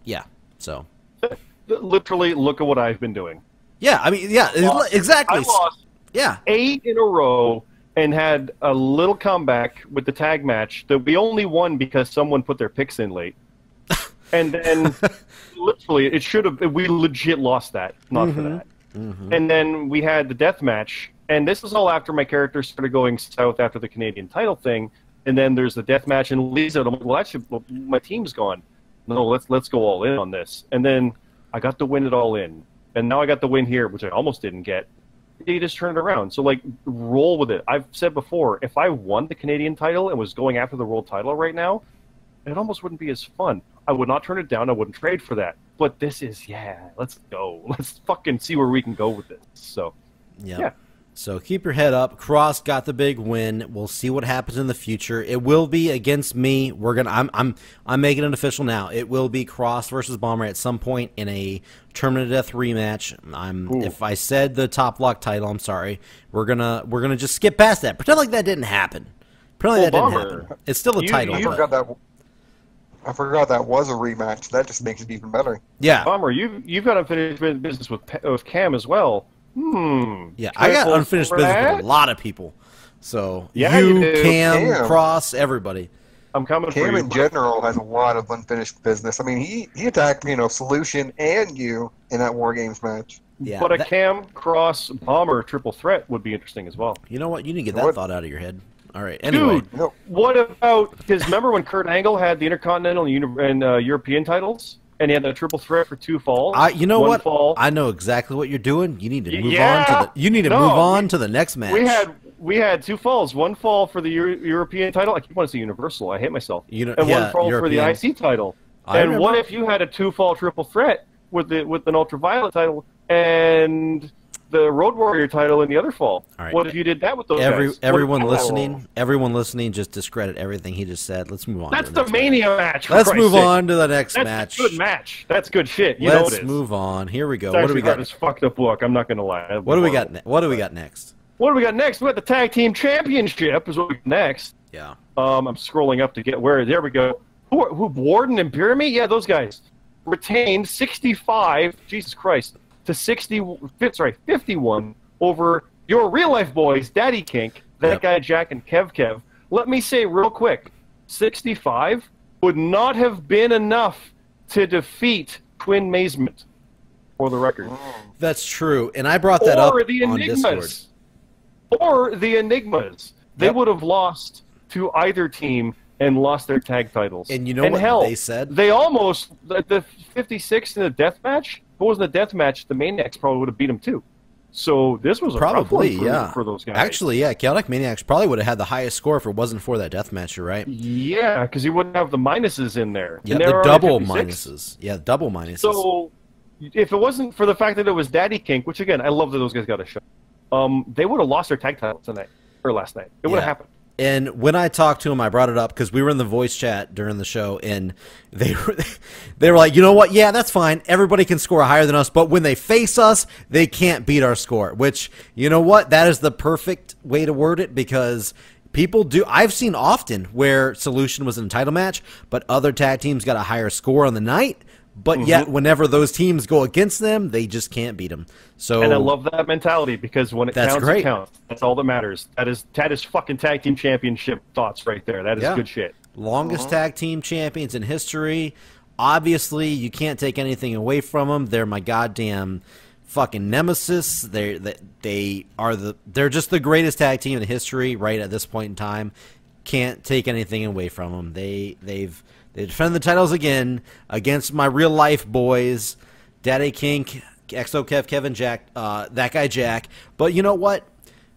[SPEAKER 2] Yeah, so.
[SPEAKER 3] Literally, look at what I've been doing.
[SPEAKER 2] Yeah, I mean, yeah, exactly.
[SPEAKER 3] I lost
[SPEAKER 2] Yeah.
[SPEAKER 3] 8 in a row and had a little comeback with the tag match that we only won because someone put their picks in late. And then, literally, we legit lost that, not for that.
[SPEAKER 2] Mm-hmm.
[SPEAKER 3] And then we had the death match, and this is all after my character started going south after the Canadian title thing. And then there's the death match, and Lee's out. I'm like, well, actually, my team's gone. No, let's go all in on this. And then I got to win it all in, and now I got the win here, which I almost didn't get. He just turned it around. So, roll with it. I've said before, if I won the Canadian title and was going after the world title right now, it almost wouldn't be as fun. I would not turn it down. I wouldn't trade for that. But this is, let's go. Let's fucking see where we can go with this. So, yeah.
[SPEAKER 2] So keep your head up. Cross got the big win. We'll see what happens in the future. It will be against me. I'm making it official now. It will be Cross versus Bomber at some point in a Tournament of Death rematch. If I said the top block title, I'm sorry. We're gonna just skip past that. Pretend like that didn't happen. Pretend like that didn't happen. It's still a title.
[SPEAKER 1] I forgot that was a rematch. That just makes it even better.
[SPEAKER 2] Yeah.
[SPEAKER 3] Bomber, you've got unfinished business with Cam as well.
[SPEAKER 2] Yeah, I got unfinished business with a lot of people. So
[SPEAKER 3] Yeah,
[SPEAKER 2] you,
[SPEAKER 3] you do.
[SPEAKER 2] Cam, Cross, everybody.
[SPEAKER 3] I'm coming for
[SPEAKER 1] Cam
[SPEAKER 3] you.
[SPEAKER 1] in general has a lot of unfinished business. I mean, he attacked Solution and you in that War Games match.
[SPEAKER 2] Yeah,
[SPEAKER 3] But a Cam, Cross, Bomber triple threat would be interesting as well.
[SPEAKER 2] You know what? You need to get that thought out of your head. All right. Anyway,
[SPEAKER 3] Dude, what about, because remember when Kurt Angle had the Intercontinental and European titles? And he had a triple threat for 2 falls.
[SPEAKER 2] you know what?
[SPEAKER 3] Fall.
[SPEAKER 2] I know exactly what you're doing. You need to move
[SPEAKER 3] Yeah.
[SPEAKER 2] on to the. You need to move on to the next match.
[SPEAKER 3] We had 2 falls. 1 fall for the European title. I keep wanting to say Universal. I hate myself. And 1 fall for the IC title. And what if you had a 2-fall triple threat with an Ultraviolent title and the Road Warrior title in the other fall?
[SPEAKER 2] All right.
[SPEAKER 3] What if you did that with those guys?
[SPEAKER 2] Everyone listening, just discredit everything he just said. Let's move on.
[SPEAKER 3] That's
[SPEAKER 2] to
[SPEAKER 3] the
[SPEAKER 2] next
[SPEAKER 3] Mania match. For
[SPEAKER 2] Let's
[SPEAKER 3] Christ's
[SPEAKER 2] move
[SPEAKER 3] sake.
[SPEAKER 2] on to the next
[SPEAKER 3] That's
[SPEAKER 2] match.
[SPEAKER 3] a good match. That's good shit. You know
[SPEAKER 2] Let's
[SPEAKER 3] it is.
[SPEAKER 2] move on. Here we go.
[SPEAKER 3] It's
[SPEAKER 2] What do we
[SPEAKER 3] actually
[SPEAKER 2] got?
[SPEAKER 3] This fucked up book. I'm not going to lie.
[SPEAKER 2] What do we got? What do we got next?
[SPEAKER 3] What do we got next? We got the Tag Team Championship. Is what we got next.
[SPEAKER 2] Yeah.
[SPEAKER 3] I'm scrolling up to get where. There we go. Who Warden and Pyramid? Yeah, those guys retained 65. Jesus Christ, to 51 over your real life boys, Daddy Kink, that guy Jack and Kev. Let me say real quick, 65 would not have been enough to defeat Twin Mazement, for the record.
[SPEAKER 2] That's true, and I brought that up
[SPEAKER 3] The
[SPEAKER 2] on Discord.
[SPEAKER 3] Or the Enigmas. They would have lost to either team and lost their tag titles.
[SPEAKER 2] And you know what they said?
[SPEAKER 3] They almost, the 56 in the death match, if it wasn't a death match, the Maniacs probably would have beat them too. So this was a rough one for those guys.
[SPEAKER 2] Actually, yeah, Chaotic Maniacs probably would have had the highest score if it wasn't for that death match, you're right.
[SPEAKER 3] Yeah, because you wouldn't have the minuses in there.
[SPEAKER 2] Yeah, the double minuses. Yeah, double minuses.
[SPEAKER 3] So if it wasn't for the fact that it was Daddy Kink, which again, I love that those guys got a show, they would have lost their tag titles tonight, or last night. It would have happened.
[SPEAKER 2] And when I talked to him, I brought it up because we were in the voice chat during the show, and they were like, you know what? Yeah, that's fine. Everybody can score higher than us, but when they face us, they can't beat our score. Which, you know what? That is the perfect way to word it because people do. I've seen often where Solution was in a title match, but other tag teams got a higher score on the night, but yet whenever those teams go against them, they just can't beat them. So,
[SPEAKER 3] and I love that mentality because when it counts,
[SPEAKER 2] great.
[SPEAKER 3] it counts. That's all that matters. That is fucking tag team championship thoughts right there. That is good shit.
[SPEAKER 2] Longest tag team champions in history. Obviously, you can't take anything away from them. They're my goddamn fucking nemesis. They're just the greatest tag team in history right at this point in time. Can't take anything away from them. They defend the titles again against my real life boys, Daddy Kink, XO Kev, Kevin, Jack, that guy Jack. But you know what?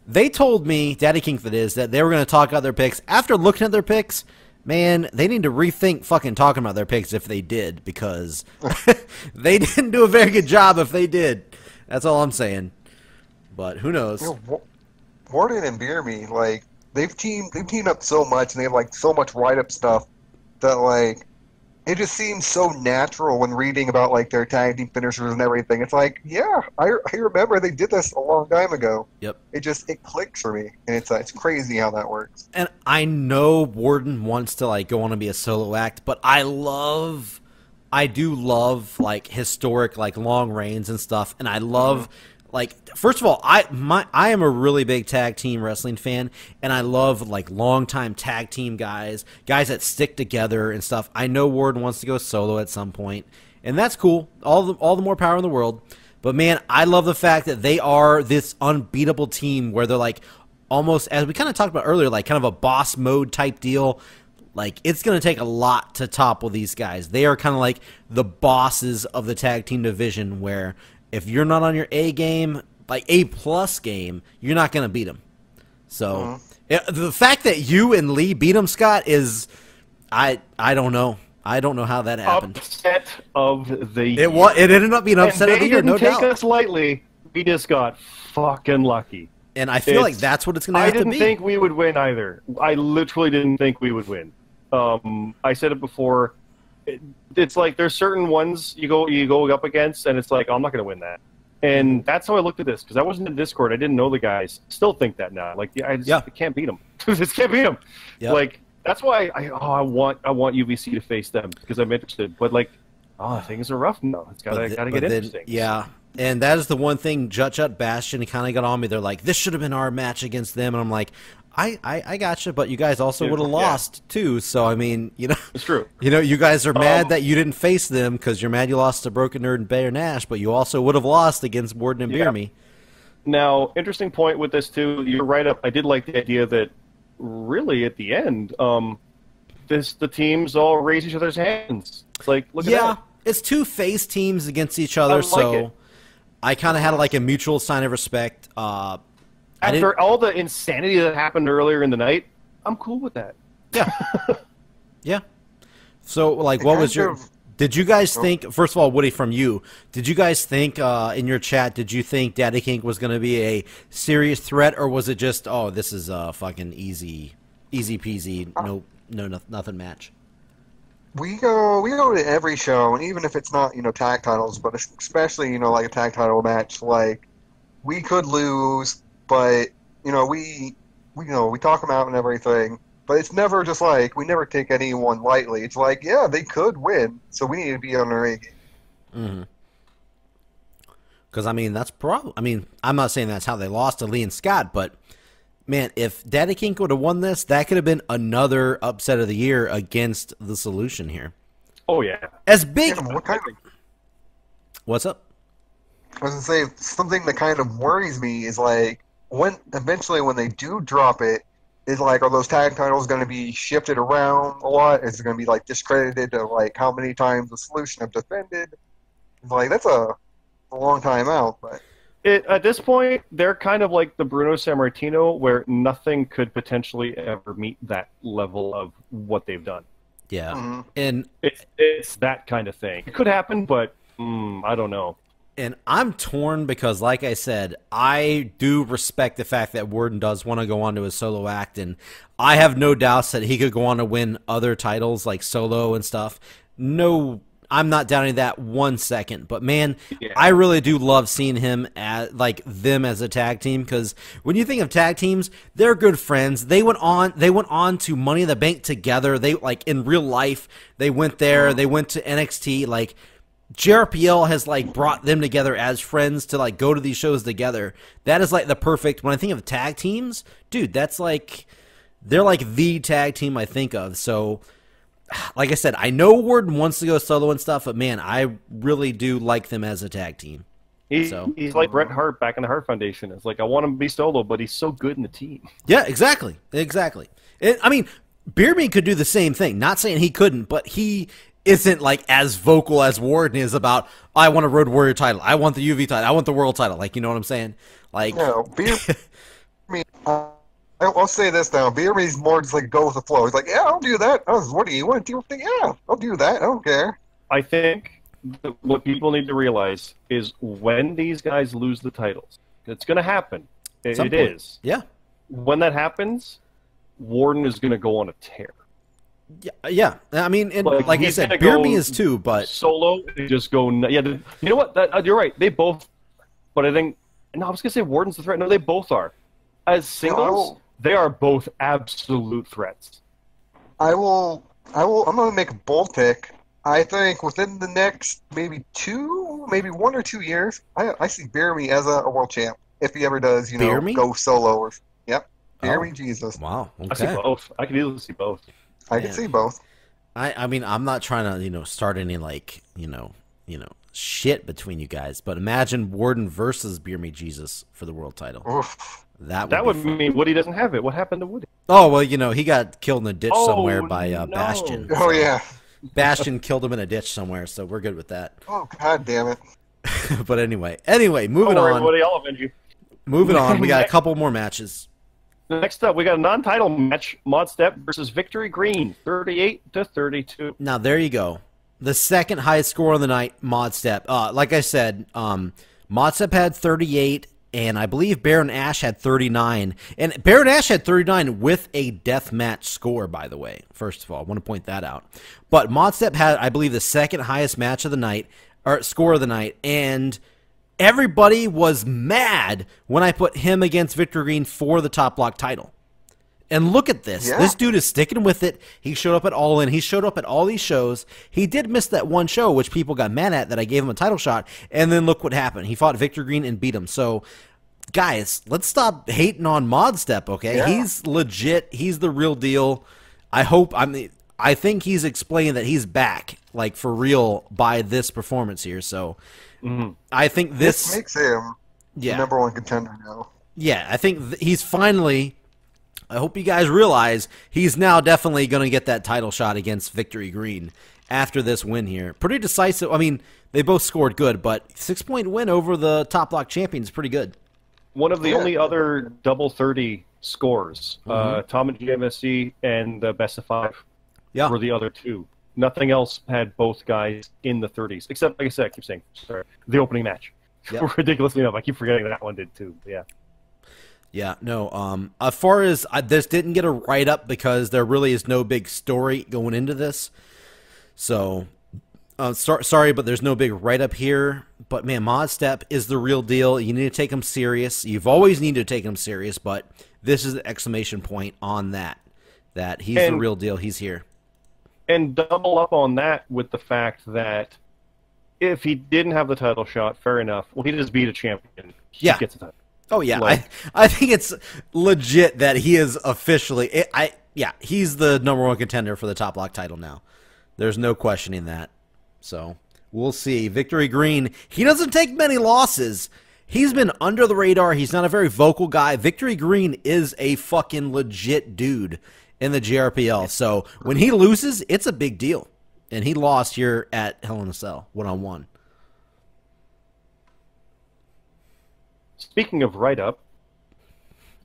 [SPEAKER 2] They told me, Daddy Kink that is, that they were going to talk about their picks. After looking at their picks, man, they need to rethink fucking talking about their picks if they did, because they didn't do a very good job if they did. That's all I'm saying. But who knows?
[SPEAKER 1] You know, Warden and Beer Me, like, they've teamed up so much, and they have like so much write-up stuff that like it just seems so natural when reading about like their tag team finishers and everything. It's like, yeah, I remember they did this a long time ago.
[SPEAKER 2] Yep.
[SPEAKER 1] It clicks for me, and it's crazy how that works.
[SPEAKER 2] And I know Warden wants to like go on and be a solo act, but I do love like historic like long reigns and stuff, and I love like, first of all, I am a really big tag team wrestling fan, and I love like long-time tag team guys that stick together and stuff. I know Warden wants to go solo at some point, and that's cool. All the more power in the world. But man, I love the fact that they are this unbeatable team where they're like almost, as we kind of talked about earlier, like kind of a boss mode type deal. Like, it's going to take a lot to topple these guys. They are kind of like the bosses of the tag team division, where if you're not on your A game, like A+ game, you're not going to beat them. So the fact that you and Lee beat them, Scott, is I don't know. I don't know how that happened.
[SPEAKER 3] Upset of the year.
[SPEAKER 2] It ended up being upset of the year, no doubt.
[SPEAKER 3] They didn't take us lightly. We just got fucking lucky.
[SPEAKER 2] And I feel like that's what it's going to have to be.
[SPEAKER 3] I didn't think we would win either. I literally didn't think we would win. I said it before. It's like there's certain ones you go up against, and it's like, oh, I'm not going to win that. And that's how I looked at this, because I wasn't in Discord. I didn't know the guys. Still think that now. Like, I can't beat them. Just can't beat them. Yep. Like, that's why I want UVC to face them, because I'm interested. But like, things are rough now. It's gotta get interesting.
[SPEAKER 2] Yeah. And that is the one thing Jut Bastion kind of got on me. They're like, this should have been our match against them. And I'm like, I gotcha, but you guys also would have lost too. So I mean,
[SPEAKER 3] it's true.
[SPEAKER 2] You guys are mad that you didn't face them because you're mad you lost to Broken Nerd and Bear Nash, but you also would have lost against Warden and Beer Me.
[SPEAKER 3] Now, interesting point with this too. You're right up. I did like the idea that really at the end, the teams all raise each other's hands. It's like, look at that.
[SPEAKER 2] It's two face teams against each other, so I kind of had like a mutual sign of respect.
[SPEAKER 3] After all the insanity that happened earlier in the night, I'm cool with that.
[SPEAKER 2] Yeah. Yeah. So, like, what was your... Did you guys think... First of all, Woody, from you, did you guys think, in your chat, did you think Daddy Kink was going to be a serious threat, or was it just, oh, this is a fucking easy peasy, nothing match?
[SPEAKER 1] We go to every show, and even if it's not, tag titles, but especially, like a tag title match, like, we could lose... But we talk them out and everything. But it's never just like we never take anyone lightly. It's like, yeah, they could win, so we need to be on our A game.
[SPEAKER 2] Mm-hmm. Because I'm not saying that's how they lost to Lee and Scott, but man, if Daddy Kink would have won this, that could have been another upset of the year against the Solution here.
[SPEAKER 3] Oh yeah,
[SPEAKER 2] as big.
[SPEAKER 1] Yeah,
[SPEAKER 2] What's up?
[SPEAKER 1] I was gonna say something that kind of worries me is like. When they do drop it, is like, are those tag titles going to be shifted around a lot? Is it going to be like discredited to like how many times the Solution have defended? It's like that's a long time out. But
[SPEAKER 3] at this point, they're kind of like the Bruno Sammartino, where nothing could potentially ever meet that level of what they've done.
[SPEAKER 2] Yeah, and
[SPEAKER 3] it's that kind of thing. It could happen, but I don't know.
[SPEAKER 2] And I'm torn because, like I said, I do respect the fact that Warden does want to go on to his solo act, and I have no doubts that he could go on to win other titles like solo and stuff. No, I'm not doubting that 1 second. But man, I really do love seeing him them as a tag team, because when you think of tag teams, they're good friends. They went on to Money in the Bank together. They in real life, they went there. They went to NXT. JRPL has like brought them together as friends to like go to these shows together. That is like the perfect. When I think of tag teams, dude, that's like they're like the tag team I think of. So, like I said, I know Warden wants to go solo and stuff, but man, I really do like them as a tag team.
[SPEAKER 3] He's like Bret Hart back in the Hart Foundation. It's like I want him to be solo, but he's so good in the team.
[SPEAKER 2] Yeah, exactly. I mean, Beer Me could do the same thing. Not saying he couldn't, but he isn't like as vocal as Warden is about, I want a Road Warrior title, I want the UV title, I want the world title. Like, you know what I'm saying? Like,
[SPEAKER 1] no, Beer Me. I'll say this now. Beer Me's more just like go with the flow. He's like, yeah, I'll do that. What do you want to do? Yeah, I'll do that. I don't care.
[SPEAKER 3] I think what people need to realize is when these guys lose the titles, it's going to happen. It is.
[SPEAKER 2] Yeah.
[SPEAKER 3] When that happens, Warden is going to go on a tear.
[SPEAKER 2] Yeah. I mean, and like I said, Beer Me is too, but
[SPEAKER 3] solo, they just go. Yeah, you know what? You're right. They both. But I think no. I was gonna say Warden's the threat. No, they both are. As singles, they are both absolute threats.
[SPEAKER 1] I will. I'm gonna make a bold pick. I think within the next maybe 1 or 2 years, I see Beer Me as a world champ if he ever does. Go solo. Yep. Beer Me, Jesus.
[SPEAKER 2] Wow. Okay.
[SPEAKER 3] I see both. I can easily see both.
[SPEAKER 1] I can see both.
[SPEAKER 2] I mean, I'm not trying to, start any like, shit between you guys, but imagine Warden versus Beer Me Jesus for the world title.
[SPEAKER 1] Oof.
[SPEAKER 3] That would mean Woody doesn't have it. What happened to Woody?
[SPEAKER 2] Oh, well, he got killed in a ditch somewhere by Bastion.
[SPEAKER 1] Oh, yeah.
[SPEAKER 2] Bastion killed him in a ditch somewhere, so we're good with that.
[SPEAKER 1] Oh, god damn it.
[SPEAKER 2] But anyway, moving on.
[SPEAKER 3] Woody, I'll avenge you.
[SPEAKER 2] Moving on, we got a couple more matches.
[SPEAKER 3] Next up, we got a non-title match: Modstep versus Victory Green, 38-32.
[SPEAKER 2] Now there you go, the second highest score of the night, Modstep. Like I said, Modstep had 38, and I believe Baron Ash had 39. And Baron Ash had 39 with a death match score, by the way. First of all, I want to point that out. But Modstep had, I believe, the second highest match of the night, or score of the night, and everybody was mad when I put him against Victor Green for the top block title. And look at this. Yeah. This dude is sticking with it. He showed up at All In. He showed up at all these shows. He did miss that one show, which people got mad at, that I gave him a title shot. And then look what happened. He fought Victor Green and beat him. So, guys, let's stop hating on Modstep, okay? Yeah. He's legit. He's the real deal. I think he's explained that he's back, like, for real by this performance here. So, I think this
[SPEAKER 1] makes him the number one contender now.
[SPEAKER 2] Yeah, I think he's finally. I hope you guys realize he's now definitely going to get that title shot against Victory Green after this win here. Pretty decisive. I mean, they both scored good, but 6-point win over the top block champion is pretty good.
[SPEAKER 3] One of the only other double 30 scores, Tom and GMSC and the best of 5 were the other two. Nothing else had both guys in the 30s, except, like I said, I keep saying, sorry, the opening match. Yep. Ridiculously enough, I keep forgetting that one did too. Yeah.
[SPEAKER 2] Yeah, no. As far as this didn't get a write-up because there really is no big story going into this. So, sorry, but there's no big write-up here. But, man, Modstep is the real deal. You need to take him serious. You've always needed to take him serious, but this is the exclamation point on that. That he's the real deal. He's here.
[SPEAKER 3] And double up on that with the fact that if he didn't have the title shot, fair enough. Well, he just beat a champion. He gets the title.
[SPEAKER 2] Oh, yeah. I think it's legit that he is officially... he's the number one contender for the top block title now. There's no questioning that. So, we'll see. Victory Green, he doesn't take many losses. He's been under the radar. He's not a very vocal guy. Victory Green is a fucking legit dude in the JRPL. So, when he loses, it's a big deal. And he lost here at Hell in a Cell, one-on-one.
[SPEAKER 3] Speaking of write-up,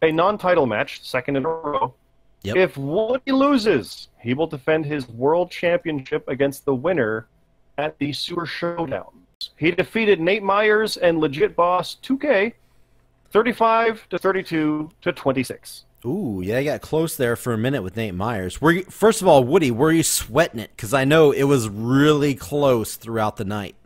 [SPEAKER 3] a non-title match, second in a row.
[SPEAKER 2] Yep.
[SPEAKER 3] If Woody loses, he will defend his world championship against the winner at the Sewer Showdowns. He defeated Nate Myers and Legit Boss 2K 35-32 to 26.
[SPEAKER 2] Ooh, yeah, I got close there for a minute with Nate Myers. First of all, Woody, were you sweating it? Because I know it was really close throughout the night.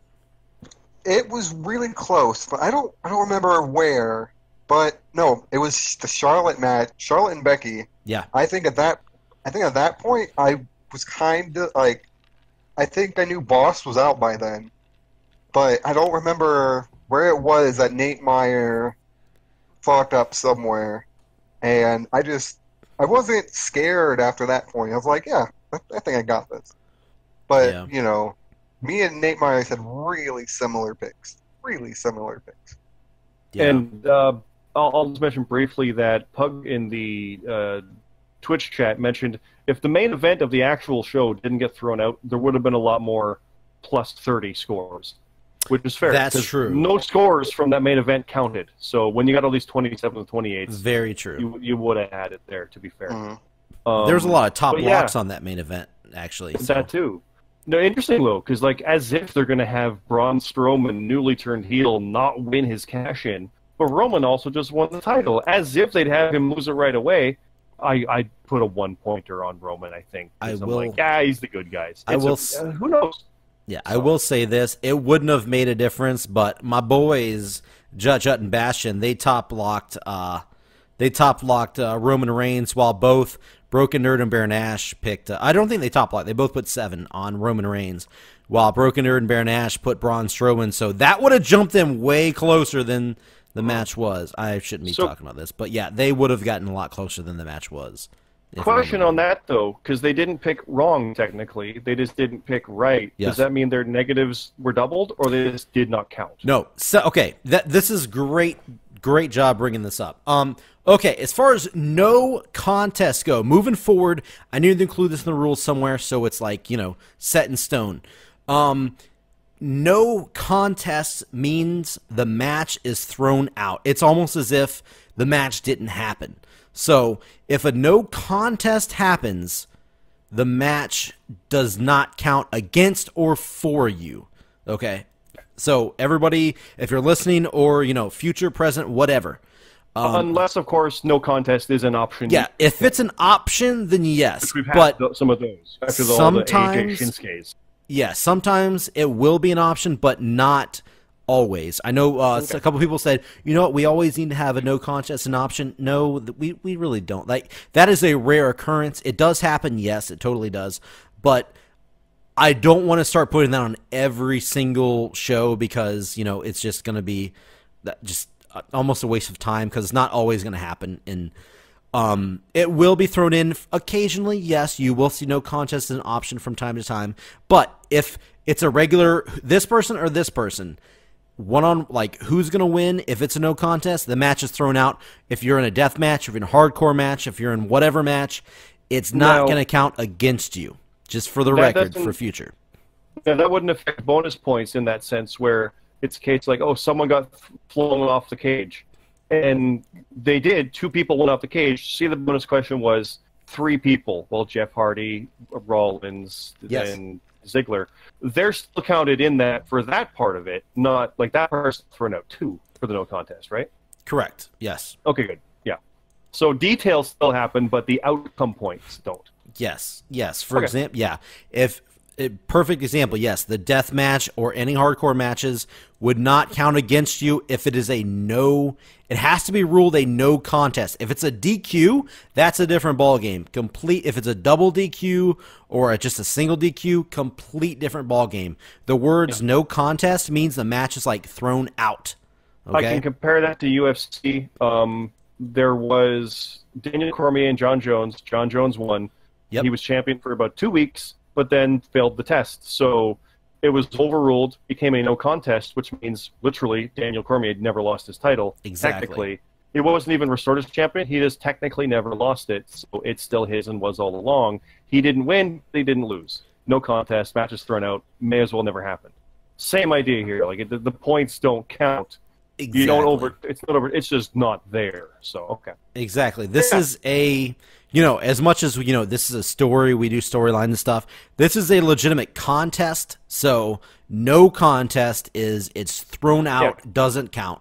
[SPEAKER 1] It was really close, but I don't remember where. But no, it was the Charlotte match, Charlotte and Becky.
[SPEAKER 2] Yeah.
[SPEAKER 1] I think at that point I was kind of like, I think I knew Boss was out by then. but I don't remember where it was that Nate Meyer fucked up somewhere, and I wasn't scared after that point. I was like, yeah, I think I got this. But me and Nate Myers had really similar picks. Really similar picks.
[SPEAKER 2] Yeah.
[SPEAKER 3] And I'll just mention briefly that Pug in the Twitch chat mentioned if the main event of the actual show didn't get thrown out, there would have been a lot more plus 30 scores, which is fair.
[SPEAKER 2] That's true.
[SPEAKER 3] No scores from that main event counted. So when you got all these 27 and 28s,
[SPEAKER 2] very true.
[SPEAKER 3] You would have had it there, to be fair.
[SPEAKER 1] Mm-hmm.
[SPEAKER 2] There was a lot of top blocks on that main event, actually. So.
[SPEAKER 3] That too. No, interesting though, because as if they're going to have Braun Strowman, newly turned heel, not win his cash in, but Roman also just won the title, as if they'd have him lose it right away. I'd put a 1-pointer on Roman, I think. I'm like, he's the good guys. Who knows?
[SPEAKER 2] Yeah, so. I will say this. It wouldn't have made a difference, but my boys, Jut and Bastion, they top-locked Roman Reigns, while both Broken Nerd and Baron Ash picked... I don't think they top-locked. They both put 7 on Roman Reigns, while Broken Nerd and Baron Ash put Braun Strowman, so that would have jumped them way closer than the match was. I shouldn't be talking about this, but yeah, they would have gotten a lot closer than the match was.
[SPEAKER 3] Question on that, though, because they didn't pick wrong, technically. They just didn't pick right.
[SPEAKER 2] Yes.
[SPEAKER 3] Does that mean their negatives were doubled, or they just did not count?
[SPEAKER 2] No. So, okay, this is great job bringing this up. Okay, as far as no contests go, moving forward, I need to include this in the rules somewhere so it's like, set in stone. No contest means the match is thrown out. It's almost as if the match didn't happen. So if a no contest happens, the match does not count against or for you. Okay? So everybody, if you're listening or, future, present, whatever.
[SPEAKER 3] Unless, of course, no contest is an option.
[SPEAKER 2] Yeah, if it's an option, then yes.
[SPEAKER 3] Which we've had some of those after all the AJ Shinsuke's.
[SPEAKER 2] Yeah, sometimes it will be an option, but not always. I know a couple people said, you know what, we always need to have a no contest an option. No, we really don't. Like, that is a rare occurrence. It does happen, yes, it totally does. But I don't want to start putting that on every single show because, it's just going to be just almost a waste of time because it's not always going to happen. And it will be thrown in occasionally. Yes, you will see no contest as an option from time to time. But if it's a regular this person or this person, who's going to win? If it's a no contest, the match is thrown out. If you're in a death match, if you're in a hardcore match, if you're in whatever match, it's not going to count against you. Just for the record, for future.
[SPEAKER 3] Yeah, that wouldn't affect bonus points in that sense where it's a case like, someone got flown off the cage. And they did. 2 people went off the cage. See, the bonus question was 3 people. Well, Jeff Hardy, Rollins, and Ziggler. They're still counted in that for that part of it, not like that person thrown out too for the no contest, right?
[SPEAKER 2] Correct. Yes.
[SPEAKER 3] Okay, good. Yeah. So details still happen, but the outcome points don't.
[SPEAKER 2] Yes. For example, perfect example, yes, the death match or any hardcore matches would not count against you if it is a no. It has to be ruled a no contest. If it's a DQ, that's a different ballgame. If it's a double DQ or just a single DQ, complete different ballgame. The words no contest means the match is thrown out. Okay?
[SPEAKER 3] I can compare that to UFC. There was Daniel Cormier and John Jones. John Jones won.
[SPEAKER 2] Yep.
[SPEAKER 3] He was champion for about 2 weeks, but then failed the test. So it was overruled, became a no contest, which means literally Daniel Cormier never lost his title.
[SPEAKER 2] Exactly.
[SPEAKER 3] Technically. He wasn't even restored as champion. He just technically never lost it, so it's still his and was all along. He didn't win, he didn't lose. No contest, matches thrown out, may as well never happen. Same idea here. The points don't count.
[SPEAKER 2] Exactly.
[SPEAKER 3] You don't it's just not there. So, okay.
[SPEAKER 2] Exactly. This is a... as much as, this is a story, we do storyline and stuff, this is a legitimate contest, so no contest it's thrown out, doesn't count.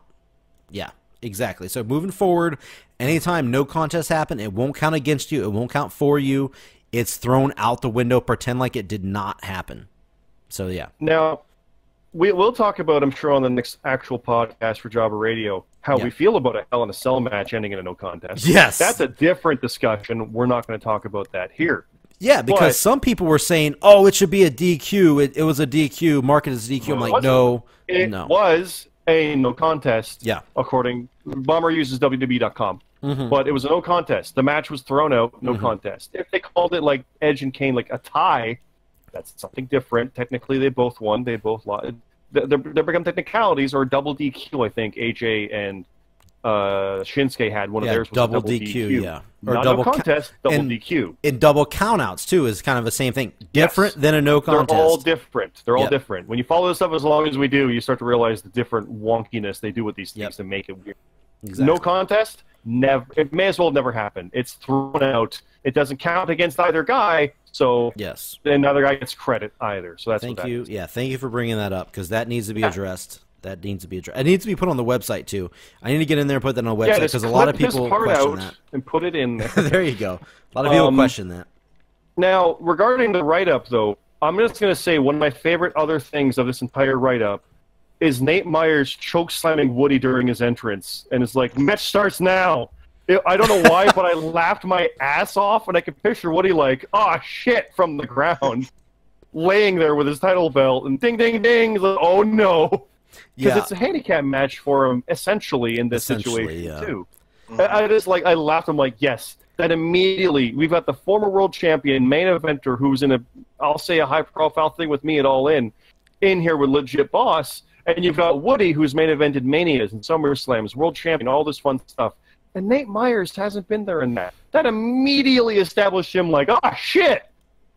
[SPEAKER 2] Yeah, exactly. So moving forward, anytime no contest happen, it won't count against you, it won't count for you, it's thrown out the window, pretend like it did not happen. So, yeah.
[SPEAKER 3] Now, we'll talk about, I'm sure, on the next actual podcast for Jobber Radio, how we feel about a Hell in a Cell match ending in a no contest.
[SPEAKER 2] Yes.
[SPEAKER 3] That's a different discussion. We're not going to talk about that here.
[SPEAKER 2] Yeah, because some people were saying, "Oh, it should be a DQ. It was a DQ. Mark it as a DQ." I'm like, no,
[SPEAKER 3] it was a no contest.
[SPEAKER 2] Yeah,
[SPEAKER 3] according Bomber uses WWE.com, but it was a no contest. The match was thrown out, no contest. If they called it like Edge and Kane, like a tie, that's something different. Technically, they both won. They both lost. There become technicalities or double DQ. I think AJ and Shinsuke had one of theirs was double DQ.
[SPEAKER 2] Yeah,
[SPEAKER 3] or not double contest, double DQ.
[SPEAKER 2] And double countouts too is kind of the same thing. Different than a no contest.
[SPEAKER 3] They're all different. They're all different. When you follow this stuff as long as we do, you start to realize the different wonkiness they do with these things to make it weird.
[SPEAKER 2] Exactly.
[SPEAKER 3] No contest, never. It may as well never happen. It's thrown out. It doesn't count against either guy. So then neither guy gets credit either. So that's
[SPEAKER 2] thank you. Yeah, thank you for bringing that up because that needs to be addressed. That needs to be addressed. It needs to be put on the website too. I need to get in there and put that on the website because a lot of people question that.
[SPEAKER 3] And put it in there.
[SPEAKER 2] There you go. A lot of people question that.
[SPEAKER 3] Now, regarding the write-up, though, I'm just going to say one of my favorite other things of this entire write-up is Nate Myers choke slamming Woody during his entrance, and it's like, match starts now. I don't know why, but I laughed my ass off, and I could picture Woody like, oh shit, from the ground, laying there with his title belt, and ding, ding, ding, like, oh no. Because it's a handicap match for him, essentially, in this situation, too. I laughed. I'm like, yes. That immediately, we've got the former world champion, main eventer, who's in I'll say a high-profile thing with me at All In here with Legit Boss, and you've got Woody, who's main evented Manias and SummerSlams, world champion, all this fun stuff. And Nate Myers hasn't been there in that. That immediately established him like, oh, shit!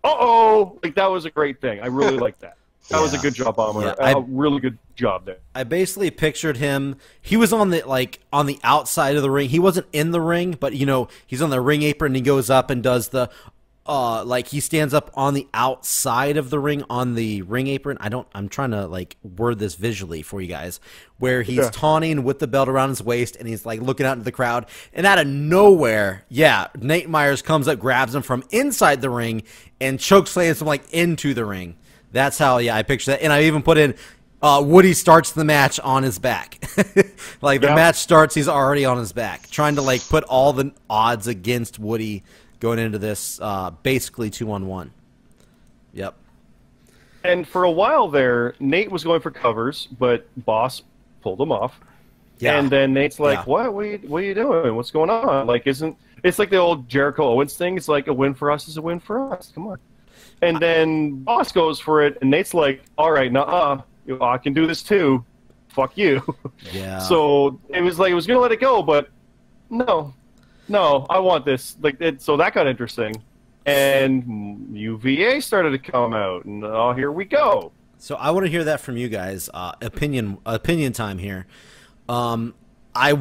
[SPEAKER 3] Uh-oh! Like, that was a great thing. I really liked that. That was a good job, Bomber. A really good job there.
[SPEAKER 2] I basically pictured him. He was on the outside of the ring. He wasn't in the ring, but he's on the ring apron and he goes up and does the he stands up on the outside of the ring on the ring apron. I'm trying to word this visually for you guys, where he's taunting with the belt around his waist and he's looking out into the crowd, and out of nowhere, Nate Myers comes up, grabs him from inside the ring and chokeslams him into the ring. That's how, I picture that. And I even put in Woody starts the match on his back. The match starts, he's already on his back. Trying to, put all the odds against Woody going into this basically 2-on-1. Yep.
[SPEAKER 3] And for a while there, Nate was going for covers, but Boss pulled him off. Yeah. And then Nate's like, what are you doing? What's going on? It's like the old Jericho Owens thing. It's like a win for us is a win for us. Come on. And then Boss goes for it, and Nate's like, all right, I can do this too. Fuck you. Yeah. So it was like, it was going to let it go, but no, I want this. So that got interesting. And UVA started to come out, and here we go.
[SPEAKER 2] So I want to hear that from you guys. Opinion time here. I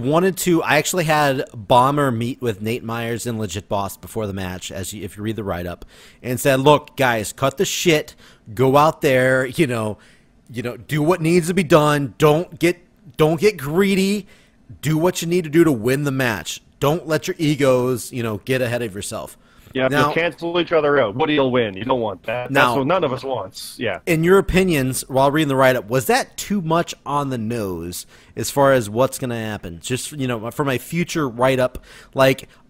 [SPEAKER 2] actually had Bomber meet with Nate Myers and Legit Boss before the match, if you read the write-up, and said, look, guys, cut the shit, go out there, do what needs to be done, don't get greedy, do what you need to do to win the match. Don't let your egos, get ahead of yourself.
[SPEAKER 3] Yeah, now, cancel each other out. Woody will win. You don't want that. That's what none of us wants. Yeah.
[SPEAKER 2] In your opinions, while reading the write-up, was that too much on the nose as far as what's going to happen? Just, for my future write-up,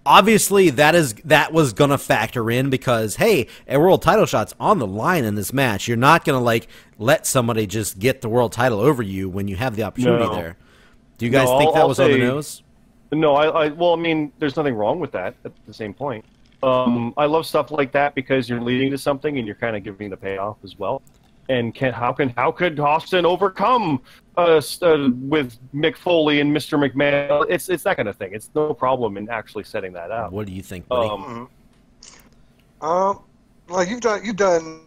[SPEAKER 2] obviously that was going to factor in because, hey, a world title shot's on the line in this match. You're not going to, let somebody just get the world title over you when you have the opportunity there. Do you guys think that was on the nose?
[SPEAKER 3] No, well, I mean, there's nothing wrong with that at the same point. I love stuff like that because you're leading to something and you're kind of giving the payoff as well. And how could Austin overcome with Mick Foley and Mr. McMahon? It's that kind of thing. It's no problem in actually setting that up.
[SPEAKER 2] What do you think, buddy?
[SPEAKER 1] Well, you've done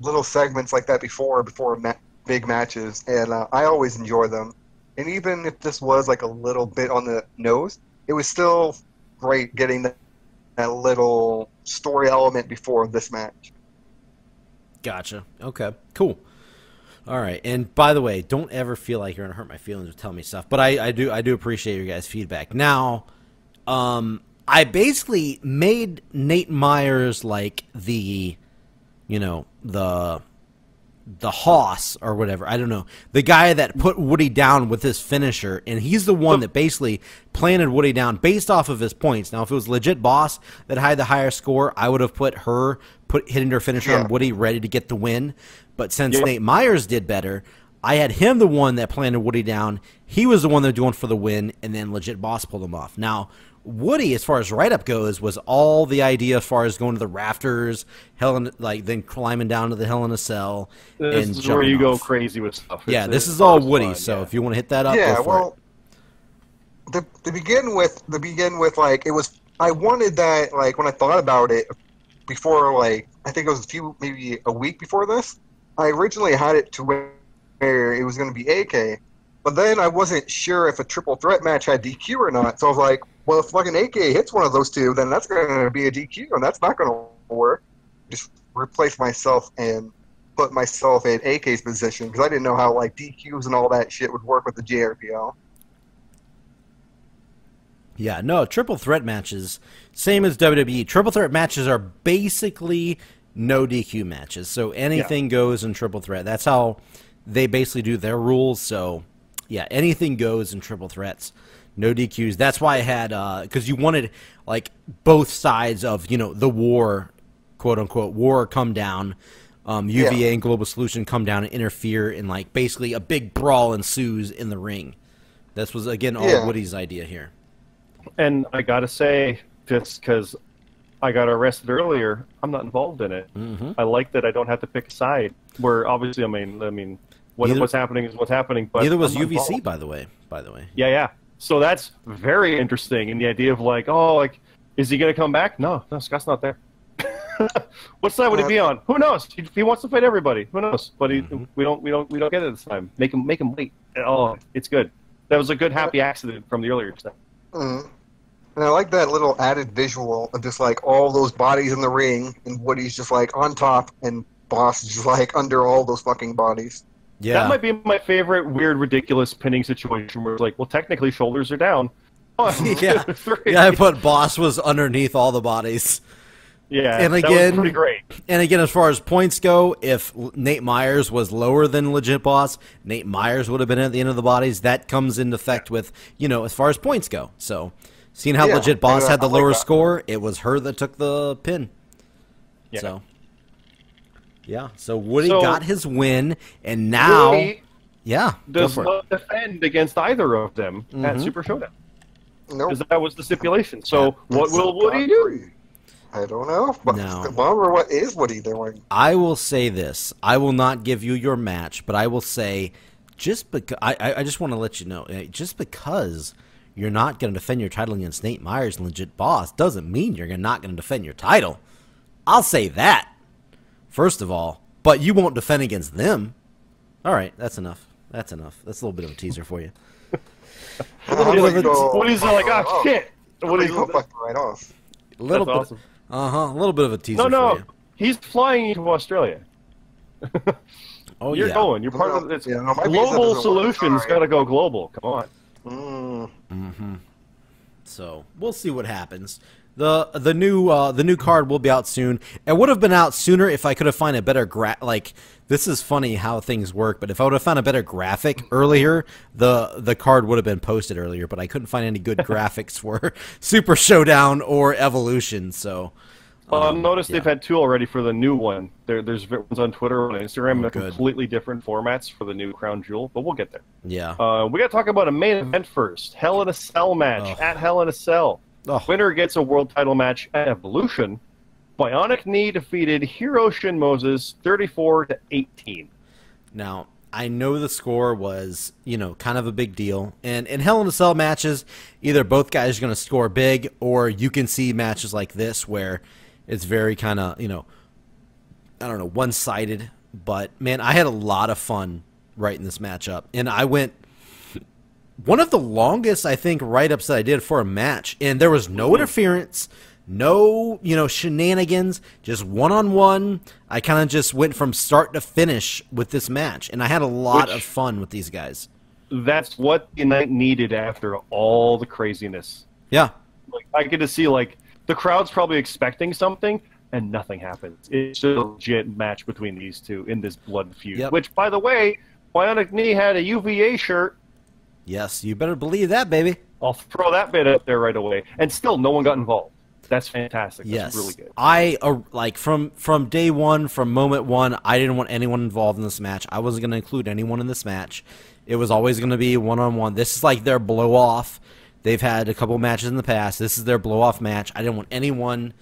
[SPEAKER 1] little segments like that before big matches, and I always enjoy them. And even if this was a little bit on the nose, it was still great getting that little story element before this match.
[SPEAKER 2] Gotcha. Okay. Cool. All right. And by the way, don't ever feel like you're gonna hurt my feelings or tell me stuff. But I do appreciate your guys' feedback. Now, I basically made Nate Myers the the Hoss or whatever. I don't know. The guy that put Woody down with his finisher, and he's the one that basically planted Woody down based off of his points. Now, if it was legit Boss that had the higher score, I would have hitting her finisher on Woody ready to get the win. But since Nate Myers did better, I had him the one that planted Woody down. He was the one that was going for the win, and then legit Boss pulled him off. Now, Woody, as far as write-up goes, was all the idea as far as going to the rafters, then climbing down to the Hell in a Cell.
[SPEAKER 3] This is where you go crazy with stuff.
[SPEAKER 2] Yeah, this is all Woody. So if you want to hit that up, go for it.
[SPEAKER 1] To begin with, like, it was. I wanted that, like, when I thought about it before, like, I think it was maybe a week before this. I originally had it to where it was going to be AK, but then I wasn't sure if a triple threat match had DQ or not. So I was like, well, if fucking AK hits one of those two, then that's going to be a DQ, and that's not going to work. Just replace myself and put myself in AK's position, because I didn't know how, like, DQs and all that shit would work with the JRPL.
[SPEAKER 2] Yeah, no, triple threat matches, same as WWE. Triple threat matches are basically no DQ matches. So anything goes in triple threat. That's how they basically do their rules. So, yeah, anything goes in triple threats. No DQs. That's why I had, because you wanted, like, both sides of, the war, quote-unquote, war come down. UVA and Global Solution come down and interfere, and, like, basically a big brawl ensues in the ring. This was, again, all Woody's idea here.
[SPEAKER 3] And I got to say, just because I got arrested earlier, I'm not involved in it.
[SPEAKER 2] Mm-hmm.
[SPEAKER 3] I like that I don't have to pick a side. Where, obviously, I mean, what's happening is what's happening. But
[SPEAKER 2] neither was UVC, by the way.
[SPEAKER 3] Yeah. So that's very interesting. And the idea of, like, is he going to come back? No, Scott's not there. What side would he be on? Who knows? He wants to fight everybody. Who knows? But we don't get it this time. Make him wait. Oh, it's good. That was a good happy accident from the earlier stuff.
[SPEAKER 1] Mm. And I like that little added visual of just, like, all those bodies in the ring, and Woody's just, like, on top, and Boss is just, like, under all those fucking bodies.
[SPEAKER 2] Yeah.
[SPEAKER 3] That might be my favorite weird, ridiculous pinning situation where it's like, well, technically shoulders are down. 1, 2, 3.
[SPEAKER 2] Yeah, I put Boss was underneath all the bodies.
[SPEAKER 3] Yeah,
[SPEAKER 2] and again,
[SPEAKER 3] that was pretty great.
[SPEAKER 2] And again, as far as points go, if Nate Myers was lower than legit Boss, Nate Myers would have been at the end of the bodies. That comes into effect with, as far as points go. So, seeing how legit Boss had the lower score, it was her that took the pin. Yeah. So Woody got his win, and now,
[SPEAKER 3] Woody does not defend against either of them at Super Showdown.
[SPEAKER 1] Nope.
[SPEAKER 3] Because that was the stipulation. So what will Woody do?
[SPEAKER 1] I don't know. But what is Woody doing?
[SPEAKER 2] I will say this. I will not give you your match, but I will say, just because I just want to let you know, just because you're not going to defend your title against Nate Myers and legit Boss doesn't mean you're not going to defend your title. I'll say that. First of all, but you won't defend against them. All right, that's enough. That's a little bit of a teaser for you.
[SPEAKER 3] Woody's like, oh shit.
[SPEAKER 1] Woody's right off.
[SPEAKER 2] A little bit.
[SPEAKER 3] Awesome.
[SPEAKER 2] A little bit of a teaser.
[SPEAKER 3] No,
[SPEAKER 2] for you.
[SPEAKER 3] He's flying to Australia. You're going. You're part of this. Global Solutions got to go global. Come on.
[SPEAKER 2] So we'll see what happens. The new card will be out soon. It would have been out sooner if I could have found a better this is funny how things work, but if I would have found a better graphic earlier, the card would have been posted earlier, but I couldn't find any good graphics for Super Showdown or Evolution, so
[SPEAKER 3] notice they've had 2 already for the new one. There's ones on Twitter and Instagram that completely different formats for the new Crown Jewel, but we'll get there.
[SPEAKER 2] Yeah.
[SPEAKER 3] We got to talk about a main event first. Hell in a Cell match at Hell in a Cell. Winner gets a world title match at Evolution. Bionic Knee defeated Hiroshin Moses 34-18.
[SPEAKER 2] Now, I know the score was, kind of a big deal. And in Hell in a Cell matches, either both guys are going to score big, or you can see matches like this where it's very kind of, one-sided. But, man, I had a lot of fun writing this matchup. And I went one of the longest, I think, write-ups that I did for a match. And there was no interference, no, shenanigans, just one-on-one. I kind of just went from start to finish with this match. And I had a lot of fun with these guys.
[SPEAKER 3] That's what the night needed after all the craziness.
[SPEAKER 2] Yeah.
[SPEAKER 3] I get to see, the crowd's probably expecting something, and nothing happens. It's just a legit match between these two in this blood feud.
[SPEAKER 2] Yep.
[SPEAKER 3] Which, by the way, Bionic Knee had a UVA shirt.
[SPEAKER 2] Yes, you better believe that, baby.
[SPEAKER 3] I'll throw that bit up there right away. And still, no one got involved. That's fantastic.
[SPEAKER 2] Yes,
[SPEAKER 3] That's really good.
[SPEAKER 2] I like from day one, from moment one, I didn't want anyone involved in this match. I wasn't going to include anyone in this match. It was always going to be one-on-one. This is like their blow-off. They've had a couple matches in the past. This is their blow-off match. I didn't want anyone,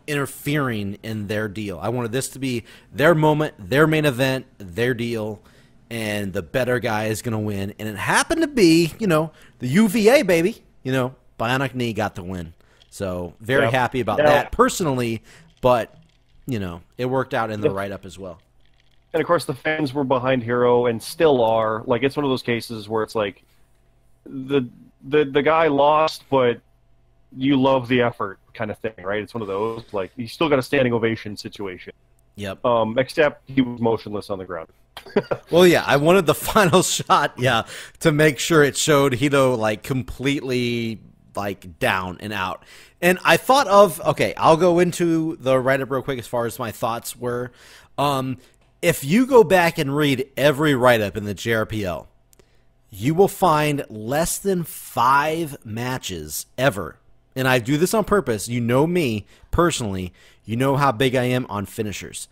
[SPEAKER 2] interfering in their deal. I wanted this to be their moment, their main event, their deal, and the better guy is going to win. And it happened to be, the UVA, baby. Bionic Knee got the win. So very happy about that personally, but, it worked out in the write-up as well.
[SPEAKER 3] And, of course, the fans were behind Hero and still are. Like, it's one of those cases where it's like the guy lost, but you love the effort kind of thing, right? It's one of those. Like, you still got a standing ovation situation.
[SPEAKER 2] Yep.
[SPEAKER 3] Except he was motionless on the ground.
[SPEAKER 2] Well, yeah, I wanted the final shot, to make sure it showed Hito, completely, down and out. And I thought of, okay, I'll go into the write-up real quick as far as my thoughts were. If you go back and read every write-up in the JRPL, you will find less than 5 matches ever. And I do this on purpose. You know me personally. You know how big I am on finishers.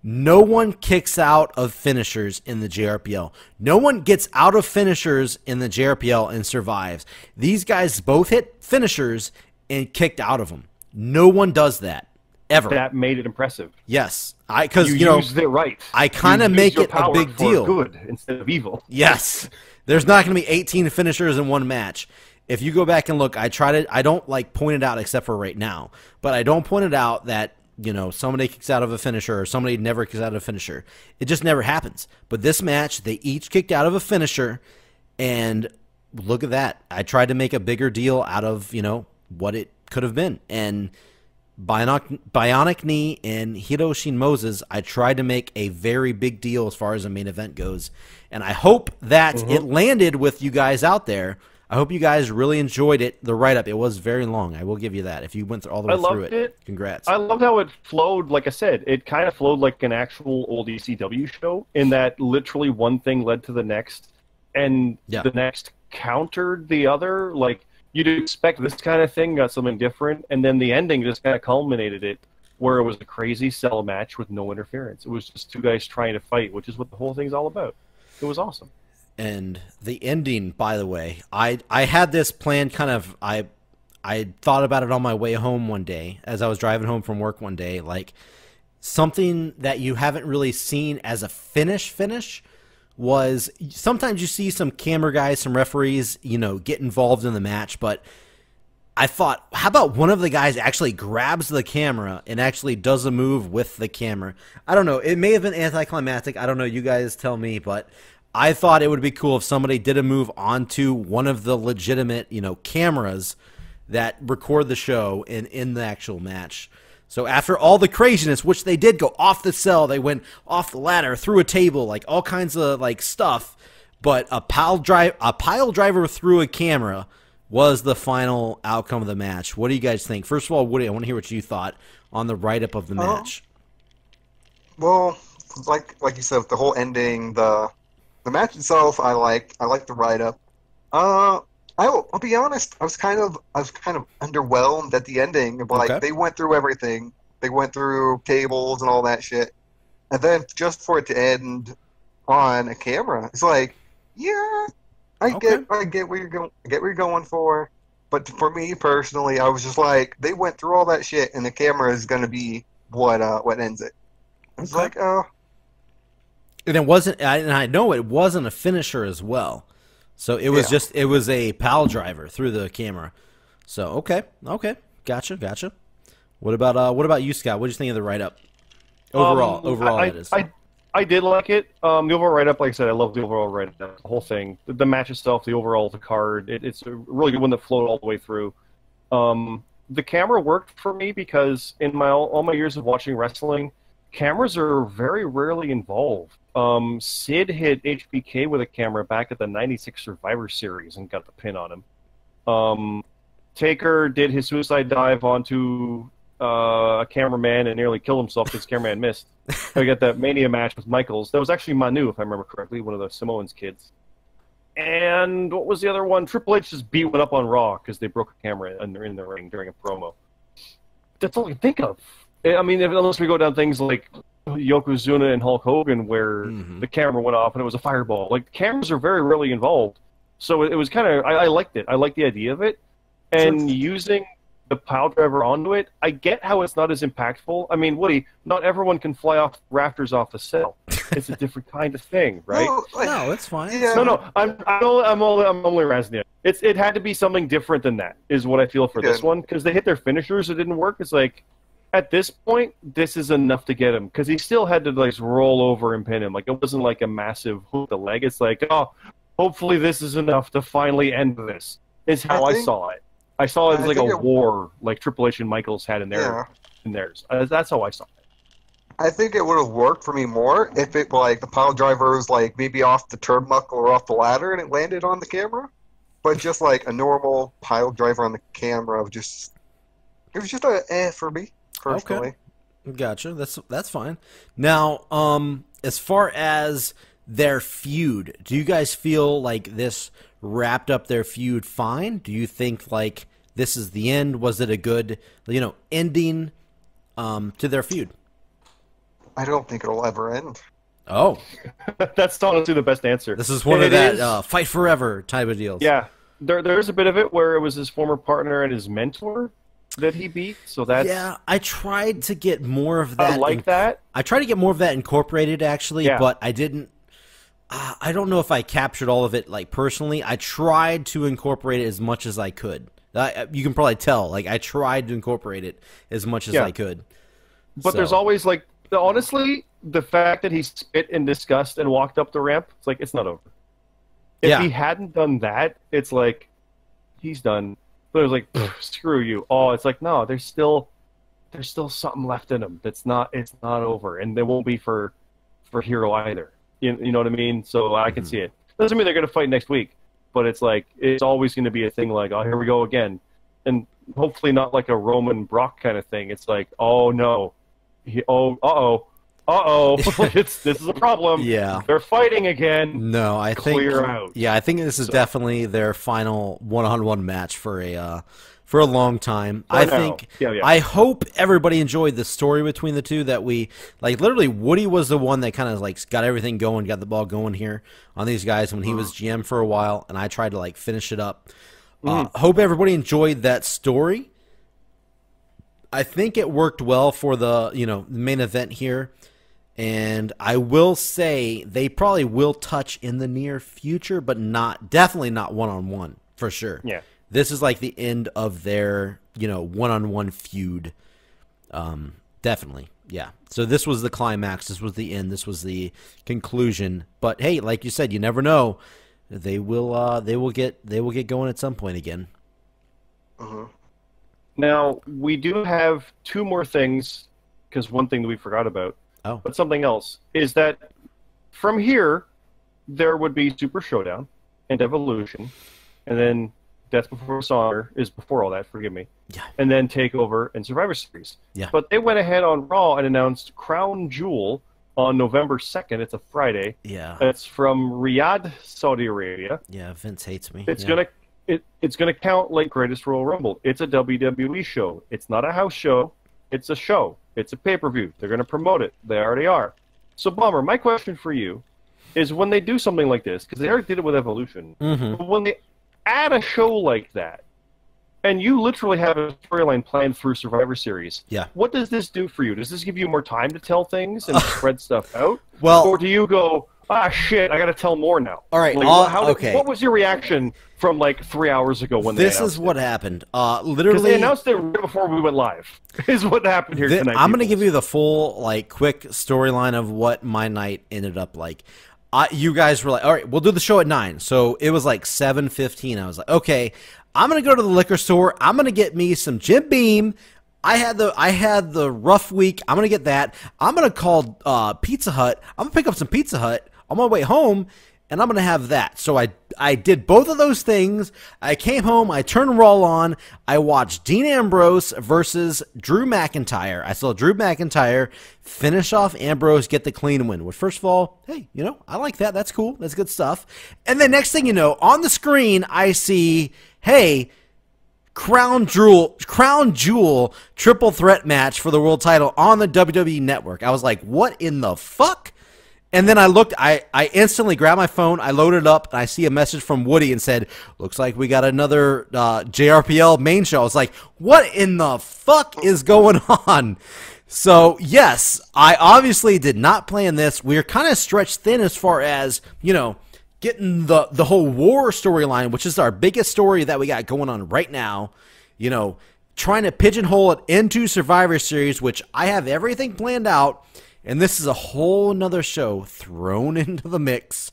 [SPEAKER 2] No one kicks out of finishers in the JRPL. No one gets out of finishers in the JRPL and survives. These guys both hit finishers and kicked out of them. No one does that. Ever.
[SPEAKER 3] That made it impressive.
[SPEAKER 2] Yes. Because,
[SPEAKER 3] you used it right.
[SPEAKER 2] I kind of make it a big deal.
[SPEAKER 3] Good instead of evil.
[SPEAKER 2] Yes. There's not going to be 18 finishers in one match. If you go back and look, I don't point it out except for right now, but I don't point it out that, somebody kicks out of a finisher or somebody never kicks out of a finisher. It just never happens. But this match, they each kicked out of a finisher, and look at that. I tried to make a bigger deal out of, what it could have been. And Bionic Knee and Hiroshin Moses, I tried to make a very big deal as far as the main event goes. And I hope that it landed with you guys out there. I hope you guys really enjoyed it. The write-up, it was very long. I will give you that. If you went all the way through it, congrats.
[SPEAKER 3] I loved how it flowed. Like I said, it kind of flowed like an actual old ECW show in that literally one thing led to the next, and the next countered the other. Like, you'd expect this kind of thing, got something different, and then the ending just kind of culminated it, where it was a crazy cell match with no interference. It was just two guys trying to fight, which is what the whole thing's all about. It was awesome.
[SPEAKER 2] And the ending, by the way, I had this planned kind of, I thought about it on my way home one day, as I was driving home from work one day, like something that you haven't really seen as a finish was, sometimes you see some camera guys, some referees, get involved in the match, but I thought, how about one of the guys actually grabs the camera and actually does a move with the camera? I don't know. It may have been anticlimactic. I don't know. You guys tell me, but I thought it would be cool if somebody did a move onto one of the legitimate, cameras that record the show and in the actual match. So after all the craziness, which they did go off the cell, they went off the ladder, through a table, like all kinds of stuff, but a pile driver through a camera was the final outcome of the match. What do you guys think? First of all, Woody, I want to hear what you thought on the write-up of the match.
[SPEAKER 1] Well, like you said, the whole ending, the match itself, I like the write-up. I'll be honest, I was kind of underwhelmed at the ending. Like, they went through everything. They went through tables and all that shit, and then just for it to end on a camera, it's like, yeah, I get where you're going. I get where you're going for. But for me personally, I was just like, they went through all that shit, and the camera is going to be what ends it. I was like, oh.
[SPEAKER 2] And it wasn't, and I know it wasn't a finisher as well. So it was it was a pile driver through the camera. So okay, gotcha. What about you, Scott? What did you think of the write-up? Overall, that is.
[SPEAKER 3] I did like it. The overall write-up, like I said, I love the overall write-up, the whole thing, the match itself, the card. It's a really good one that flowed all the way through. The camera worked for me because in all my years of watching wrestling, cameras are very rarely involved. Sid hit HBK with a camera back at the '96 Survivor Series and got the pin on him. Taker did his suicide dive onto a cameraman and nearly killed himself because the cameraman missed. We got that Mania match with Michaels. That was actually Manu, if I remember correctly, one of the Samoans kids. And what was the other one? Triple H just beat one up on Raw because they broke a camera in the ring during a promo. That's all I can think of. I mean, unless we go down things like Yokozuna and Hulk Hogan, where the camera went off and it was a fireball. Like, cameras are very rarely involved. So it was kind of, I liked it. I liked the idea of it. And using the pile driver onto it, I get how it's not as impactful. I mean, Woody, not everyone can fly off rafters off the cell. It's a different kind of thing, right?
[SPEAKER 2] No, it's fine.
[SPEAKER 1] Yeah.
[SPEAKER 3] No, I'm only razzing it. It had to be something different than that, is what I feel for this one, because they hit their finishers, it didn't work. It's like, at this point, this is enough to get him, because he still had to like roll over and pin him. Like, it wasn't like a massive hook the leg. It's like, oh, hopefully this is enough to finally end this. Is how I saw it. I saw it as like a war, like Triple H and Michaels had in theirs. That's how I saw it.
[SPEAKER 1] I think it would have worked for me more if it like the pile driver was like maybe off the turnbuckle or off the ladder and it landed on the camera, but just like a normal pile driver on the camera of just it was just a for me personally.
[SPEAKER 2] Okay. Gotcha. That's fine. Now, as far as their feud, do you guys feel like this wrapped up their feud fine? Do you think like this is the end? Was it a good, ending to their feud?
[SPEAKER 1] I don't think it'll ever end.
[SPEAKER 2] Oh.
[SPEAKER 3] That's honestly the best answer.
[SPEAKER 2] This is one of that fight forever type of deals.
[SPEAKER 3] Yeah. There's a bit of it where it was his former partner and his mentor that he beat, so that's...
[SPEAKER 2] Yeah, I tried to get more of that.
[SPEAKER 3] I like that.
[SPEAKER 2] I tried to get more of that incorporated, actually, but I didn't... I don't know if I captured all of it, like, personally. I tried to incorporate it as much as I could. You can probably tell. Like, I tried to incorporate it as much as I could.
[SPEAKER 3] But there's always, like... Honestly, the fact that he spit in disgust and walked up the ramp, it's like, it's not over. If he hadn't done that, it's like, he's done. But it was like, screw you. Oh, it's like, no, there's still something left in him. It's not over. And there won't be for Hero either. You know what I mean? So I can see it. Doesn't mean they're going to fight next week. But it's like, it's always going to be a thing like, oh, here we go again. And hopefully not like a Roman Brock kind of thing. It's like, oh, no. This is a problem.
[SPEAKER 2] Yeah,
[SPEAKER 3] they're fighting again.
[SPEAKER 2] No, I think
[SPEAKER 3] clear out.
[SPEAKER 2] Yeah, I think this is definitely their final one-on-one match for a long time. I hope everybody enjoyed the story between the two. That we literally Woody was the one that kind of like got everything going, got the ball going here on these guys when he was GM for a while, and I tried to finish it up. Hope everybody enjoyed that story. I think it worked well for the main event here, and I will say they probably will touch in the near future, but definitely not one-on-one for sure.
[SPEAKER 3] Yeah,
[SPEAKER 2] this is like the end of their one-on-one feud. Definitely, yeah. So this was the climax. This was the end. This was the conclusion. But hey, like you said, you never know. They will get going at some point again.
[SPEAKER 3] Now, we do have two more things, because one thing that we forgot about, but something else, is that from here, there would be Super Showdown and Evolution, and then Death Before Dishonor is before all that, forgive me, and then TakeOver and Survivor Series.
[SPEAKER 2] Yeah.
[SPEAKER 3] But they went ahead on Raw and announced Crown Jewel on November 2nd. It's a Friday.
[SPEAKER 2] Yeah.
[SPEAKER 3] It's from Riyadh, Saudi Arabia.
[SPEAKER 2] Yeah, Vince hates me.
[SPEAKER 3] It's gonna count like Greatest Royal Rumble. It's a WWE show. It's not a house show. It's a show. It's a pay-per-view. They're gonna promote it. They already are. So, Bomber, my question for you is, when they do something like this, because they already did it with Evolution, but when they add a show like that, and you literally have a storyline planned through Survivor Series, what does this do for you? Does this give you more time to tell things and spread stuff out?
[SPEAKER 2] Well,
[SPEAKER 3] or do you go, shit, I gotta tell more now?
[SPEAKER 2] All right,
[SPEAKER 3] okay. What was your reaction from 3 hours ago when
[SPEAKER 2] this is what happened? Literally,
[SPEAKER 3] they announced it right before we went live. Is what happened here tonight.
[SPEAKER 2] I'm going to give you the full quick storyline of what my night ended up like. You guys were like, all right, we'll do the show at 9. So it was 7:15. I was like, okay, I'm going to go to the liquor store. I'm going to get me some Jim Beam. I had the rough week. I'm going to get that. I'm going to call Pizza Hut. I'm going to pick up some Pizza Hut on my way home, and I'm going to have that. So I I did both of those things. I came home, I turned Raw on, I watched Dean Ambrose versus Drew McIntyre. I saw Drew McIntyre finish off Ambrose, get the clean win. Which, first of all, hey, I like that. That's cool. That's good stuff. And then next thing you know, on the screen, I see, hey, Crown Jewel triple threat match for the world title on the WWE Network. I was like, what in the fuck? And then I looked, I instantly grabbed my phone, I loaded it up, and I see a message from Woody and said, looks like we got another JRPL main show. I was like, what in the fuck is going on? So, yes, I obviously did not plan this. We are kind of stretched thin as far as, getting the whole war storyline, which is our biggest story that we got going on right now, trying to pigeonhole it into Survivor Series, which I have everything planned out. And this is a whole nother show thrown into the mix.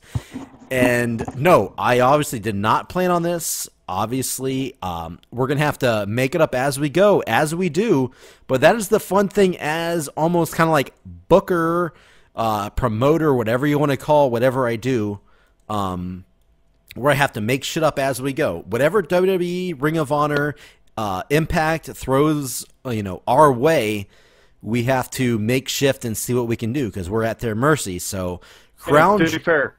[SPEAKER 2] And no, I obviously did not plan on this. Obviously, we're going to have to make it up as we go, as we do. But that is the fun thing as almost kind of like booker, promoter, whatever you want to call whatever I do, where I have to make shit up as we go. Whatever WWE, Ring of Honor, Impact throws, our way, we have to make shift and see what we can do because we're at their mercy. So,
[SPEAKER 3] To be fair,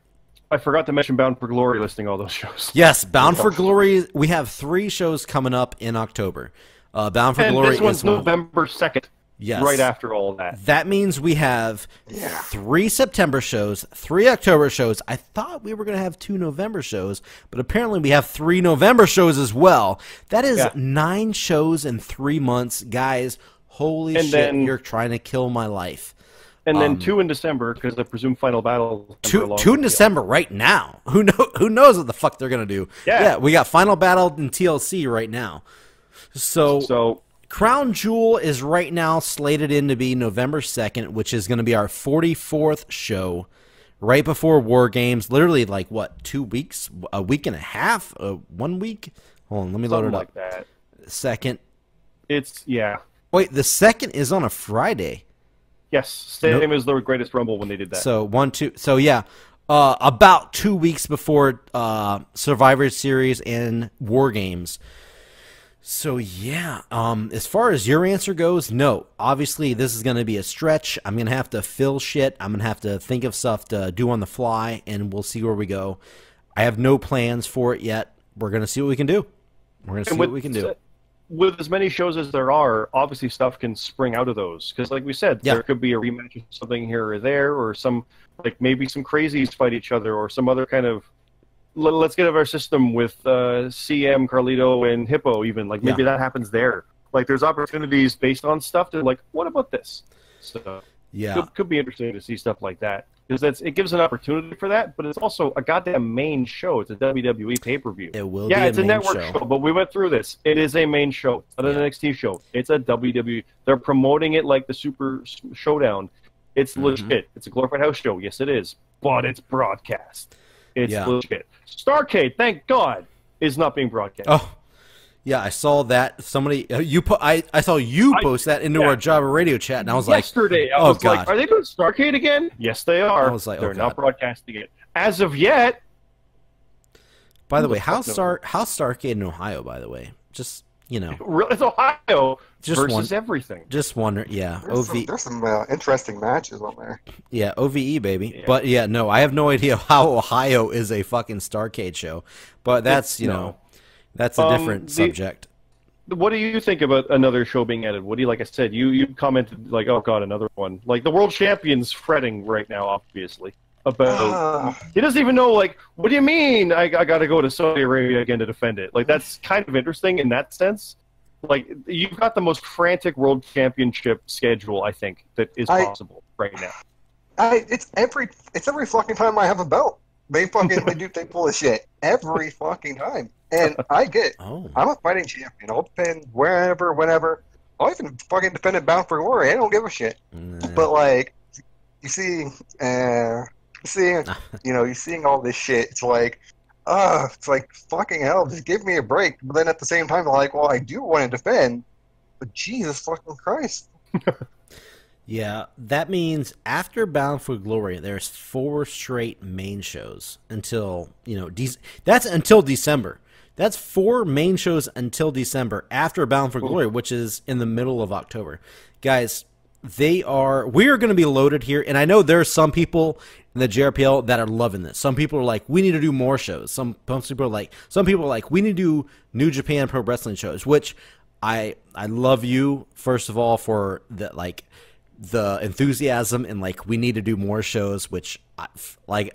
[SPEAKER 3] I forgot to mention Bound for Glory listing all those shows.
[SPEAKER 2] Yes, Bound for Glory. We have 3 shows coming up in October. Bound for Glory
[SPEAKER 3] this one's
[SPEAKER 2] is
[SPEAKER 3] November 2nd.
[SPEAKER 2] Yes.
[SPEAKER 3] Right after all that.
[SPEAKER 2] That means we have 3 September shows, 3 October shows. I thought we were going to have 2 November shows, but apparently we have 3 November shows as well. That is 9 shows in 3 months. Guys, holy shit, you're trying to kill my life.
[SPEAKER 3] And then 2 in December, because I presume Final Battle.
[SPEAKER 2] 2 in December right now. Who knows what the fuck they're going to do. Yeah, we got Final Battle and TLC right now. So Crown Jewel is right now slated in to be November 2nd, which is going to be our 44th show, right before War Games. Literally, 2 weeks? A week and a half? 1 week? Hold on, let me load it up.
[SPEAKER 3] Like that.
[SPEAKER 2] Second.
[SPEAKER 3] Wait,
[SPEAKER 2] the 2nd is on a Friday.
[SPEAKER 3] Yes, same as the Greatest Rumble when they did that.
[SPEAKER 2] So, 1, 2. So, yeah. About 2 weeks before Survivor Series and War Games. So, yeah, as far as your answer goes, no. Obviously, this is going to be a stretch. I'm going to have to fill shit. I'm going to have to think of stuff to do on the fly, and we'll see where we go. I have no plans for it yet. We're going to see what we can do.
[SPEAKER 3] With as many shows as there are, obviously stuff can spring out of those. Because, like we said, there could be a rematch of something here or there, or maybe some crazies fight each other, or some other kind of... Let's get out of our system with CM, Carlito, and Hippo even. Maybe that happens there. There's opportunities based on stuff to what about this? So could be interesting to see stuff like that. Because it gives an opportunity for that, but it's also a goddamn main show. It's a WWE pay-per-view.
[SPEAKER 2] It will be
[SPEAKER 3] it's a network show, but we went through this. It is a main show. It's not an NXT show. It's a WWE. They're promoting it like the Super Showdown. It's legit. It's a glorified house show. Yes, it is. But it's broadcast. It's legit. Starrcade, thank God, is not being broadcast.
[SPEAKER 2] Oh, yeah, I saw that. Somebody I saw you post that into our Java radio chat, and I was
[SPEAKER 3] yesterday,
[SPEAKER 2] like,
[SPEAKER 3] I was like, are they doing Starrcade again? Yes, they are.
[SPEAKER 2] I was like,
[SPEAKER 3] they're not broadcasting it as of yet.
[SPEAKER 2] By the way, how's Starrcade in Ohio? By the way, just
[SPEAKER 3] it's Ohio versus everything.
[SPEAKER 2] Just wonder,
[SPEAKER 1] There's some interesting matches on there.
[SPEAKER 2] Yeah, OVE baby. Yeah. But no, I have no idea how Ohio is a fucking Starrcade show. But that's that's a different subject.
[SPEAKER 3] What do you think about another show being added? Woody, like I said, you commented oh god, another one. The world champion's fretting right now, obviously. About he doesn't even know what do you mean I gotta go to Saudi Arabia again to defend it? That's kind of interesting in that sense. You've got the most frantic world championship schedule I think that is possible right now.
[SPEAKER 1] It's every fucking time I have a belt. They pull a shit every fucking time. And I get I'm a fighting champion. I'll defend wherever, whenever. I'll even fucking defend it Bound for Glory. I don't give a shit. But you see you're seeing all this shit. It's fucking hell, just give me a break. But then at the same time, well, I do want to defend, but Jesus fucking Christ.
[SPEAKER 2] Yeah, that means after Bound for Glory, there's 4 straight main shows until, that's until December. That's 4 main shows until December after Bound for Glory, which is in the middle of October. Guys, we are going to be loaded here, and I know there are some people in the JRPL that are loving this. Some people are like, we need to do more shows. Some people are like, we need to do New Japan Pro Wrestling shows, which I love you, first of all, for the, the enthusiasm and we need to do more shows, which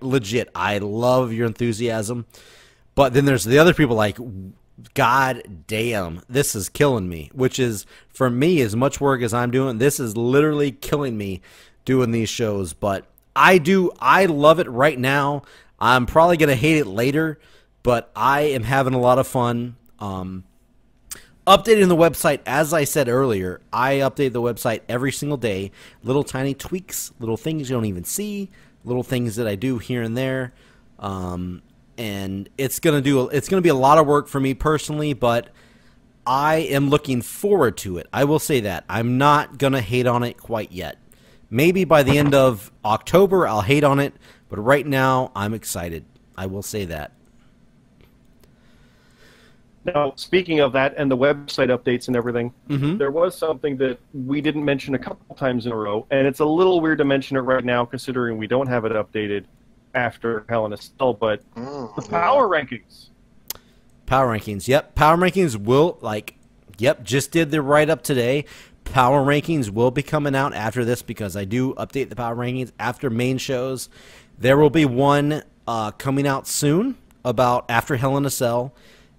[SPEAKER 2] legit, I love your enthusiasm. But then there's the other people God damn, this is killing me, which is, for me, as much work as I'm doing, this is literally killing me doing these shows. But I love it right now. I'm probably going to hate it later, but I am having a lot of fun. Updating the website, as I said earlier, I update the website every single day. Little tiny tweaks, little things you don't even see, little things that I do here and there. And it's gonna be a lot of work for me personally, but I am looking forward to it. I will say that. I'm not gonna hate on it quite yet. Maybe by the end of October I'll hate on it, but right now I'm excited. I will say that.
[SPEAKER 3] Now, speaking of that and the website updates and everything, there was something that we didn't mention a couple times in a row, and it's a little weird to mention it right now considering we don't have it updated after Hell in a Cell, but the power rankings.
[SPEAKER 2] Power rankings, yep. Power rankings will, just did the write-up today. Power rankings will be coming out after this because I do update the power rankings after main shows. There will be one coming out soon about after Hell in a Cell.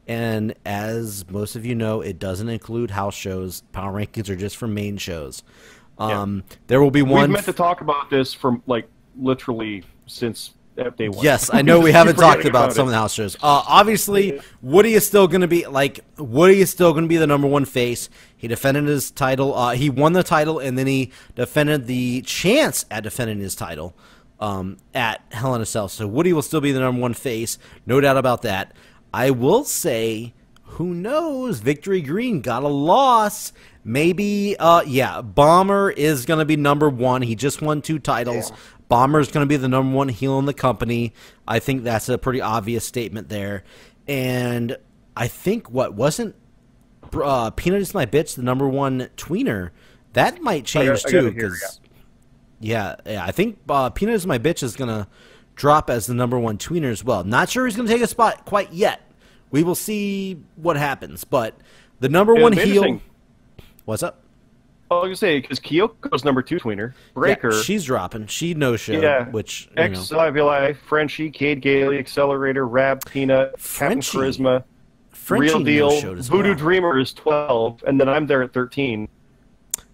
[SPEAKER 2] And as most of you know, it doesn't include house shows. Power rankings are just for main shows. There will be one.
[SPEAKER 3] We've meant to talk about this for literally since day one.
[SPEAKER 2] Yes, I know we haven't talked about some of the house shows. Obviously, Woody is still going to be the number 1 face. He defended his title. He won the title, and then he defended the chance at defending his title at Hell in a Cell. So Woody will still be the number 1 face, no doubt about that. I will say, who knows? Victory Green got a loss. Maybe, Bomber is going to be number 1. He just won 2 titles. Yeah. Bomber is going to be the number 1 heel in the company. I think that's a pretty obvious statement there. And I think, wasn't Peanut is My Bitch the number 1 tweener? That might change too. Because I think Peanut is My Bitch is going to drop as the number 1 tweener as well. Not sure he's going to take a spot quite yet. We will see what happens. But the number 1 heel... What's up?
[SPEAKER 3] I was going to say, because Kyoko's number 2 tweener. Breaker.
[SPEAKER 2] Yeah, she's dropping. She no-showed.
[SPEAKER 3] Yeah.
[SPEAKER 2] Which,
[SPEAKER 3] X-Ivy, Frenchie, Cade Gailey, Accelerator, Rab, Peanut, Captain Charisma, Real Deal, Voodoo Dreamer is 12, and then I'm there at 13.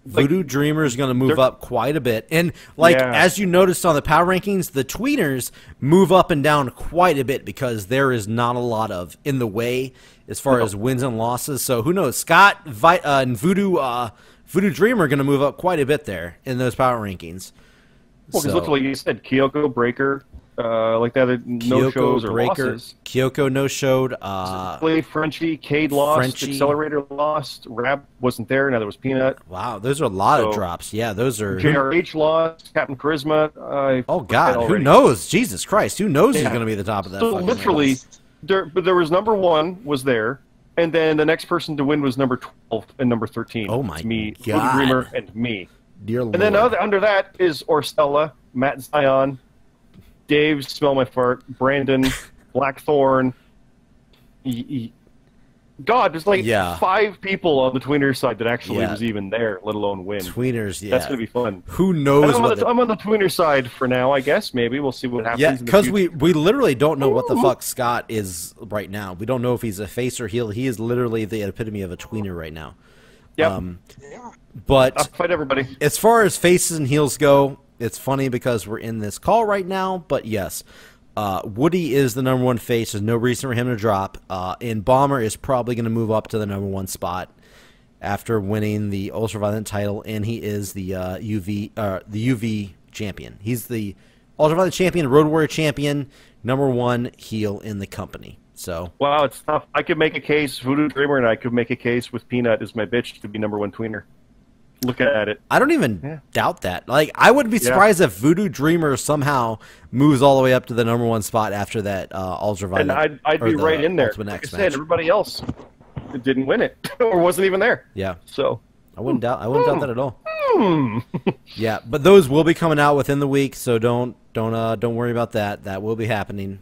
[SPEAKER 2] Voodoo Dreamer is going to move up quite a bit. And, as you noticed on the power rankings, the tweeners move up and down quite a bit because there is not a lot of in the way as far as wins and losses. So, who knows? Scott and Voodoo Dreamer are going to move up quite a bit there in those power rankings.
[SPEAKER 3] Well, because like you said, Kyoko, Breaker, like that, no shows or
[SPEAKER 2] Breaker,
[SPEAKER 3] losses.
[SPEAKER 2] Kyoko no-showed.
[SPEAKER 3] Frenchie, Cade lost, Accelerator lost, Rab wasn't there, now there was Peanut.
[SPEAKER 2] Wow, those are a lot of drops. Yeah, those are...
[SPEAKER 3] JRH lost, Captain Charisma.
[SPEAKER 2] Oh, God, who knows? Jesus Christ, who knows who's going to be the top of that fucking
[SPEAKER 3] literally,
[SPEAKER 2] list?
[SPEAKER 3] But there was number 1 was there, and then the next person to win was number 12 and number 13.
[SPEAKER 2] Oh, my
[SPEAKER 3] it's me,
[SPEAKER 2] God.
[SPEAKER 3] Voodoo Dreamer, and me.
[SPEAKER 2] Dear Lord.
[SPEAKER 3] And then under that is Orstella, Matt Zion, Dave, Smell My Fart, Brandon, Blackthorn. God, there's 5 people on the tweener side that actually was even there, let alone win.
[SPEAKER 2] Tweeners, yeah.
[SPEAKER 3] That's going to be fun.
[SPEAKER 2] Who knows
[SPEAKER 3] I'm on the tweener side for now, I guess, maybe. We'll see what happens.
[SPEAKER 2] Yeah, because we literally don't know what the fuck Scott is right now. We don't know if he's a face or heel. He is literally the epitome of a tweener right now.
[SPEAKER 3] Yep.
[SPEAKER 2] But
[SPEAKER 3] I'll fight everybody.
[SPEAKER 2] As far as faces and heels go, it's funny because we're in this call right now, but yes, Woody is the number 1 face. There's no reason for him to drop. And Bomber is probably going to move up to the number 1 spot after winning the Ultraviolent title, and he is the UV champion. He's the Ultraviolent champion, Road Warrior champion, number 1 heel in the company. So
[SPEAKER 3] wow, it's tough. I could make a case, Voodoo Dreamer, and I could make a case with Peanut as my bitch to be number 1 tweener. Look at it.
[SPEAKER 2] I don't even doubt that. Like, I wouldn't be surprised if Voodoo Dreamer somehow moves all the way up to the #1 spot after that Ultraviolent.
[SPEAKER 3] And I'd be right in there. Like I said, everybody else didn't win it or wasn't even there.
[SPEAKER 2] Yeah.
[SPEAKER 3] So
[SPEAKER 2] I wouldn't doubt that at all. Yeah, but those will be coming out within the week, so don't worry about that. That will be happening.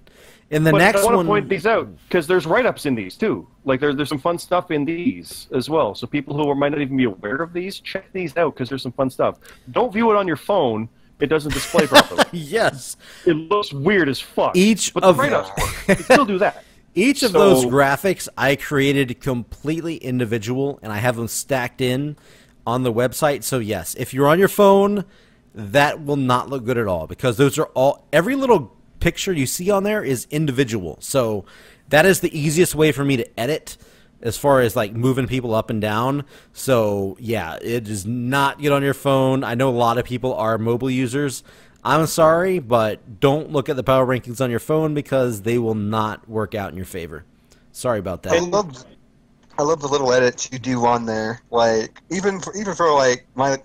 [SPEAKER 2] In the next one,
[SPEAKER 3] I want to point these out because there's write-ups in these too. Like there's some fun stuff in these as well. So people who might not even be aware of these, check these out because there's some fun stuff. Don't view it on your phone. It doesn't display properly.
[SPEAKER 2] Yes.
[SPEAKER 3] It looks weird as fuck.
[SPEAKER 2] But
[SPEAKER 3] the write-ups work. You still do that.
[SPEAKER 2] Each of those graphics I created completely individual, and I have them stacked in on the website. So yes, if you're on your phone, that will not look good at all because those are all every little picture you see on there is individual. So that is the easiest way for me to edit as far as like moving people up and down. So yeah, it is not good on your phone. I know a lot of people are mobile users. I'm sorry, but don't look at the power rankings on your phone because they will not work out in your favor. Sorry about that.
[SPEAKER 1] I love the little edits you do on there. Like even for like my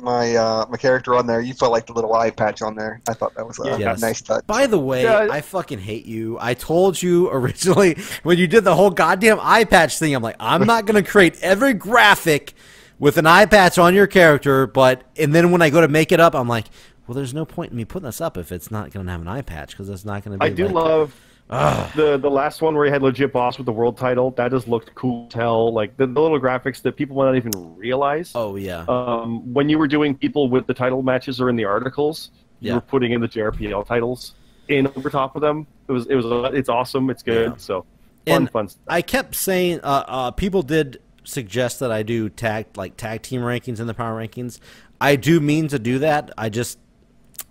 [SPEAKER 1] character on there, you felt like the little eye patch on there. I thought that was a nice touch.
[SPEAKER 2] By the way, I fucking hate you. I told you originally when you did the whole goddamn eye patch thing, I'm like, I'm not gonna create every graphic with an eye patch on your character, and then when I go to make it up, I'm like, well, there's no point in me putting this up if it's not gonna have an eye patch because it's not gonna be.
[SPEAKER 3] I do love. The last one where he had legit boss with the world title, that just looked cool as hell. Like the little graphics that people might not even realize.
[SPEAKER 2] Oh yeah.
[SPEAKER 3] When you were doing people with the title matches or in the articles, you were putting in the JRPL titles in over top of them. It's awesome. It's good. Yeah. So fun stuff.
[SPEAKER 2] I kept saying people did suggest that I do tag team rankings in the power rankings. I do mean to do that.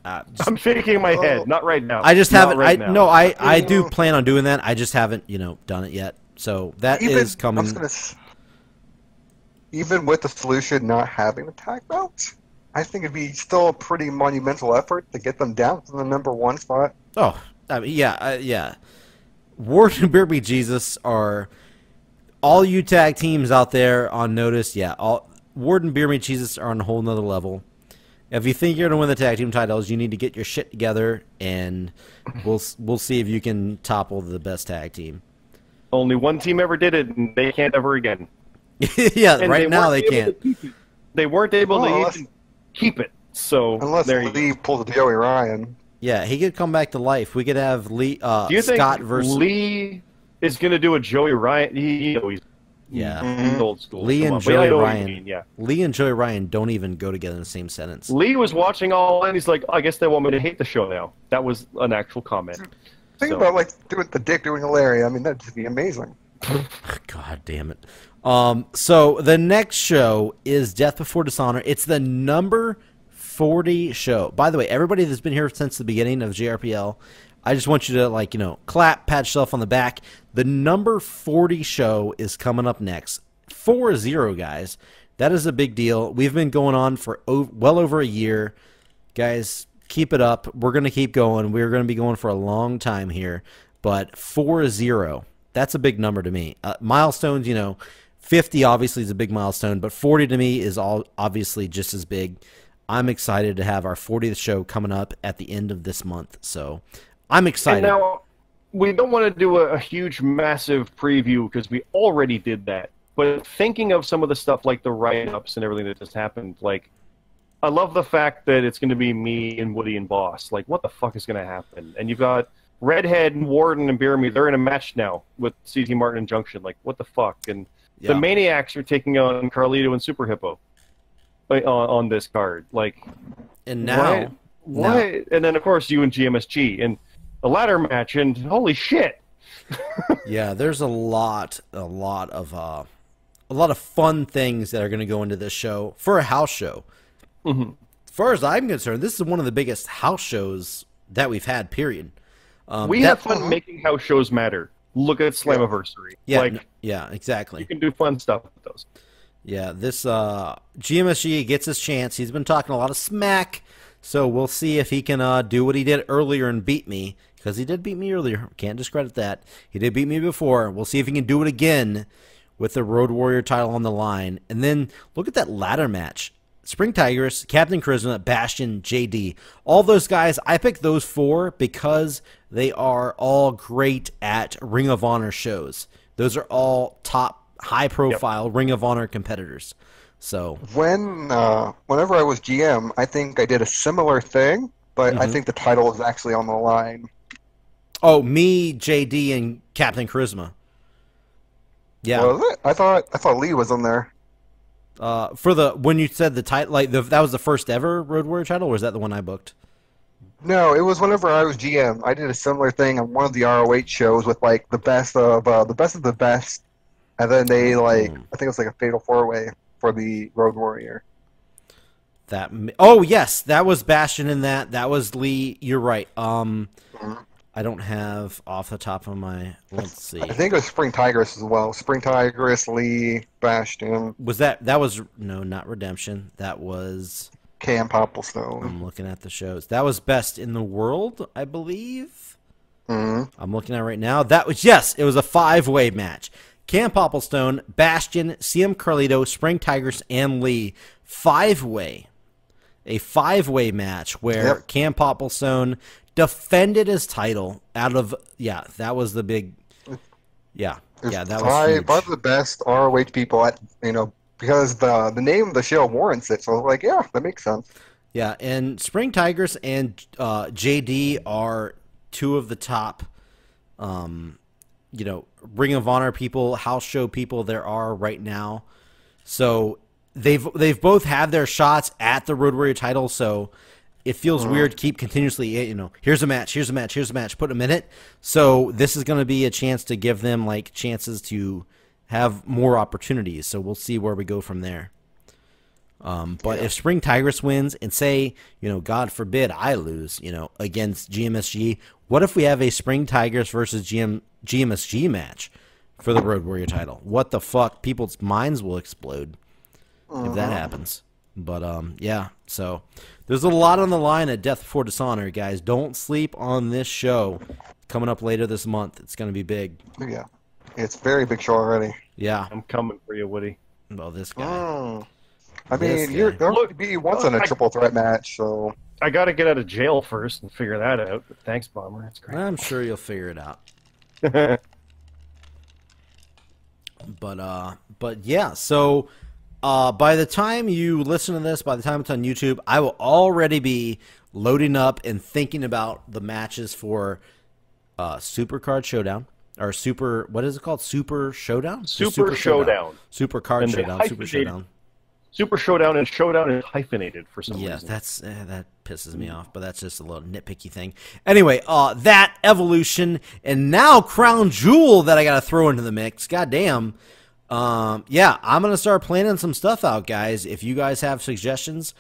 [SPEAKER 3] I'm shaking my head. Not right now.
[SPEAKER 2] I just haven't. I do plan on doing that. I just haven't, done it yet. So that is coming.
[SPEAKER 1] Even with the solution not having the tag belts, I think it'd be still a pretty monumental effort to get them down to the #1 spot.
[SPEAKER 2] Oh, I mean, yeah. Ward and Beer Me Jesus are all you tag teams out there on notice. Yeah, Ward and Beer Me Jesus are on a whole nother level. If you think you're going to win the tag team titles, you need to get your shit together, and we'll see if you can topple the best tag team.
[SPEAKER 3] Only one team ever did it, and they can't ever again.
[SPEAKER 2] Yeah, and right now they can't.
[SPEAKER 3] They weren't able to even keep it. So
[SPEAKER 1] unless Lee pulls a Joey Ryan.
[SPEAKER 2] Yeah, he could come back to life. We could have Lee. Do
[SPEAKER 3] you
[SPEAKER 2] Scott
[SPEAKER 3] think
[SPEAKER 2] versus
[SPEAKER 3] Lee is going to do a Joey Ryan? He's old school.
[SPEAKER 2] Lee and Joey Ryan. Lee and Joey Ryan don't even go together in the same sentence.
[SPEAKER 3] Lee was watching all, and he's like, I guess they want me to hate the show now. That was an actual comment.
[SPEAKER 1] Think about doing the Dick doing Larry. I mean, that'd just be amazing.
[SPEAKER 2] God damn it. So the next show is Death Before Dishonor. It's the number 40 show. By the way, everybody that's been here since the beginning of JRPL, I just want you to clap, pat yourself on the back. The number 40 show is coming up next. 40, guys. That is a big deal. We've been going on for well over a year. Guys, keep it up. We're going to keep going. We're going to be going for a long time here. But 40, that's a big number to me. Milestones, 50 obviously is a big milestone, but 40 to me is obviously just as big. I'm excited to have our 40th show coming up at the end of this month. So I'm excited.
[SPEAKER 3] And now, we don't want to do a huge, massive preview because we already did that. But thinking of some of the stuff like the write-ups and everything that just happened, I love the fact that it's going to be me and Woody and Boss. Like, what the fuck is going to happen? And you've got Redhead and Warden and Beer Me. They're in a match now with C.T. Martin and Junction. Like, what the fuck? And the Maniacs are taking on Carlito and Super Hippo on this card.
[SPEAKER 2] And now...
[SPEAKER 3] What? And then, of course, you and GMSG. And the ladder match, and holy shit!
[SPEAKER 2] Yeah, there's a lot of fun things that are going to go into this show for a house show.
[SPEAKER 3] Mm-hmm.
[SPEAKER 2] As far as I'm concerned, this is one of the biggest house shows that we've had. Period.
[SPEAKER 3] We have fun making house shows matter. Look at Slammiversary.
[SPEAKER 2] Yeah, exactly.
[SPEAKER 3] You can do fun stuff with those.
[SPEAKER 2] Yeah, this GMSG gets his chance. He's been talking a lot of smack, so we'll see if he can do what he did earlier and beat me. Because he did beat me earlier. Can't discredit that. He did beat me before. We'll see if he can do it again with the Road Warrior title on the line. And then look at that ladder match. Spring Tigress, Captain Charisma, Bastion, JD. All those guys, I picked those 4 because they are all great at Ring of Honor shows. Those are all top, high-profile Ring of Honor competitors. So
[SPEAKER 1] whenever I was GM, I think I did a similar thing, but I think the title was actually on the line.
[SPEAKER 2] Oh, me, JD, and Captain Charisma. Yeah.
[SPEAKER 1] Was it? I thought Lee was in there.
[SPEAKER 2] When you said the title, like that was the first ever Road Warrior title, or was that the one I booked?
[SPEAKER 1] No, it was whenever I was GM. I did a similar thing on one of the ROH shows with like the best of the best, and then they I think it was like a fatal 4-way for the Road Warrior.
[SPEAKER 2] Yes, that was Bastion in that. That was Lee. You're right. I don't have off the top of my. Let's see.
[SPEAKER 1] I think it was Spring Tigress as well. Spring Tigress, Lee, Bastion.
[SPEAKER 2] Was that was no, not Redemption. That was
[SPEAKER 1] Cam Popplestone.
[SPEAKER 2] I'm looking at the shows. That was Best in the World, I believe. I'm looking at it right now. That was it was a 5-way match. Cam Popplestone, Bastion, CM Carlito, Spring Tigress, and Lee. 5-way. A 5-way match where Cam Popplestone defended his title out of that was the big that was huge.
[SPEAKER 1] Five of the best ROH people at because the name of the show warrants it. So I was like, yeah, that makes sense.
[SPEAKER 2] Yeah, and Spring Tigress and JD are 2 of the top Ring of Honor people, house show people there are right now. So they've both had their shots at the Road Warrior title, so it feels weird to keep continuously, here's a match, put them in it. So this is going to be a chance to give them chances to have more opportunities. So we'll see where we go from there. But if Spring Tigress wins and say, God forbid I lose, against GMSG, what if we have a Spring Tigress versus GMSG match for the Road Warrior title? What the fuck? People's minds will explode if that happens. But, so there's a lot on the line at Death Before Dishonor, guys. Don't sleep on this show coming up later this month. It's going to be big.
[SPEAKER 1] Yeah. It's a very big show already.
[SPEAKER 2] Yeah.
[SPEAKER 3] I'm coming for you, Woody.
[SPEAKER 2] Well, this guy.
[SPEAKER 1] I mean, you're going to be once in a triple threat match, so...
[SPEAKER 3] I got to get out of jail first and figure that out. But thanks, Bomber. That's great.
[SPEAKER 2] I'm sure you'll figure it out. But yeah, so... by the time you listen to this, by the time it's on YouTube, I will already be loading up and thinking about the matches for Super Card Showdown. Or Super, what is it called? Super Showdown?
[SPEAKER 3] Super Showdown.
[SPEAKER 2] Super Card Showdown. Super Showdown.
[SPEAKER 3] Super Showdown and Showdown is hyphenated for some reason.
[SPEAKER 2] Yeah, that pisses me off, but that's just a little nitpicky thing. Anyway, that Evolution, and now Crown Jewel that I got to throw into the mix. Goddamn. I'm going to start planning some stuff out, guys. If you guys have suggestions,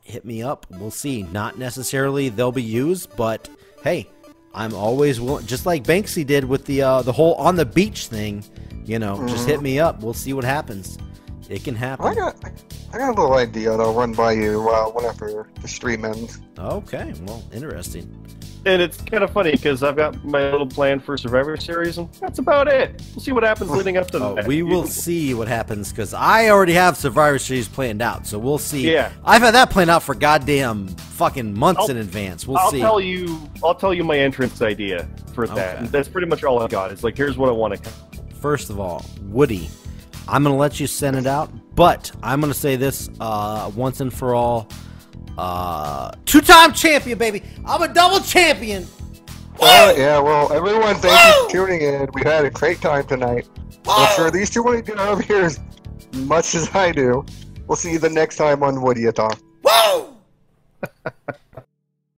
[SPEAKER 2] hit me up. We'll see. Not necessarily they'll be used, but hey, I'm always willing, just like Banksy did with the whole on the beach thing, just hit me up. We'll see what happens. It can happen.
[SPEAKER 1] I got a little idea that I'll run by you whenever the stream ends.
[SPEAKER 2] Okay, well, interesting.
[SPEAKER 3] And it's kind of funny because I've got my little plan for Survivor Series, and that's about it. We'll see what happens leading up to that.
[SPEAKER 2] We will see what happens because I already have Survivor Series planned out, so we'll see.
[SPEAKER 3] Yeah.
[SPEAKER 2] I've had that planned out for goddamn fucking months in advance. We'll see.
[SPEAKER 3] I'll tell you my entrance idea for that. And that's pretty much all I got. It's like, here's what I want to.
[SPEAKER 2] First of all, Woody, I'm going to let you send it out, but I'm going to say this once and for all. 2-time champion, baby. I'm a double champion.
[SPEAKER 1] Yeah, well, everyone, thank you for tuning in. We've had a great time tonight. I'm sure these two want to get over here as much as I do. We'll see you the next time on WoodYaTalk.
[SPEAKER 2] Woo!